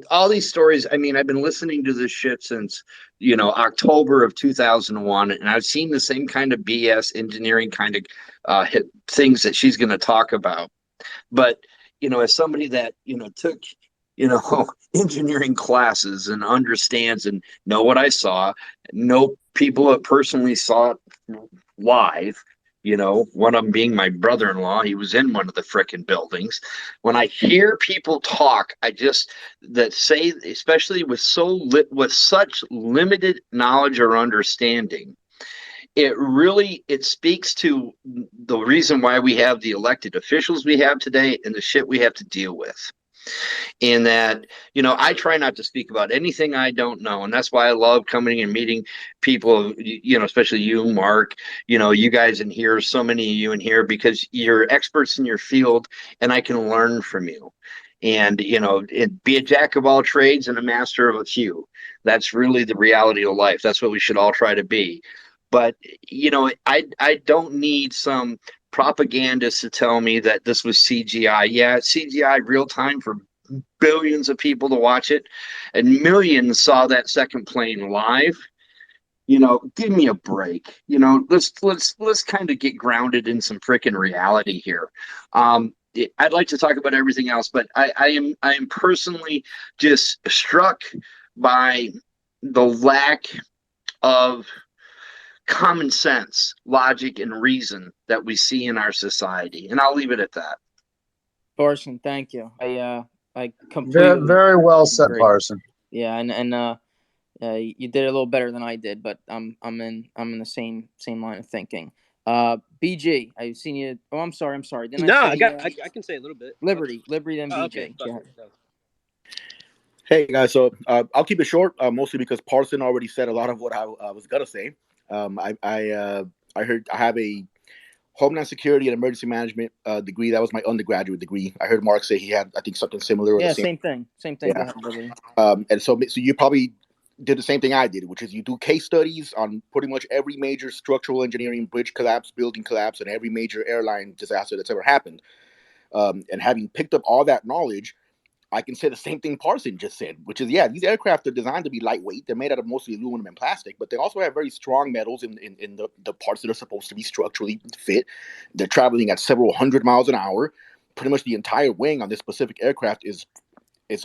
all these stories, I mean, I've been listening to this shit since, October of 2001, and I've seen the same kind of BS engineering kind of things that she's going to talk about. But, as somebody that, took, engineering classes and understands and know what I saw, know people that personally saw it live, one of them being my brother-in-law. He was in one of the frickin' buildings. When I hear people talk, say, especially with such limited knowledge or understanding, it speaks to the reason why we have the elected officials we have today and the shit we have to deal with. In that, I try not to speak about anything I don't know. And that's why I love coming and meeting people, especially you, Mark, you guys in here, so many of you in here, because you're experts in your field and I can learn from you. And, be a jack of all trades and a master of a few. That's really the reality of life. That's what we should all try to be. But, I don't need some propagandist to tell me that this was CGI. Yeah, CGI real time for billions of people to watch it, and millions saw that second plane live. Give me a break. Let's kind of get grounded in some freaking reality here. I'd like to talk about everything else, but I am personally just struck by the lack of common sense, logic, and reason that we see in our society. And I'll leave it at that. Parson, thank you. I completely very well said, agree. Parson. Yeah, and you did it a little better than I did, but I'm in the same line of thinking. BG, I've seen you. Oh, I'm sorry. Didn't I can say a little bit. Liberty, then BG. Okay. Hey guys, so I'll keep it short, mostly because Parson already said a lot of what I was gonna say. I heard I have a Homeland Security and Emergency Management degree. That was my undergraduate degree. I heard Mark say he had, I think, something similar. Yeah, same thing. Yeah. And so you probably did the same thing I did, which is you do case studies on pretty much every major structural engineering, bridge collapse, building collapse, and every major airline disaster that's ever happened. And having picked up all that knowledge, I can say the same thing Parson just said, which is, yeah, these aircraft are designed to be lightweight. They're made out of mostly aluminum and plastic, but they also have very strong metals in the parts that are supposed to be structurally fit. They're traveling at several hundred miles an hour. Pretty much the entire wing on this specific aircraft is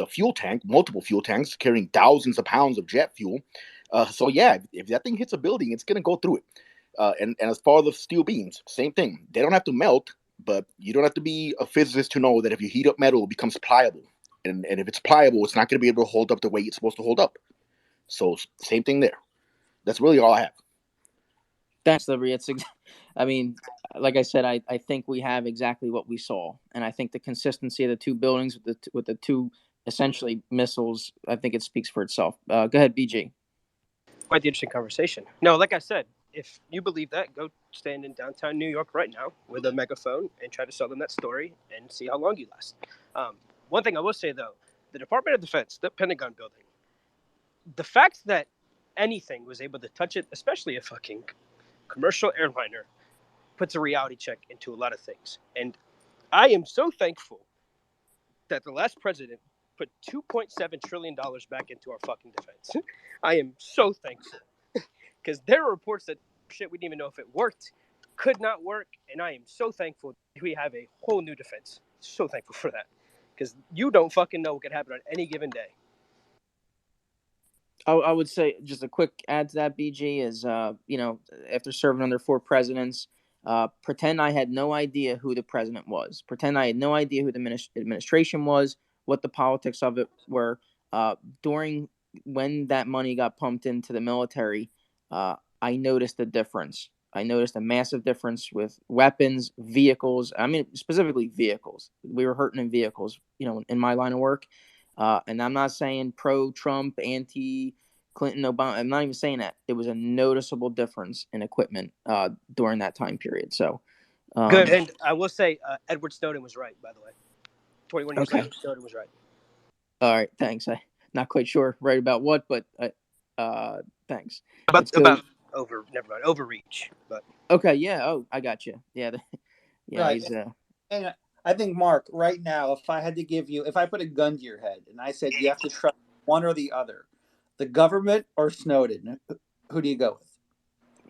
a fuel tank, multiple fuel tanks carrying thousands of pounds of jet fuel. So yeah, if that thing hits a building, it's going to go through it. And as far as the steel beams, same thing. They don't have to melt, but you don't have to be a physicist to know that if you heat up metal, it becomes pliable. And if it's pliable, it's not going to be able to hold up the way it's supposed to hold up. So same thing there. That's really all I have. Thanks, Liberty. I mean, like I said, I think we have exactly what we saw, and I think the consistency of the two buildings with the two essentially missiles, I think it speaks for itself. Go ahead, BG. Quite the interesting conversation. No, like I said, if you believe that, go stand in downtown New York right now with a megaphone and try to sell them that story and see how long you last. One thing I will say, though, the Department of Defense, the Pentagon building, the fact that anything was able to touch it, especially a fucking commercial airliner, puts a reality check into a lot of things. And I am so thankful that the last president put $2.7 trillion back into our fucking defense. I am so thankful. Because there are reports that shit we didn't even know if it worked, could not work, and I am so thankful we have a whole new defense. So thankful for that. Because you don't fucking know what could happen on any given day. I would say just a quick add to that, BG, is, after serving under 4 presidents, pretend I had no idea who the president was. Pretend I had no idea who the administration was, what the politics of it were. During when that money got pumped into the military, I noticed a difference. I noticed a massive difference with weapons, vehicles. I mean, specifically vehicles. We were hurting in vehicles, in my line of work. And I'm not saying pro-Trump, anti-Clinton, Obama. I'm not even saying that. It was a noticeable difference in equipment during that time period. So good. And I will say, Edward Snowden was right, by the way. 21 years Okay. later, Snowden was right. All right, thanks. I'm not quite sure right about what, but thanks. Overreach. But okay, yeah. Oh, I got you. Yeah, yeah. Right. He's And I think, Mark, right now, if I put a gun to your head and I said you have to trust one or the other, the government or Snowden, who do you go with?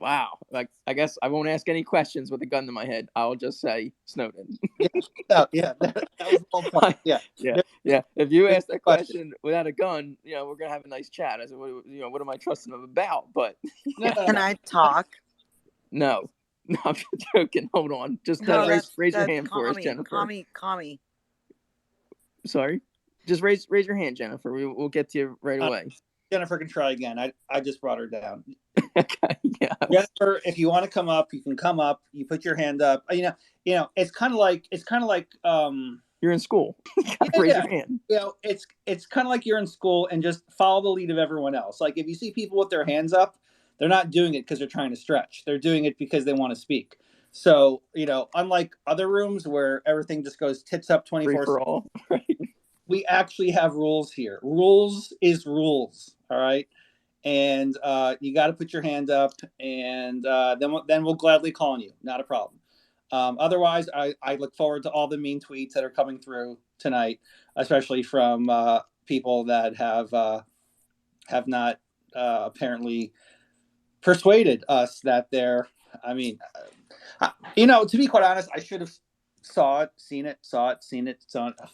Wow. Like, I guess I won't ask any questions with a gun to my head. I'll just say Snowden. Yeah, that was the whole point. Yeah. Yeah. If you ask that question without a gun, we're gonna have a nice chat. I said, what am I trusting him about? But Can I talk? No, I'm joking. Hold on. Just raise your hand for us, Jennifer. Commie. Sorry. Just raise your hand, Jennifer. We'll get to you right away. Jennifer can try again. I just brought her down. Okay, yeah. Jennifer, if you want to come up, you can come up. You put your hand up. It's kind of like you're in school. Raise your hand. It's kind of like you're in school and just follow the lead of everyone else. Like if you see people with their hands up, they're not doing it because they're trying to stretch. They're doing it because they want to speak. So, unlike other rooms where everything just goes tits up 24/7. Free for all. Right. We actually have rules here. Rules is rules. All right. And you got to put your hand up, and then we'll gladly call on you. Not a problem. Otherwise, I look forward to all the mean tweets that are coming through tonight, especially from people that have not apparently persuaded us that they're. I mean, to be quite honest, I should have seen it.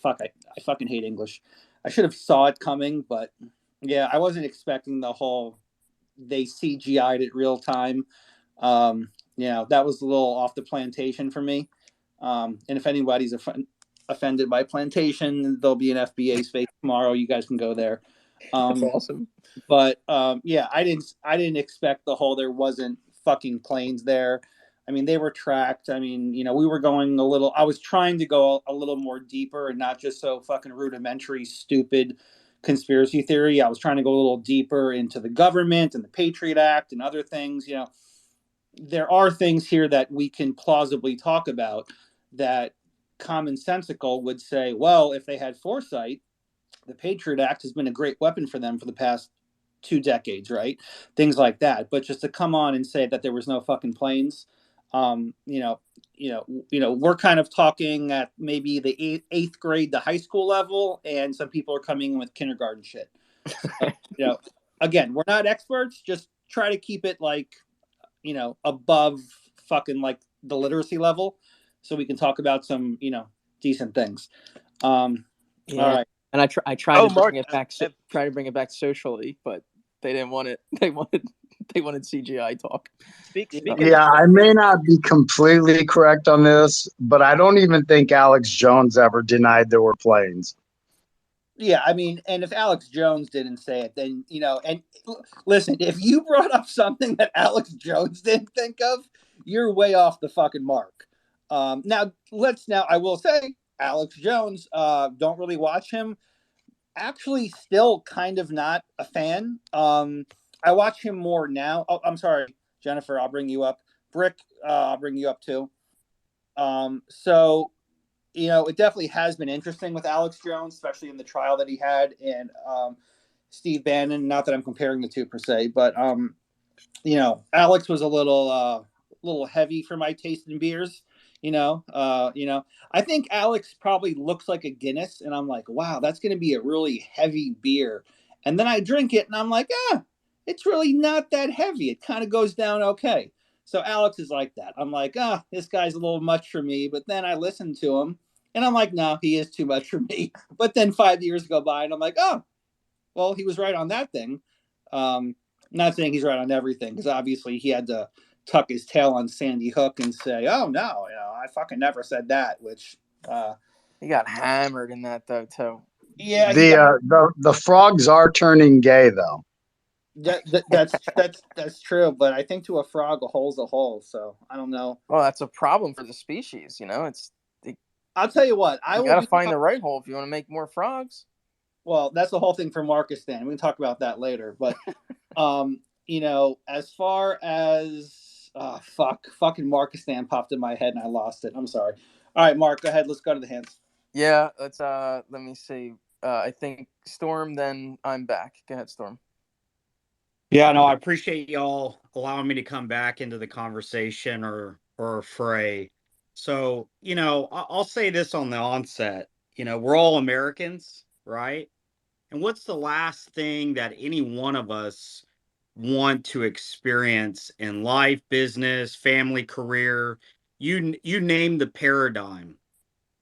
Fuck, I fucking hate English. I should have saw it coming, but yeah, I wasn't expecting the whole they CGI'd it real time. That was a little off the plantation for me. And if anybody's offended by plantation, there'll be an FBA space tomorrow. You guys can go there. That's awesome. But I didn't expect the whole there wasn't fucking planes there. I mean, they were tracked. I mean, we were going I was trying to go a little more deeper and not just so fucking rudimentary, stupid conspiracy theory. I was trying to go a little deeper into the government and the Patriot Act and other things. There are things here that we can plausibly talk about that commonsensical would say, well, if they had foresight, the Patriot Act has been a great weapon for them for the past 2 decades, right? Things like that. But just to come on and say that there was no fucking planes, we're kind of talking at maybe the eighth grade to high school level, and some people are coming in with kindergarten shit. So, again, we're not experts. Just try to keep it like, above fucking like the literacy level, so we can talk about some, decent things. All right. And I tried Oh, to Mark, bring it back. Try to bring it back socially, but they didn't want it. They wanted CGI talk. Yeah, I may not be completely correct on this, but I don't even think Alex Jones ever denied there were planes. Yeah, I mean, and if Alex Jones didn't say it, then, and listen, if you brought up something that Alex Jones didn't think of, you're way off the fucking mark. Now, I will say, Alex Jones, don't really watch him. Actually, still kind of not a fan. I watch him more now. Oh, I'm sorry, Jennifer, I'll bring you up. Brick, I'll bring you up too. So, it definitely has been interesting with Alex Jones, especially in the trial that he had, and Steve Bannon. Not that I'm comparing the two per se, but Alex was a little heavy for my taste in beers. I think Alex probably looks like a Guinness, and I'm like, wow, that's going to be a really heavy beer. And then I drink it, and I'm like, it's really not that heavy. It kind of goes down okay. So Alex is like that. I'm like, this guy's a little much for me. But then I listen to him, and I'm like, no, he is too much for me. But then 5 years go by, and I'm like, well, he was right on that thing. Not saying he's right on everything, because obviously he had to tuck his tail on Sandy Hook and say, oh, no, I fucking never said that, which... he got hammered in that, though, too. Yeah. The frogs are turning gay, though. That's true, but I think to a frog, a hole's a hole, so I don't know. Well, that's a problem for the species, I'll tell you what. You got to find the right hole if you want to make more frogs. Well, that's the whole thing for Markistan. We can talk about that later. But, as far as... fucking Markistan popped in my head and I lost it. I'm sorry. All right, Mark, go ahead. Let's go to the hands. Yeah, let's, let me see. I think Storm, then I'm back. Go ahead, Storm. Yeah, no, I appreciate y'all allowing me to come back into the conversation or fray. So, I'll say this on the onset. We're all Americans, right? And what's the last thing that any one of us want to experience in life, business, family, career? You name the paradigm.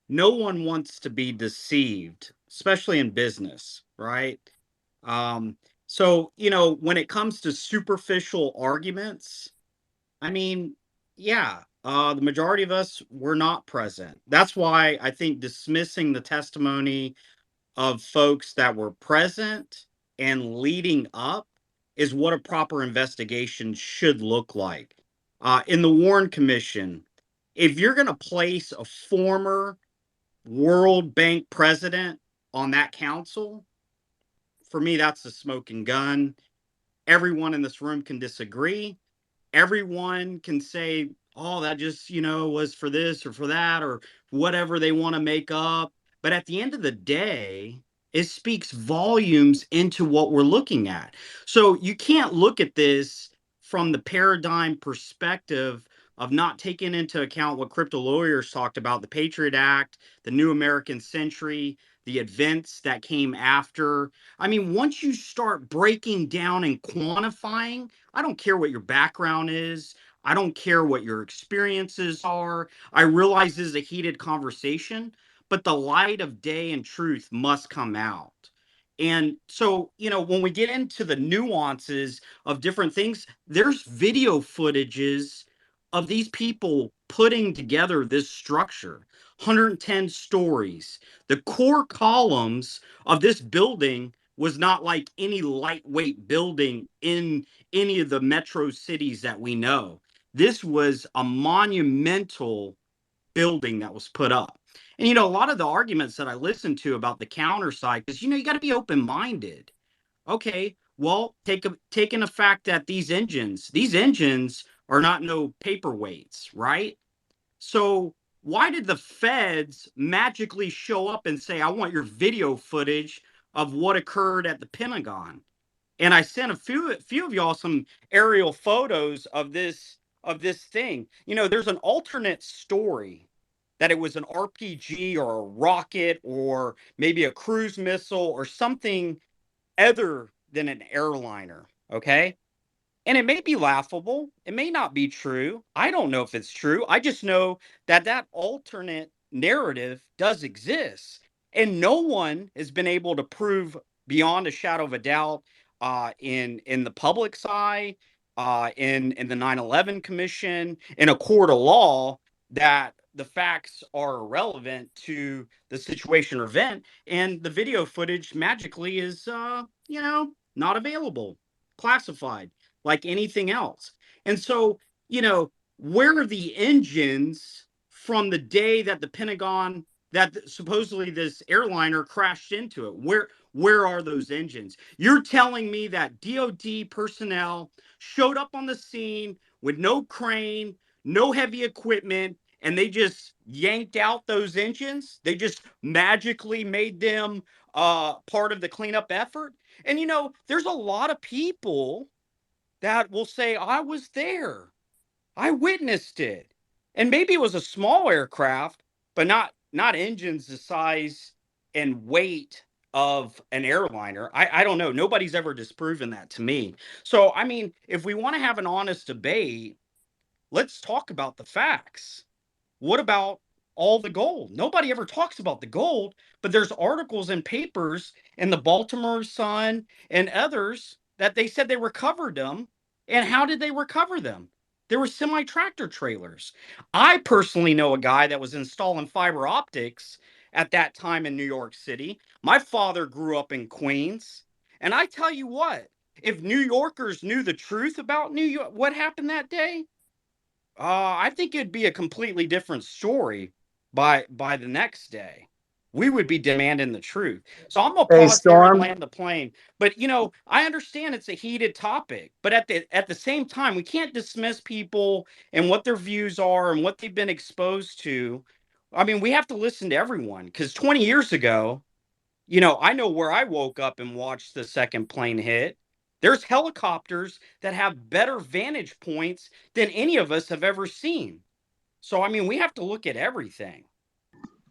No one wants to be deceived, especially in business, right? So, when it comes to superficial arguments, I mean, yeah, the majority of us were not present. That's why I think dismissing the testimony of folks that were present and leading up is what a proper investigation should look like. In the Warren Commission, if you're going to place a former World Bank president on that council, for me, that's a smoking gun. Everyone in this room can disagree. Everyone can say, oh, that just, was for this or for that or whatever they want to make up. But at the end of the day, it speaks volumes into what we're looking at. So you can't look at this from the paradigm perspective of not taking into account what crypto lawyers talked about, the Patriot Act, the New American Century, the events that came after. I mean, once you start breaking down and quantifying, I don't care what your background is. I don't care what your experiences are. I realize this is a heated conversation, but the light of day and truth must come out. And so, when we get into the nuances of different things, there's video footages of these people putting together this structure, 110 stories. The core columns of this building was not like any lightweight building in any of the metro cities that we know. This was a monumental building that was put up. And, a lot of the arguments that I listened to about the counter side is, you got to be open-minded. Okay, well, taking the fact that these engines are not no paperweights, right? So why did the feds magically show up and say, I want your video footage of what occurred at the Pentagon? And I sent a few of y'all some aerial photos of this thing. You know, there's an alternate story that it was an RPG or a rocket or maybe a cruise missile or something other than an airliner. Okay. And it may be laughable. It may not be true. I don't know if it's true. I just know that that alternate narrative does exist. And no one has been able to prove beyond a shadow of a doubt in the public's eye, in the 9/11 Commission, in a court of law, that the facts are irrelevant to the situation or event. And the video footage magically is, not available, classified like anything else. And so, where are the engines from the day that the Pentagon, that supposedly this airliner crashed into it? Where are those engines? You're telling me that DOD personnel showed up on the scene with no crane, no heavy equipment, and they just yanked out those engines? They just magically made them part of the cleanup effort? And there's a lot of people that will say, I was there, I witnessed it. And maybe it was a small aircraft, but not engines the size and weight of an airliner. I don't know. Nobody's ever disproven that to me. So, I mean, if we want to have an honest debate, let's talk about the facts. What about all the gold? Nobody ever talks about the gold, but there's articles and papers in the Baltimore Sun and others that they said they recovered them. And how did they recover them? There were semi-tractor trailers. I personally know a guy that was installing fiber optics at that time in New York City. My father grew up in Queens. And I tell you what, if New Yorkers knew the truth about New York, what happened that day, I think it'd be a completely different story by the next day. We would be demanding the truth. So I'm gonna Hey, pause here and Storm. land the plane. But I understand it's a heated topic, but at the same time, we can't dismiss people and what their views are and what they've been exposed to. I mean, we have to listen to everyone, because 20 years ago, I know where I woke up and watched the second plane hit. There's helicopters that have better vantage points than any of us have ever seen. So, I mean, we have to look at everything.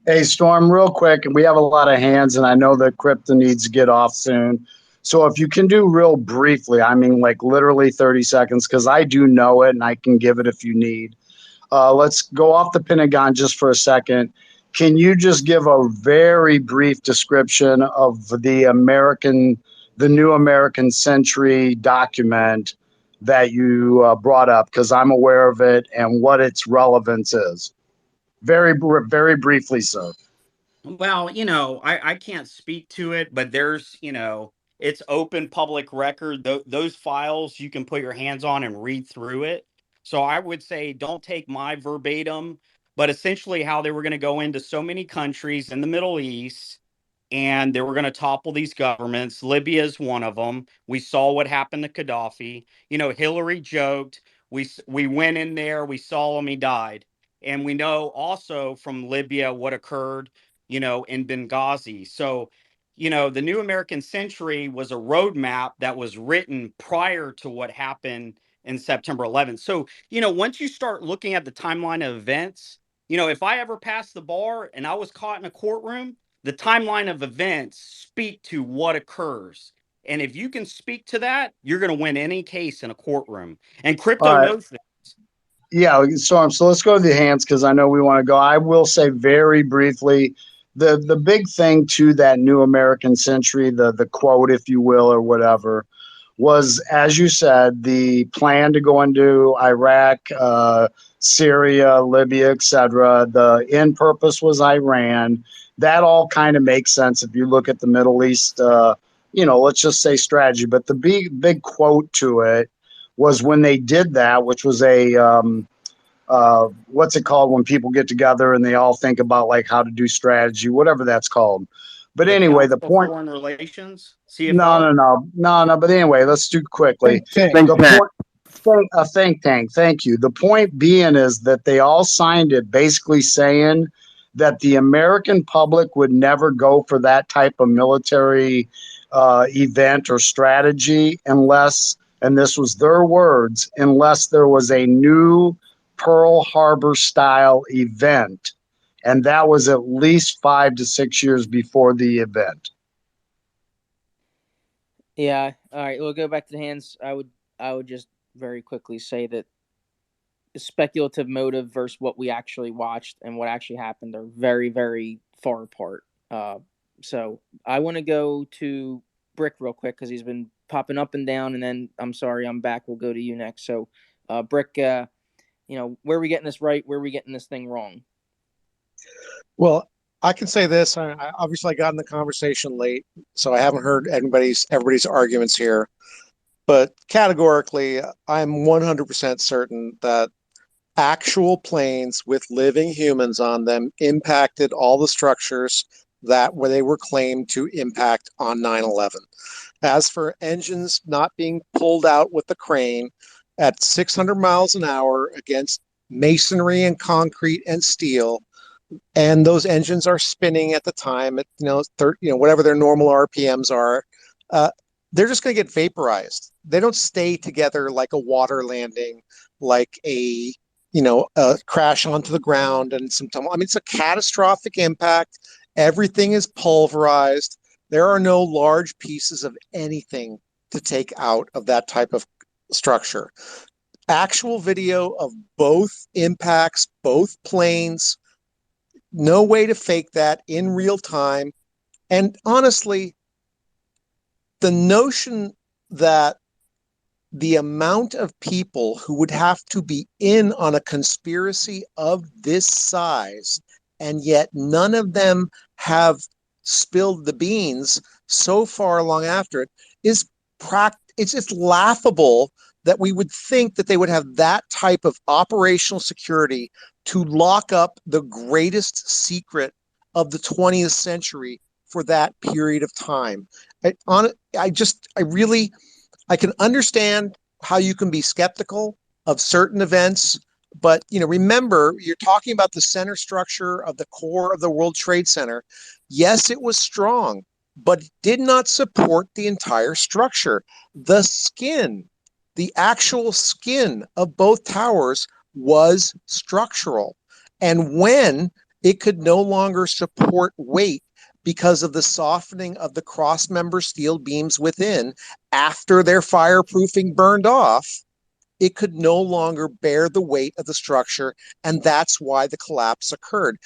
Hey, Storm, real quick, we have a lot of hands, and I know that Crypto needs to get off soon. So if you can do real briefly, I mean, like literally 30 seconds, because I do know it, and I can give it if you need. Let's go off the Pentagon just for a second. Can you just give a very brief description of the New American Century document that you brought up? Because I'm aware of it and what its relevance is. Very, very briefly, sir. Well, I can't speak to it, but there's, it's open public record. Those files you can put your hands on and read through it. So I would say don't take my verbatim, but essentially how they were going to go into so many countries in the Middle East, and they were going to topple these governments. Libya is one of them. We saw what happened to Gaddafi. Hillary joked, we went in there, we saw him, he died. And we know also from Libya what occurred, in Benghazi. So, the New American Century was a roadmap that was written prior to what happened in September 11th. So, once you start looking at the timeline of events, if I ever passed the bar and I was caught in a courtroom, the timeline of events speak to what occurs. And if you can speak to that, you're going to win any case in a courtroom. And Crypto knows that. Yeah, so let's go to the hands, because I know we want to go. I will say very briefly, the big thing to that New American Century, the quote, if you will, or whatever, was, as you said, the plan to go into Iraq, Syria, Libya, etc. The end purpose was Iran. That all kind of makes sense if you look at the Middle East, let's just say strategy. But the big quote to it was when they did that, which was a what's it called when people get together and they all think about like how to do strategy, whatever that's called. But anyway, the point. Foreign relations. No. But anyway, let's do quickly. Think tank. Thank you. The point being is that they all signed it, basically saying that the American public would never go for that type of military event or strategy unless, and this was their words, unless there was a new Pearl Harbor style event. And that was at least 5 to 6 years before the event. Yeah. All right. We'll go back to the hands. I would just very quickly say that speculative motive versus what we actually watched and what actually happened are very, very far apart. So I want to go to Brick real quick because he's been popping up and down, and then I'm sorry, I'm back. We'll go to you next. So, Brick, where are we getting this right? Where are we getting this thing wrong? Well, I can say this. Obviously, I got in the conversation late, so I haven't heard everybody's arguments here. But categorically, I'm 100% certain that actual planes with living humans on them impacted all the structures that where they were claimed to impact on 9/11. As for engines not being pulled out with the crane at 600 miles an hour against masonry and concrete and steel, and those engines are spinning at the time at whatever their normal RPMs are, they're just going to get vaporized. They don't stay together like a water landing, like a crash onto the ground and some tumble. I mean, it's a catastrophic impact. Everything is pulverized. There are no large pieces of anything to take out of that type of structure. Actual video of both impacts, both planes, no way to fake that in real time. And honestly, the notion that the amount of people who would have to be in on a conspiracy of this size, and yet none of them have spilled the beans so far along after it, is it's just laughable that we would think that they would have that type of operational security to lock up the greatest secret of the 20th century for that period of time. I can understand how you can be skeptical of certain events, but remember, you're talking about the center structure of the core of the World Trade Center. Yes, it was strong, but it did not support the entire structure. The skin, the actual skin of both towers was structural. And when it could no longer support weight because of the softening of the cross-member steel beams within after their fireproofing burned off, it could no longer bear the weight of the structure, and that's why the collapse occurred,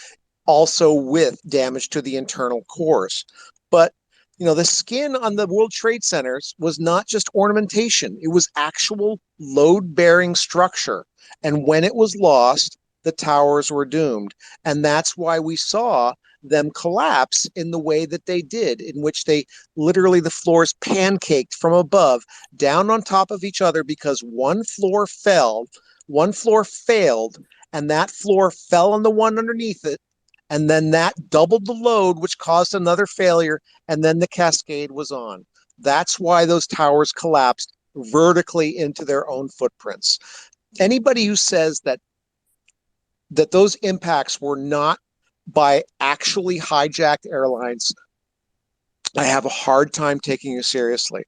also with damage to the internal cores. But the skin on the World Trade Centers was not just ornamentation. It was actual load-bearing structure. And when it was lost, the towers were doomed. And that's why we saw them collapse in the way that they did, in which they literally, the floors pancaked from above down on top of each other because one floor failed, and that floor fell on the one underneath it. And then that doubled the load, which caused another failure. And then the cascade was on. That's why those towers collapsed vertically into their own footprints. Anybody who says that those impacts were not by actually hijacked airlines, I have a hard time taking you seriously.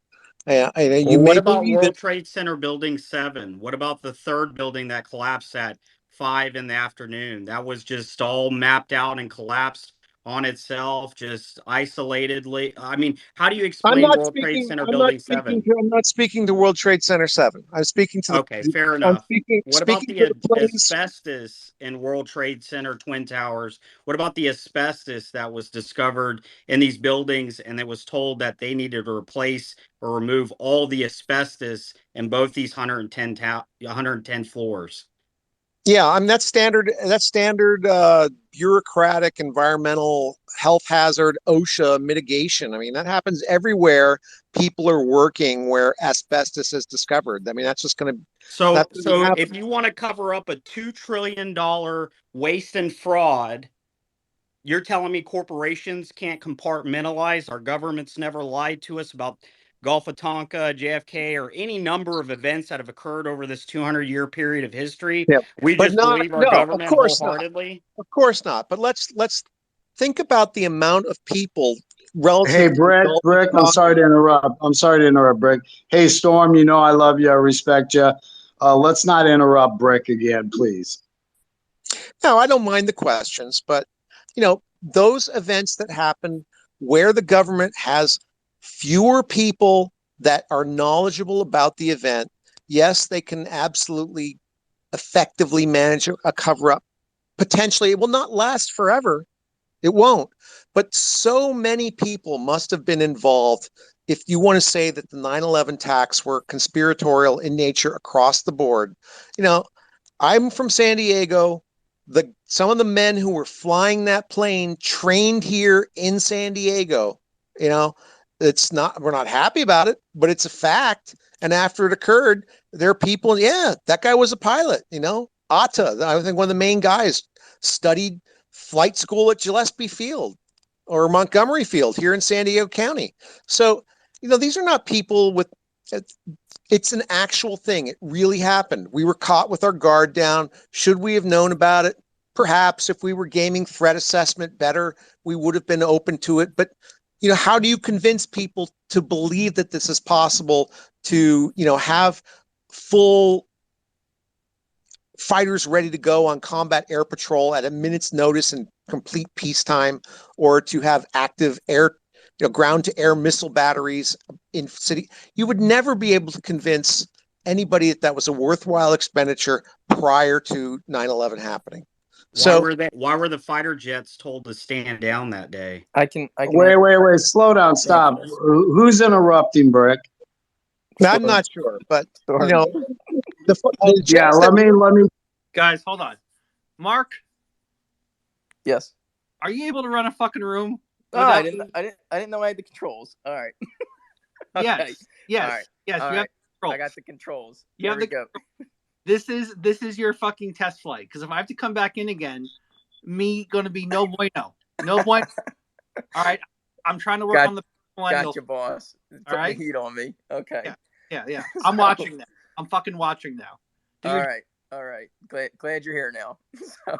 What about World Trade Center Building 7? What about the third building that collapsed at 5 in the afternoon? That was just all mapped out and collapsed on itself, just isolatedly. I mean, how do you explain World Trade Center Building 7? I'm not speaking to World Trade Center 7. I'm speaking to Okay, fair enough. What about the asbestos in World Trade Center Twin Towers? What about the asbestos that was discovered in these buildings, and it was told that they needed to replace or remove all the asbestos in both these 110 floors? Yeah, I mean that's standard bureaucratic environmental health hazard OSHA mitigation. I mean that happens everywhere people are working where asbestos is discovered. I mean that's just going to so if you want to cover up a $2 trillion waste and fraud, you're telling me corporations can't compartmentalize? Our government's never lied to us about Gulf of Tonka, JFK, or any number of events that have occurred over this 200-year period of history. Yeah. We just believe our government wholeheartedly. Of course not. But let's think about the amount of people relative Hey, to Brick, adult Brick, I'm dog. sorry to interrupt. I'm sorry to interrupt, Brick. Hey, Storm, you know I love you. I respect you. Let's not interrupt Brick again, please. No, I don't mind the questions, but those events that happen where the government has fewer people that are knowledgeable about the event, yes, they can absolutely effectively manage a cover up. Potentially, it will not last forever. It won't. But so many people must have been involved. If you want to say that the 9/11 attacks were conspiratorial in nature across the board, I'm from San Diego. Some of the men who were flying that plane trained here in San Diego. We're not happy about it, but it's a fact. And after it occurred, there are people, yeah, that guy was a pilot, Atta, I think one of the main guys, studied flight school at Gillespie Field or Montgomery Field here in San Diego County. So, these are not people with, it's an actual thing. It really happened. We were caught with our guard down. Should we have known about it? Perhaps if we were gaming threat assessment better, we would have been open to it. But, how do you convince people to believe that this is possible to, have full fighters ready to go on combat air patrol at a minute's notice in complete peacetime, or to have active air, ground to air missile batteries in city? You would never be able to convince anybody that was a worthwhile expenditure prior to 9/11 happening. Why were the fighter jets told to stand down that day? I can Wait. Slow down. Stop. Who's interrupting, Brick? I'm not sure, but yeah, let me. Guys, hold on. Mark? Yes. Are you able to run a fucking room? Oh, I didn't know I had the controls. All right. Okay. Yes. All right. Yes. All you have right. controls. I got the controls. You have Here the we go. This is your fucking test flight. Because if I have to come back in again, me gonna be no bueno. No bueno. All right. I'm trying to work on the millennials. Gotcha, boss. Put the heat on me. Okay. Yeah. I'm watching now. I'm fucking watching now. All right. Glad you're here now. So,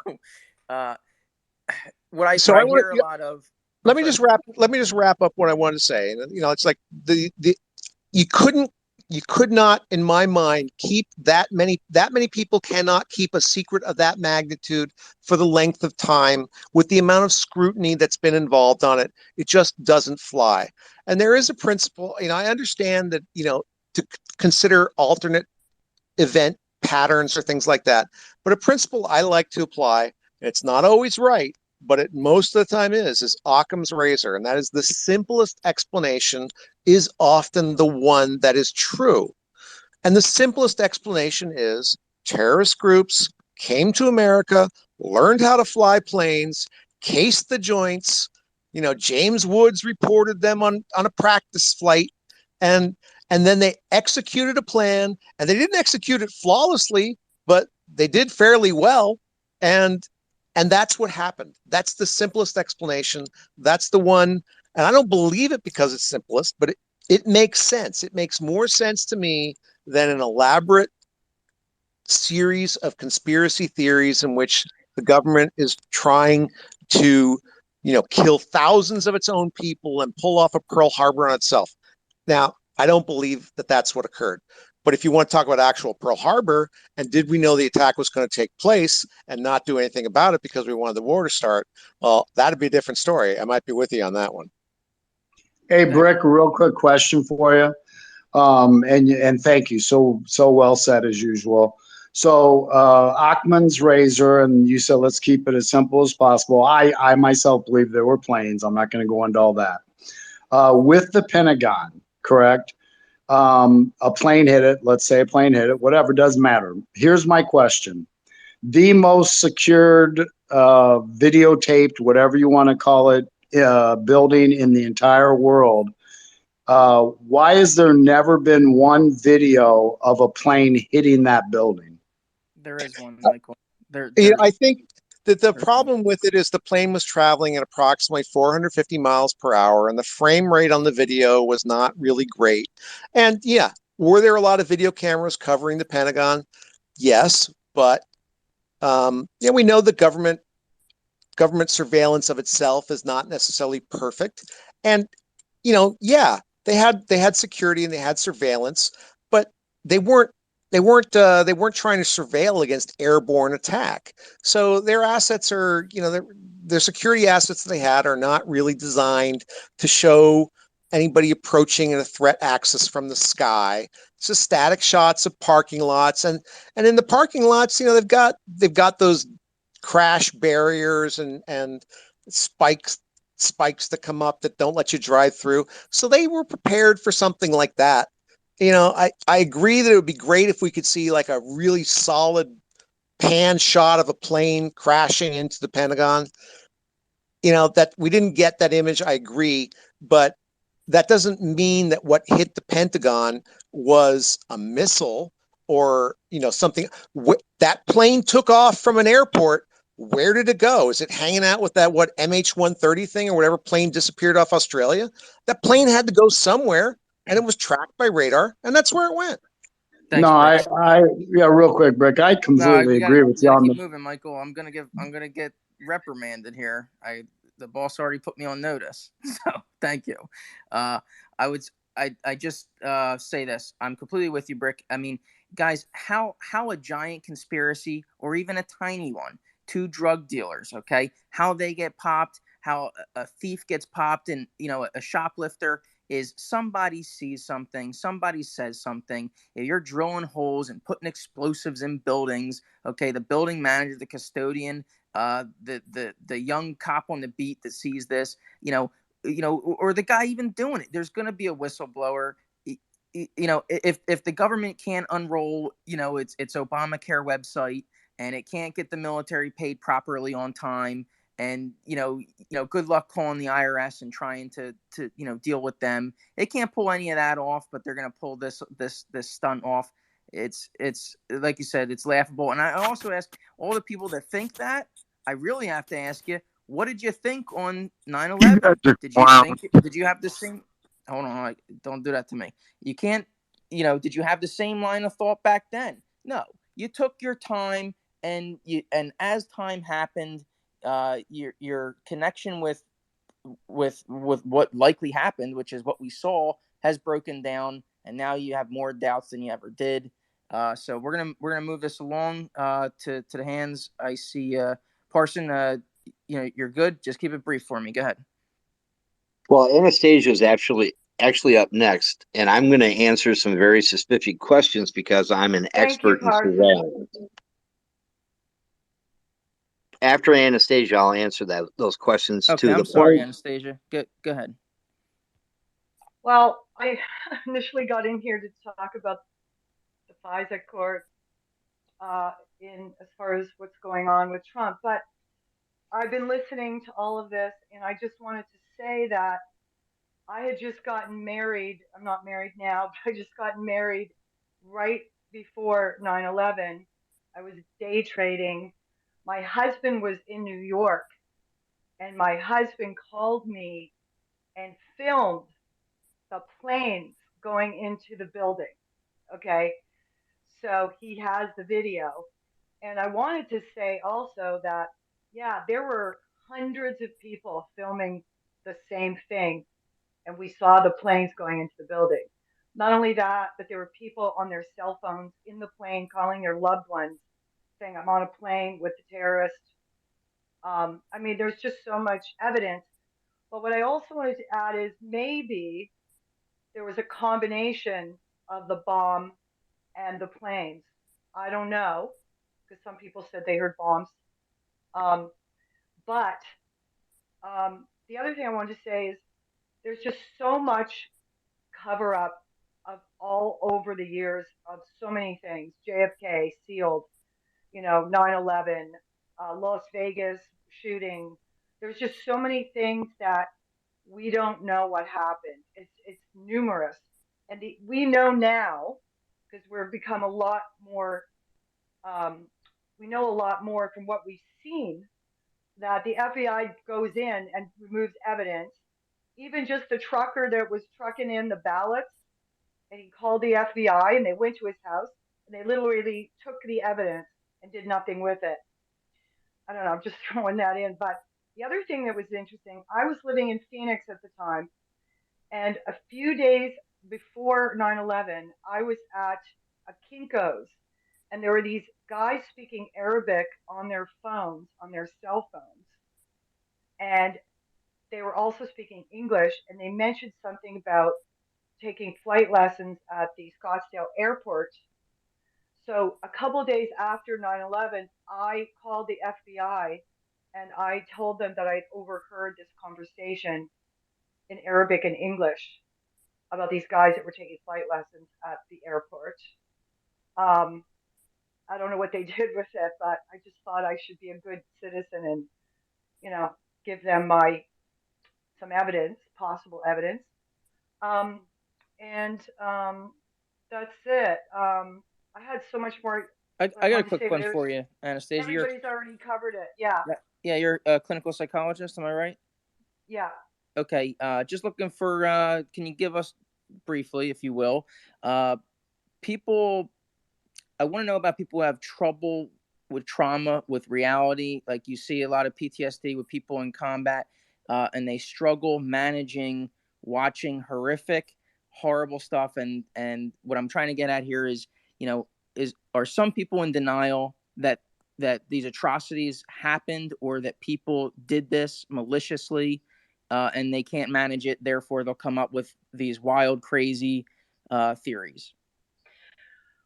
what I hear a lot of. Let me just wrap up what I wanted to say. And it's like you could not, in my mind, keep that many people cannot keep a secret of that magnitude for the length of time with the amount of scrutiny that's been involved on it. It just doesn't fly. And there is a principle, I understand that, to consider alternate event patterns or things like that. But a principle I like to apply, and it's not always right, but it most of the time is Occam's razor. And that is the simplest explanation is often the one that is true. And the simplest explanation is terrorist groups came to America, learned how to fly planes, cased the joints. James Woods reported them on a practice flight, and then they executed a plan, and they didn't execute it flawlessly, but they did fairly well. And that's what happened. That's the simplest explanation. That's the one. And I don't believe it because it's simplest, but it makes sense. It makes more sense to me than an elaborate series of conspiracy theories in which the government is trying to, kill thousands of its own people and pull off a Pearl Harbor on itself. Now, I don't believe that that's what occurred. But if you want to talk about actual Pearl Harbor, and did we know the attack was going to take place and not do anything about it because we wanted the war to start, well, that'd be a different story. I might be with you on that one. Hey, Brick, a real quick question for you. And thank you. So well said as usual. So Occam's razor, and you said let's keep it as simple as possible. I myself believe there were planes. I'm not going to go into all that. With the Pentagon, correct? A plane hit it. Let's say a plane hit it. Whatever, doesn't matter. Here's my question. The most secured, videotaped, whatever you want to call it, building in the entire world. Why has there never been one video of a plane hitting that building? There is one, Michael. I think that the problem with it is the plane was traveling at approximately 450 miles per hour, and the frame rate on the video was not really great. And yeah, were there a lot of video cameras covering the Pentagon? Yes, but we know the government surveillance of itself is not necessarily perfect. And yeah, they had security and they had surveillance, but they weren't trying to surveil against airborne attack. So their assets are, their security assets they had are not really designed to show anybody approaching in a threat axis from the sky. It's just static shots of parking lots, and in the parking lots, they've got those crash barriers and spikes that come up that don't let you drive through. So they were prepared for something like that. I agree that it would be great if we could see like a really solid pan shot of a plane crashing into the Pentagon. That we didn't get that image. I agree, but that doesn't mean that what hit the Pentagon was a missile or something. That plane took off from an airport. Where did it go? Is it hanging out with that MH130 thing or whatever plane disappeared off Australia? That plane had to go somewhere, and it was tracked by radar, and that's where it went. Thanks, No, Brick. yeah, real quick, Brick. I completely agree with you on keep the. moving, Michael. I'm gonna get reprimanded here. The boss already put me on notice, so thank you. I just say this. I'm completely with you, Brick. I mean, guys, how a giant conspiracy or even a tiny one, two drug dealers, okay, how they get popped, how a thief gets popped, and a shoplifter is somebody sees something, somebody says something. If you're drilling holes and putting explosives in buildings, okay, the building manager, the custodian, the young cop on the beat that sees this, or the guy even doing it, there's going to be a whistleblower. If the government can't unroll, its Obamacare website, and it can't get the military paid properly on time, and good luck calling the IRS and trying to deal with them. They can't pull any of that off, but they're going to pull this stunt off. It's like you said, it's laughable. And I also ask all the people that think that, I really have to ask you, what did you think on 9/11? Did you have the same? Hold on, don't do that to me. You can't. Did you have the same line of thought back then? No, you took your time, and as time happened, your connection with what likely happened, which is what we saw, has broken down, and now you have more doubts than you ever did. So we're gonna move this along to the hands. I see Parson. You're good. Just keep it brief for me. Go ahead. Well, Anastasia is actually up next, and I'm going to answer some very specific questions because I'm an expert in surveillance. After Anastasia, I'll answer those questions okay, to I'm the sorry, point. Anastasia. Go ahead. Well, I initially got in here to talk about the FISA court in as far as what's going on with Trump, but I've been listening to all of this, and I just wanted to say that I had just gotten married. I'm not married now, but I just gotten married right before 9/11. I was day trading. My husband was in New York, and my husband called me and filmed the planes going into the building. Okay. So he has the video. And I wanted to say also that, yeah, there were hundreds of people filming the same thing. And we saw the planes going into the building. Not only that, but there were people on their cell phones in the plane calling their loved ones saying, I'm on a plane with the terrorist. I mean, there's just so much evidence. But what I also wanted to add is maybe there was a combination of the bomb and the planes. I don't know, because some people said they heard bombs. But the other thing I wanted to say is there's just so much cover up of all over the years of so many things. JFK, sealed, 9/11, Las Vegas shooting. There's just so many things that we don't know what happened. It's numerous. And we know now, because we've become a lot more, we know a lot more from what we've seen, that the FBI goes in and removes evidence. Even just the trucker that was trucking in the ballots, and he called the FBI and they went to his house and they literally took the evidence and did nothing with it. I don't know, I'm just throwing that in. But the other thing that was interesting, I was living in Phoenix at the time, and a few days before 9/11, I was at a Kinko's, and there were these guys speaking Arabic on their phones, on their cell phones, and they were also speaking English, and they mentioned something about taking flight lessons at the Scottsdale airport. So a couple of days after 9/11, I called the FBI and I told them that I'd overheard this conversation in Arabic and English about these guys that were taking flight lessons at the airport. Um, I don't know what they did with it, but I just thought I should be a good citizen and, you know, give them some evidence, possible evidence. Um, and that's it. I had so much more I that I got a wanted to quick say, but one for you, Anastasia. You're everybody's already covered it. Yeah, you're a clinical psychologist, am I right? yeah. Okay. Just looking for. Can you give us briefly, if you will, people? I want to know about people who have trouble with trauma, with reality. Like you see a lot of PTSD with people in combat, and they struggle managing watching horrible stuff. And what I'm trying to get at here is, are some people in denial that these atrocities happened, or that people did this maliciously, and they can't manage it? Therefore, they'll come up with these wild, crazy theories.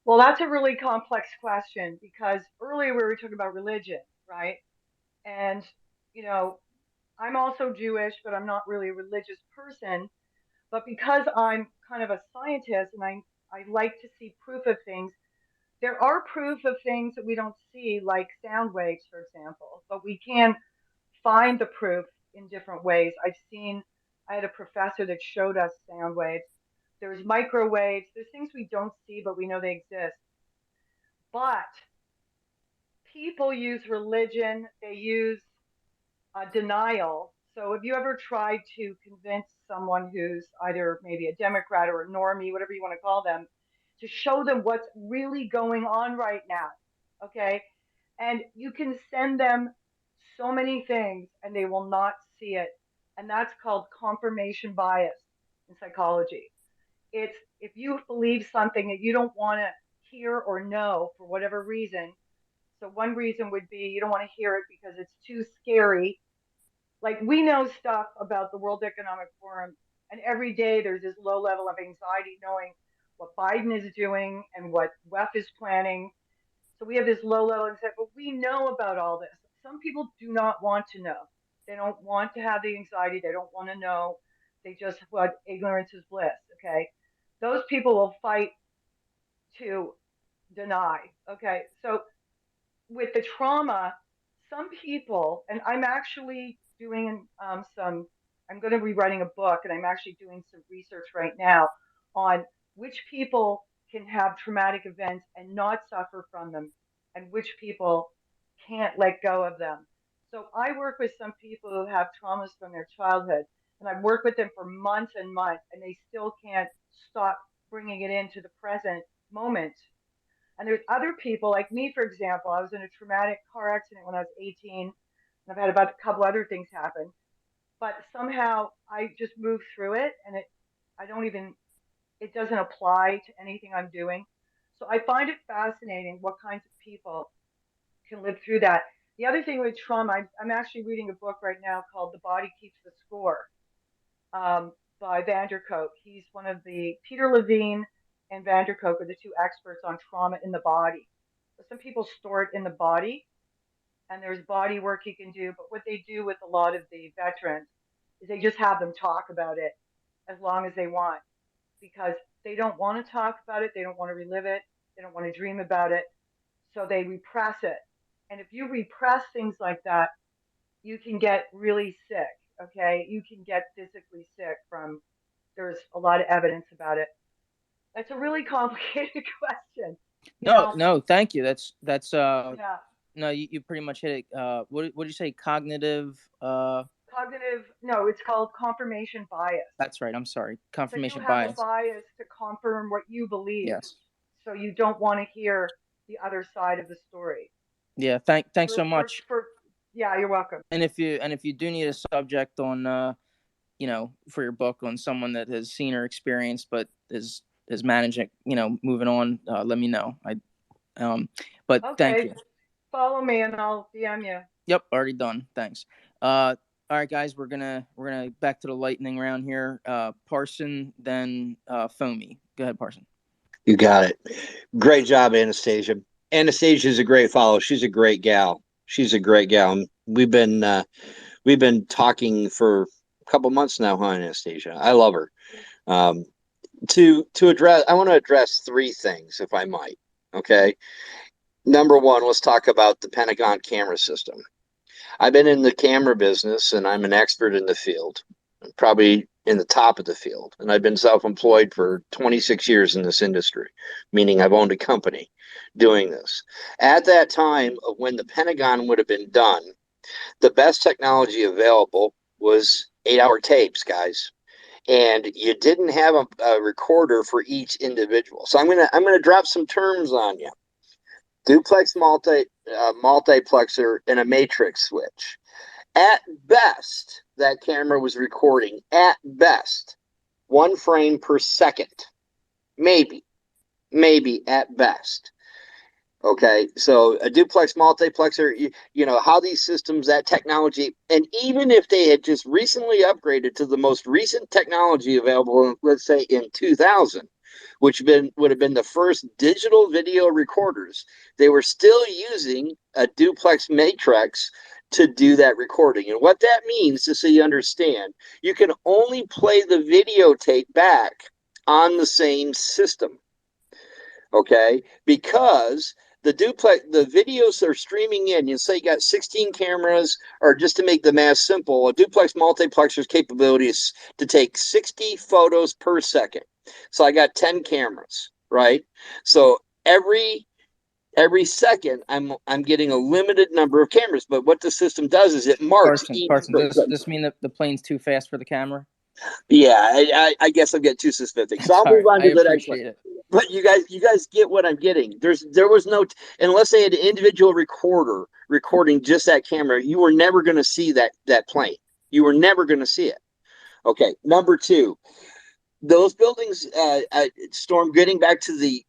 Well, that's a really complex question because earlier we were talking about religion, right? And, you know, I'm also Jewish, but I'm not really a religious person. But because I'm kind of a scientist and I like to see proof of things, there are proof of things that we don't see, like sound waves, for example, but we can find the proof in different ways. I had a professor that showed us sound waves. There's microwaves, there's things we don't see, but we know they exist. But people use religion, they use denial. So have you ever tried to convince someone who's either maybe a Democrat or a normie, whatever you want to call them, to show them what's really going on right now? Okay. And you can send them so many things and they will not see it. And that's called confirmation bias in psychology. It's if you believe something that you don't want to hear or know for whatever reason. So one reason would be you don't want to hear it because it's too scary. Like we know stuff about the World Economic Forum, and every day there's this low level of anxiety knowing what Biden is doing and what WEF is planning. So we have this low level anxiety, but we know about all this. Some people do not want to know. They don't want to have the anxiety. They don't want to know. They just what ignorance is bliss. Okay, those people will fight to deny. Okay, so with the trauma, some people, and I'm actually doing I'm going to be writing a book, and I'm actually doing some research right now on which people can have traumatic events and not suffer from them, and which people can't let go of them. So I work with some people who have traumas from their childhood, and I've worked with them for months and months, and they still can't stop bringing it into the present moment. And there's other people like me, for example. I was in a traumatic car accident when I was 18, and I've had about a couple other things happen. But somehow I just move through it, and it doesn't apply to anything I'm doing. So I find it fascinating what kinds of people can live through that. The other thing with trauma, I'm actually reading a book right now called The Body Keeps the Score by Van der Kolk. He's one of Peter Levine and Van der Kolk are the two experts on trauma in the body. So some people store it in the body, and there's body work you can do. But what they do with a lot of the veterans is they just have them talk about it as long as they want, because they don't want to talk about it. They don't want to relive it. They don't want to dream about it. So they repress it. And if you repress things like that, you can get really sick. Okay. You can get physically sick there's a lot of evidence about it. That's a really complicated question. No, thank you. That's yeah. No, you pretty much hit it. What did you say? Cognitive. No, it's called confirmation bias. That's right. I'm sorry. Confirmation so you have bias. a bias to confirm what you believe. Yes. So you don't want to hear the other side of the story. Yeah. Thanks so much. Yeah, you're welcome. And if you do need a subject on for your book on someone that has seen or experienced but is managing, moving on, let me know. But thank Okay, you. follow me and I'll DM you. Yep, already done. Thanks. All right, guys, we're gonna back to the lightning round here. Parson, then Foamy. Go ahead, Parson. You got it. Great job, Anastasia. Anastasia's a great follow. She's a great gal. She's a great gal. We've been talking for a couple months now, huh, Anastasia? I love her. To address, I want to address three things, if I might. Okay. Number one, let's talk about the Pentagon camera system. I've been in the camera business and I'm an expert in the field, probably in the top of the field. And I've been self-employed for 26 years in this industry, meaning I've owned a company doing this. At that time of when the Pentagon would have been done, the best technology available was 8-hour tapes, guys. And you didn't have a recorder for each individual. So I'm gonna drop some terms on you. Duplex multiplexer and a matrix switch. At best, that camera was recording, at best, 1 frame per second. Maybe at best. Okay, so a duplex multiplexer, you know how these systems, that technology, and even if they had just recently upgraded to the most recent technology available, let's say in 2000, which would have been the first digital video recorders, they were still using a duplex matrix to do that recording. And what that means, just so you understand, you can only play the videotape back on the same system. Okay, because the videos are streaming in. You say you got 16 cameras, or just to make the math simple, a duplex multiplexer's capability is to take 60 photos per second. So I got 10 cameras, right? So every second I'm getting a limited number of cameras. But what the system does is it marks Parson, does this mean that the plane's too fast for the camera? Yeah, I guess I'm getting too suspicious. So I'll move on to the next one. But you guys get what I'm getting. There was no, unless they had an individual recorder recording just that camera, you were never going to see that plane. You were never going to see it. Okay, number two, those buildings, Storm, getting back to the,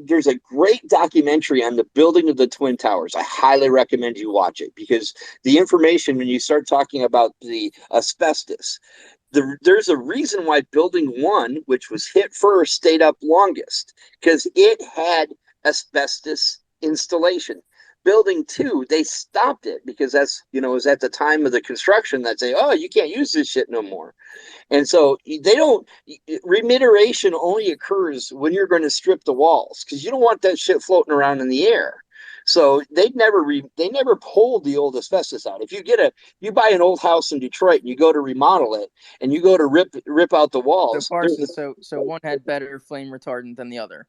there's a great documentary on the building of the Twin Towers. I highly recommend you watch it, because the information, when you start talking about the asbestos, there's a reason why building 1, which was hit first, stayed up longest, because it had asbestos installation. Building 2, they stopped it because that's, it was at the time of the construction that say, oh, you can't use this shit no more. And so remediation only occurs when you're going to strip the walls, because you don't want that shit floating around in the air. So they never pulled the old asbestos out. If you buy an old house in Detroit and you go to remodel it and you go to rip out the walls. So one had better flame retardant than the other.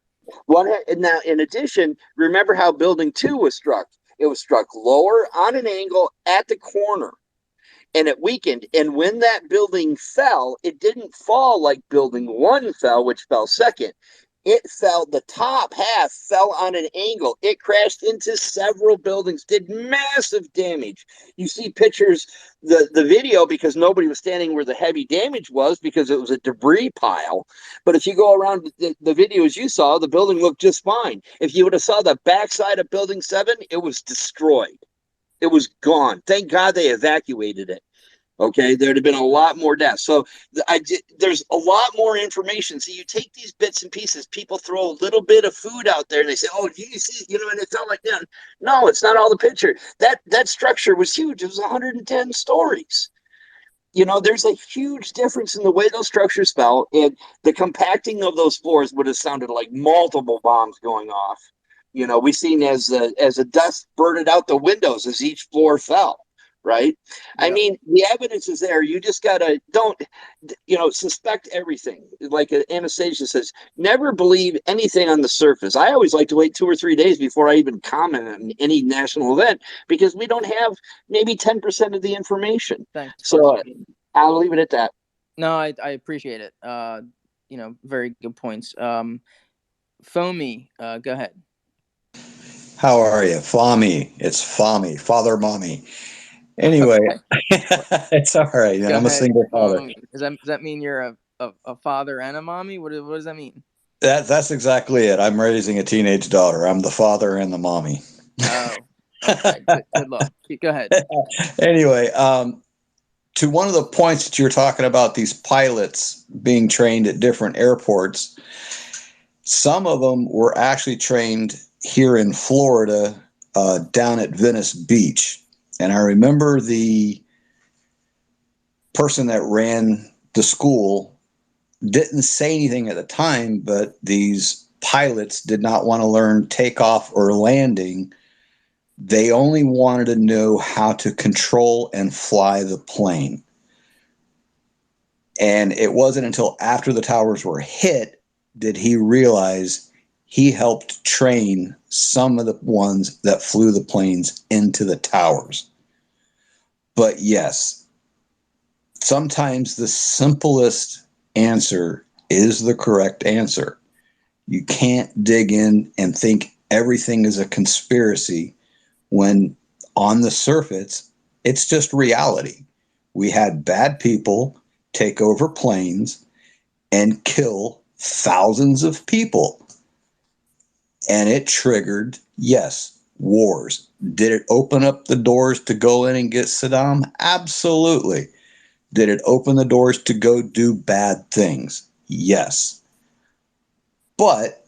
Now, in addition, remember how building 2 was struck? It was struck lower on an angle at the corner, and it weakened. And when that building fell, it didn't fall like building 1 fell, which fell second. It fell, the top half fell on an angle. It crashed into several buildings, did massive damage. You see pictures, the video, because nobody was standing where the heavy damage was because it was a debris pile. But if you go around the videos you saw, the building looked just fine. If you would have saw the backside of building 7, it was destroyed. It was gone. Thank God they evacuated it. Okay, there'd have been a lot more deaths. So there's a lot more information. So you take these bits and pieces. People throw a little bit of food out there, and they say, "Oh, you see, and it felt like that." No, it's not all the picture. That structure was huge. It was 110 stories. There's a huge difference in the way those structures fell, and the compacting of those floors would have sounded like multiple bombs going off. We seen as the dust burdened out the windows as each floor fell. Right? Yeah. I mean, the evidence is there. You just gotta suspect everything. Like Anastasia says, never believe anything on the surface. I always like to wait 2 or 3 days before I even comment on any national event, because we don't have maybe 10% of the information. Thanks. So I'll leave it at that. No, I appreciate it. Very good points. Foamy, go ahead. How are you? Fami. It's Fami, Father Mommy. Anyway, Okay. it's all right, man. Go I'm a ahead. single father. Does that mean you're a father and a mommy? What does that mean? That's exactly it. I'm raising a teenage daughter. I'm the father and the mommy. Oh, okay. Good luck. Go ahead. Anyway, to one of the points that you're talking about, these pilots being trained at different airports, some of them were actually trained here in Florida, down at Venice Beach. And I remember the person that ran the school didn't say anything at the time, but these pilots did not want to learn takeoff or landing. They only wanted to know how to control and fly the plane. And it wasn't until after the towers were hit did he realize he helped train some of the ones that flew the planes into the towers. But yes, sometimes the simplest answer is the correct answer. You can't dig in and think everything is a conspiracy when on the surface, it's just reality. We had bad people take over planes and kill thousands of people. And it triggered, yes, wars. Did it open up the doors to go in and get Saddam? Absolutely. Did it open the doors to go do bad things? Yes. But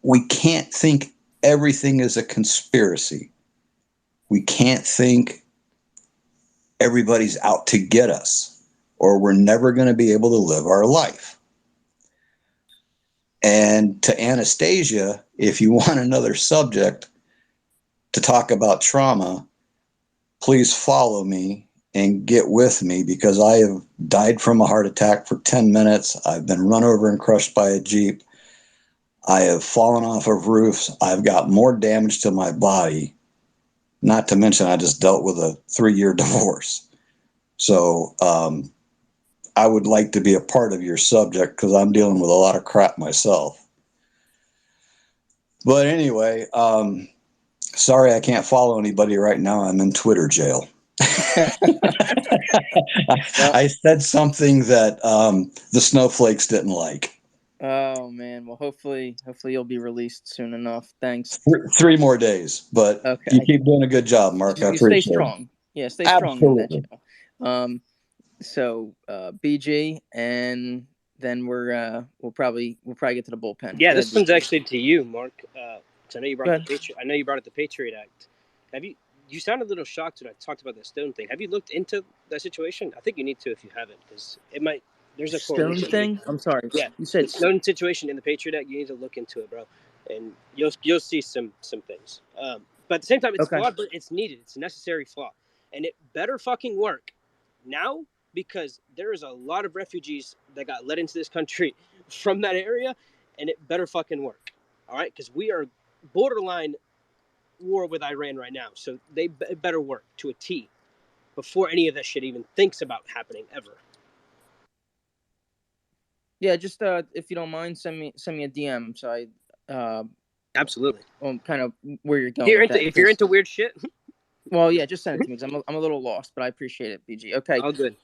we can't think everything is a conspiracy. We can't think everybody's out to get us, or we're never going to be able to live our life. And to Anastasia, if you want another subject to talk about trauma, please follow me and get with me, because I have died from a heart attack for 10 minutes. I've been run over and crushed by a Jeep. I have fallen off of roofs. I've got more damage to my body. Not to mention, I just dealt with a 3-year divorce. So I would like to be a part of your subject, because I'm dealing with a lot of crap myself. But anyway, sorry I can't follow anybody right now. I'm in Twitter jail. I said something that the snowflakes didn't like. Oh man. Well, hopefully you'll be released soon enough. Thanks. 3 more days, but Okay. you keep doing a good job, Mark. I You appreciate stay strong. Yeah, stay Absolutely. strong in that jail. So BG, and then we'll probably get to the bullpen. Yeah, Go this ahead, one's BG. actually to you, Mark. 'Cause I know you Go brought ahead. I know you brought up the Patriot Act. Have you? You sounded a little shocked when I talked about the Stone thing. Have you looked into that situation? I think you need to if you haven't, because it might. There's a Stone correlation. thing? I'm sorry. Yeah, You said the Snowden situation in the Patriot Act. You need to look into it, bro, and you'll see some things. But at the same time, it's okay. flawed, but it's needed. It's a necessary flaw, and it better fucking work now, because there is a lot of refugees that got let into this country from that area, and it better fucking work. All right, because we are borderline war with Iran right now, so it better work to a T before any of that shit even thinks about happening ever. Yeah, just if you don't mind, send me a DM so I absolutely kind of where you're going. If you're into weird shit. Well, yeah, just send it to me, because I'm a little lost, but I appreciate it, BG. Okay. All good.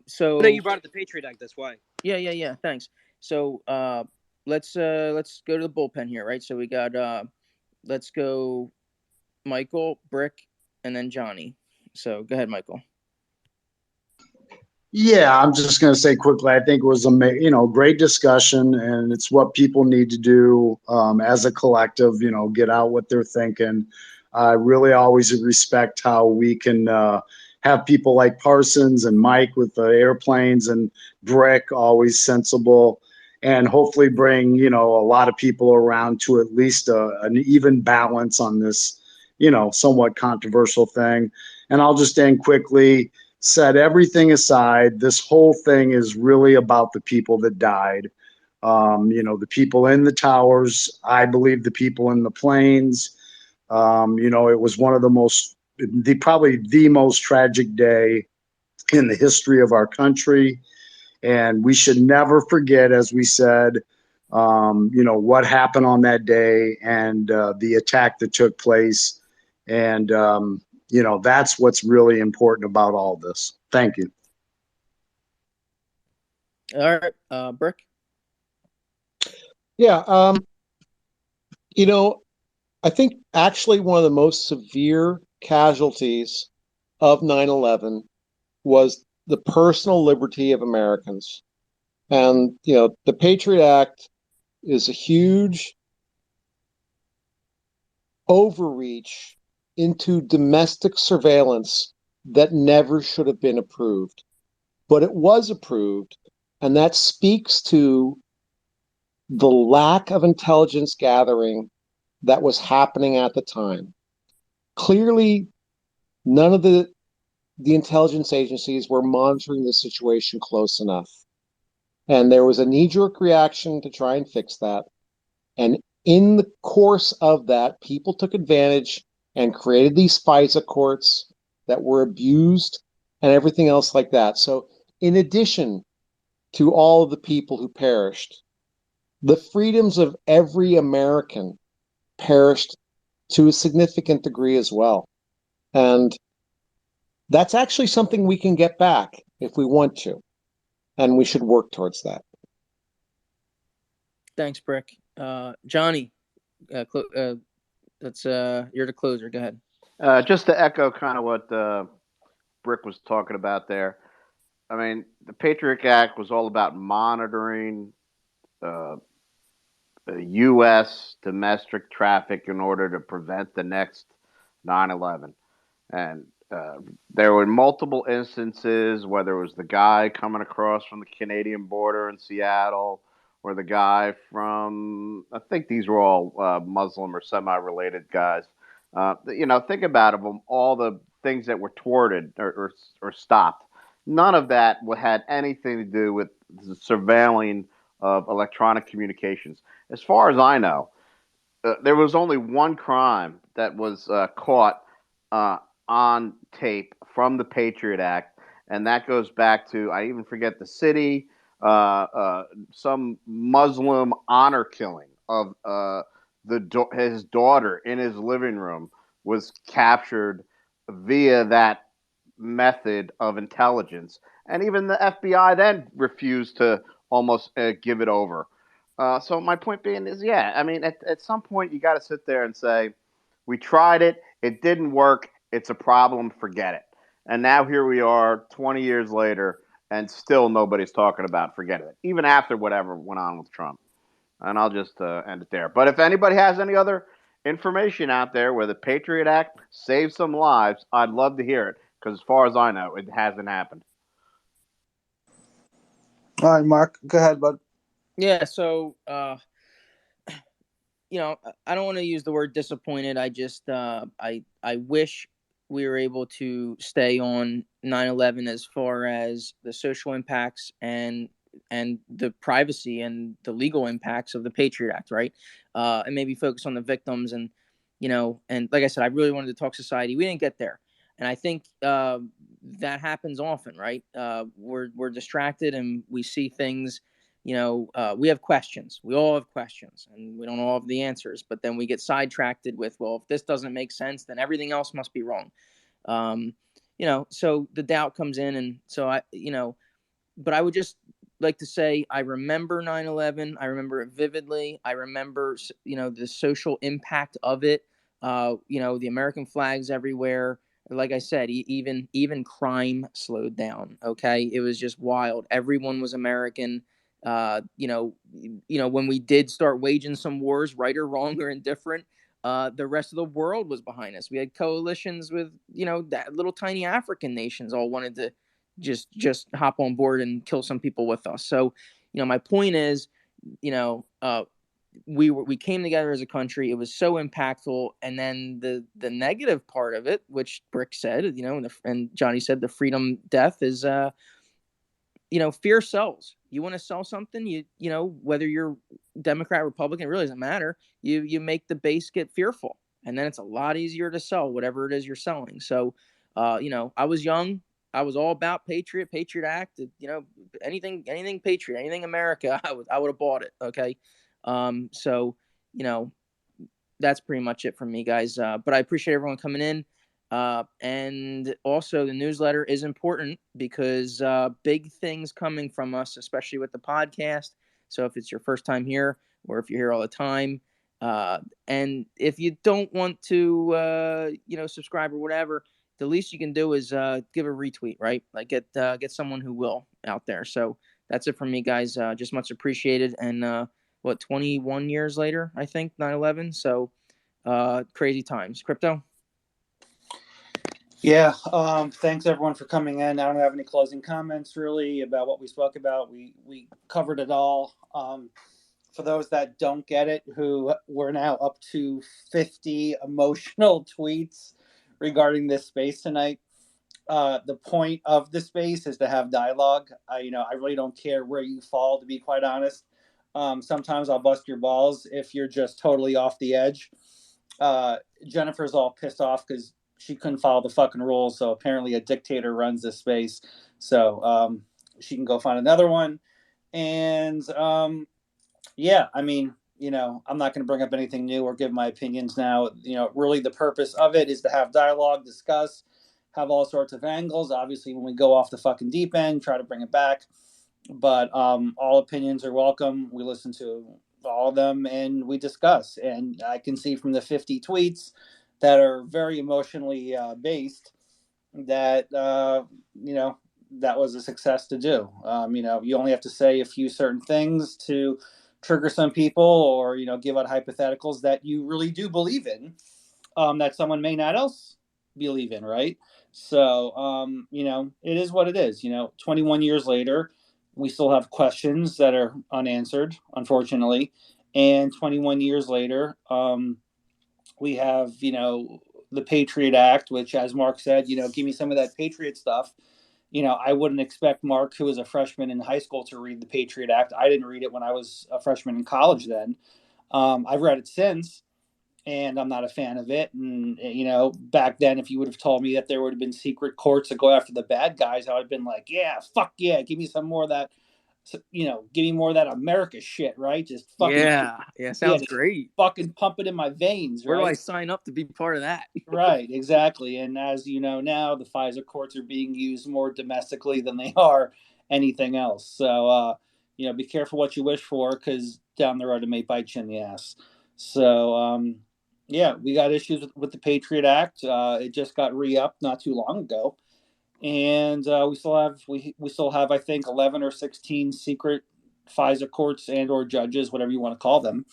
So no, you brought up the Patriot Act. That's why. Yeah. Thanks. So let's go to the bullpen here, right? So we got let's go Michael, Brick, and then Johnny. So go ahead, Michael. Yeah, I'm just going to say quickly, I think it was a great discussion, and it's what people need to do as a collective, get out what they're thinking. I really always respect how we can have people like Parsons and Mike with the airplanes, and Brick, always sensible, and hopefully bring, a lot of people around to at least an even balance on this, somewhat controversial thing. And I'll just end quickly. Set everything aside. This whole thing is really about the people that died. The people in the towers. I believe the people in the planes. It was one of probably the most tragic day in the history of our country. And we should never forget, as we said, what happened on that day and the attack that took place. And, That's what's really important about all this. Thank you. All right, Brick. Yeah. I think actually one of the most severe casualties of 9/11 was the personal liberty of Americans. And, the Patriot Act is a huge overreach into domestic surveillance that never should have been approved. But it was approved, and that speaks to the lack of intelligence gathering that was happening at the time. Clearly, none of the intelligence agencies were monitoring the situation close enough. And there was a knee-jerk reaction to try and fix that. And in the course of that, people took advantage and created these FISA courts that were abused and everything else like that. So in addition to all of the people who perished, the freedoms of every American perished to a significant degree as well. And that's actually something we can get back if we want to. And we should work towards that. Thanks, Brick. Johnny, that's you're the closer. Go ahead. Just to echo kind of what Brick was talking about there. I mean, the Patriot Act was all about monitoring U.S. domestic traffic in order to prevent the next 9/11. And there were multiple instances, whether it was the guy coming across from the Canadian border in Seattle or the guy from, I think these were all Muslim or semi-related guys. Think about them, all the things that were thwarted or stopped. None of that had anything to do with the surveilling of electronic communications. As far as I know, there was only one crime that was caught on tape from the Patriot Act, and that goes back to, I even forget the city, some Muslim honor killing of his daughter in his living room was captured via that method of intelligence. And even the FBI then refused to almost give it over. So my point being is, at some point you got to sit there and say, we tried it, it didn't work, it's a problem, forget it. And now here we are 20 years later, and still nobody's talking about forgetting it, even after whatever went on with Trump. And I'll just end it there. But if anybody has any other information out there where the Patriot Act saved some lives, I'd love to hear it, because as far as I know, it hasn't happened. All right, Mark, go ahead, bud. Yeah, so I don't want to use the word disappointed. I just I wish we were able to stay on 9/11 as far as the social impacts and the privacy and the legal impacts of the Patriot Act, right? And maybe focus on the victims and like I said, I really wanted to talk society. We didn't get there. And I think that happens often, right? We're distracted and we see things, we have questions. We all have questions and we don't all have the answers, but then we get sidetracked with, well, if this doesn't make sense, then everything else must be wrong. So the doubt comes in. And so but I would just like to say, I remember 9/11. I remember it vividly. I remember, the social impact of it. The American flags everywhere. Like I said, even crime slowed down. Okay. It was just wild. Everyone was American. When we did start waging some wars, right or wrong or indifferent, the rest of the world was behind us. We had coalitions with, that little tiny African nations all wanted to just hop on board and kill some people with us. So, my point is, we came together as a country. It was so impactful. And then the negative part of it, which Brick said, and Johnny said, the freedom death is, fear sells. You want to sell something, whether you're Democrat, Republican, it really doesn't matter. You make the base get fearful, and then it's a lot easier to sell whatever it is you're selling. So, I was young. I was all about Patriot Act, anything Patriot, anything America, I would have bought it. Okay. So, that's pretty much it from me, guys. But I appreciate everyone coming in. And also the newsletter is important because big things coming from us, especially with the podcast. So if it's your first time here or if you're here all the time, and if you don't want to, subscribe or whatever, the least you can do is give a retweet, right? Like get someone who will out there. So that's it from me, guys. Just much appreciated. And 21 years later, I think 9/11. So crazy times. Crypto. Yeah. Thanks everyone for coming in. I don't have any closing comments really about what we spoke about. We covered it all. For those that don't get it, who we're now up to 50 emotional tweets regarding this space tonight. The point of the space is to have dialogue. I really don't care where you fall, to be quite honest. Sometimes I'll bust your balls if you're just totally off the edge. Jennifer's all pissed off because she couldn't follow the fucking rules. So apparently a dictator runs this space. So she can go find another one. And yeah, I mean, I'm not going to bring up anything new or give my opinions now. Really the purpose of it is to have dialogue, discuss, have all sorts of angles. Obviously, when we go off the fucking deep end, try to bring it back. But all opinions are welcome. We listen to all of them and we discuss. And I can see from the 50 tweets that are very emotionally based that, that was a success to do. You only have to say a few certain things to trigger some people or, give out hypotheticals that you really do believe in, that someone may not else believe in, right? So, it is what it is. 21 years later, we still have questions that are unanswered, unfortunately. And 21 years later, we have, the Patriot Act, which, as Mark said, give me some of that Patriot stuff. I wouldn't expect Mark, who was a freshman in high school, to read the Patriot Act. I didn't read it when I was a freshman in college then. I've read it since, and I'm not a fan of it. And, back then, if you would have told me that there would have been secret courts to go after the bad guys, I would have been like, yeah, fuck yeah, give me some more of that. Give me more of that America shit, right? Just fucking Sounds great. Fucking pump it in my veins, right? Where do I sign up to be part of that? Right, exactly. And as you know now, the FISA courts are being used more domestically than they are anything else. So, be careful what you wish for, because down the road it may bite you in the ass. So, we got issues with the Patriot Act. It just got re-upped not too long ago. And we still have I think 11 or 16 secret FISA courts and or judges, whatever you want to call them.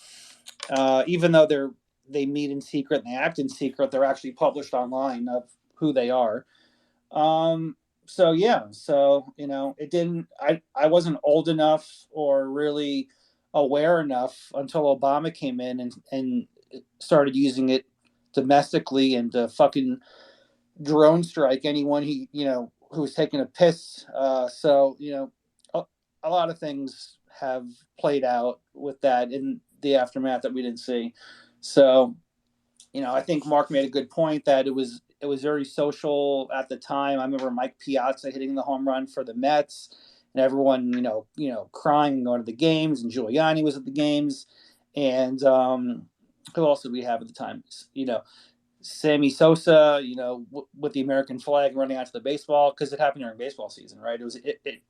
Even though they meet in secret and they act in secret, they're actually published online of who they are. It didn't. I wasn't old enough or really aware enough until Obama came in and started using it domestically and to fucking drone strike anyone who was taking a piss. A lot of things have played out with that in the aftermath that we didn't see. So, I think Mark made a good point that it was very social at the time. I remember Mike Piazza hitting the home run for the Mets and everyone, crying and going to the games, and Giuliani was at the games. And who else did we have at the time? Sammy Sosa, with the American flag running out to the baseball, because it happened during baseball season, right?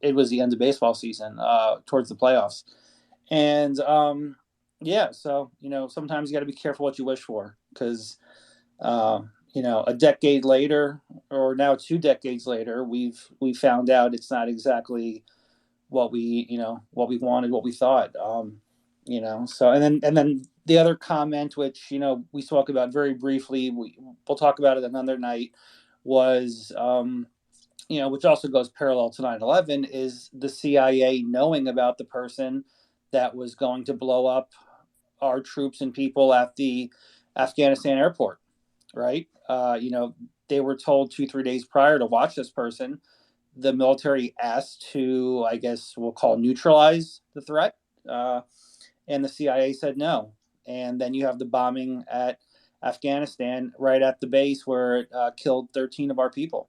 It was the end of baseball season, towards the playoffs. And so sometimes you got to be careful what you wish for, because a decade later, or now 2 decades later, we found out it's not exactly what we wanted, what we thought. So and then the other comment, which we spoke about very briefly, we'll talk about it another night, was which also goes parallel to 9/11, is the CIA knowing about the person that was going to blow up our troops and people at the Afghanistan airport, right? They were told 2-3 days prior to watch this person. The military asked to, I guess we'll call, neutralize the threat, and the CIA said no. And then you have the bombing at Afghanistan right at the base, where it killed 13 of our people.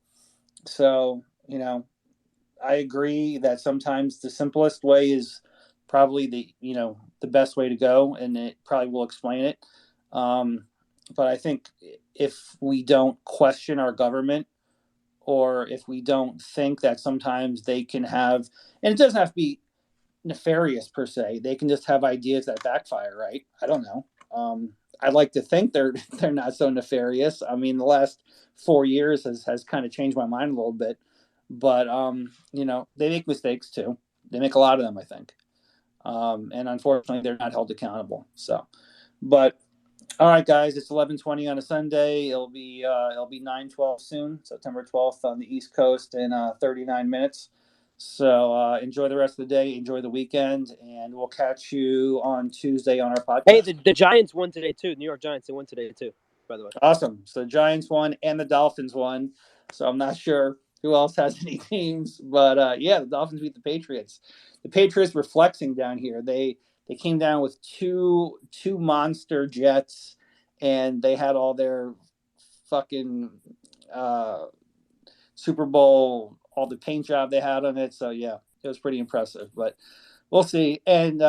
So, I agree that sometimes the simplest way is probably the best way to go, and it probably will explain it. I think if we don't question our government, or if we don't think that sometimes they can have, and it doesn't have to be nefarious per se, they can just have ideas that backfire, right? I don't know. I'd like to think they're not so nefarious. I mean, the last 4 years has kind of changed my mind a little bit, but they make mistakes too. They make a lot of them, I think, and unfortunately, they're not held accountable. So, but all right, guys, it's 11:20 on a Sunday. It'll be 9:12 soon, September 12th on the East Coast in 39 minutes. So enjoy the rest of the day, enjoy the weekend, and we'll catch you on Tuesday on our podcast. Hey, the Giants won today too. New York Giants, they won today too, by the way. Awesome. So the Giants won and the Dolphins won. So I'm not sure who else has any teams, but the Dolphins beat the Patriots. The Patriots were flexing down here. They came down with two monster jets, and they had all their fucking Super Bowl, all the paint job they had on it. So yeah, it was pretty impressive. But we'll see. And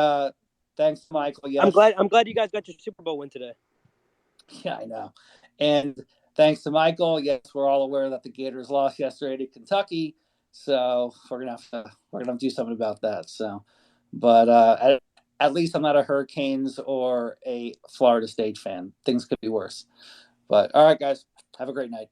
thanks, Michael. Yes. I'm glad you guys got your Super Bowl win today. Yeah, I know. And thanks to Michael. Yes, we're all aware that the Gators lost yesterday to Kentucky, so we're gonna have to do something about that. So, but at least I'm not a Hurricanes or a Florida State fan. Things could be worse. But all right, guys, have a great night.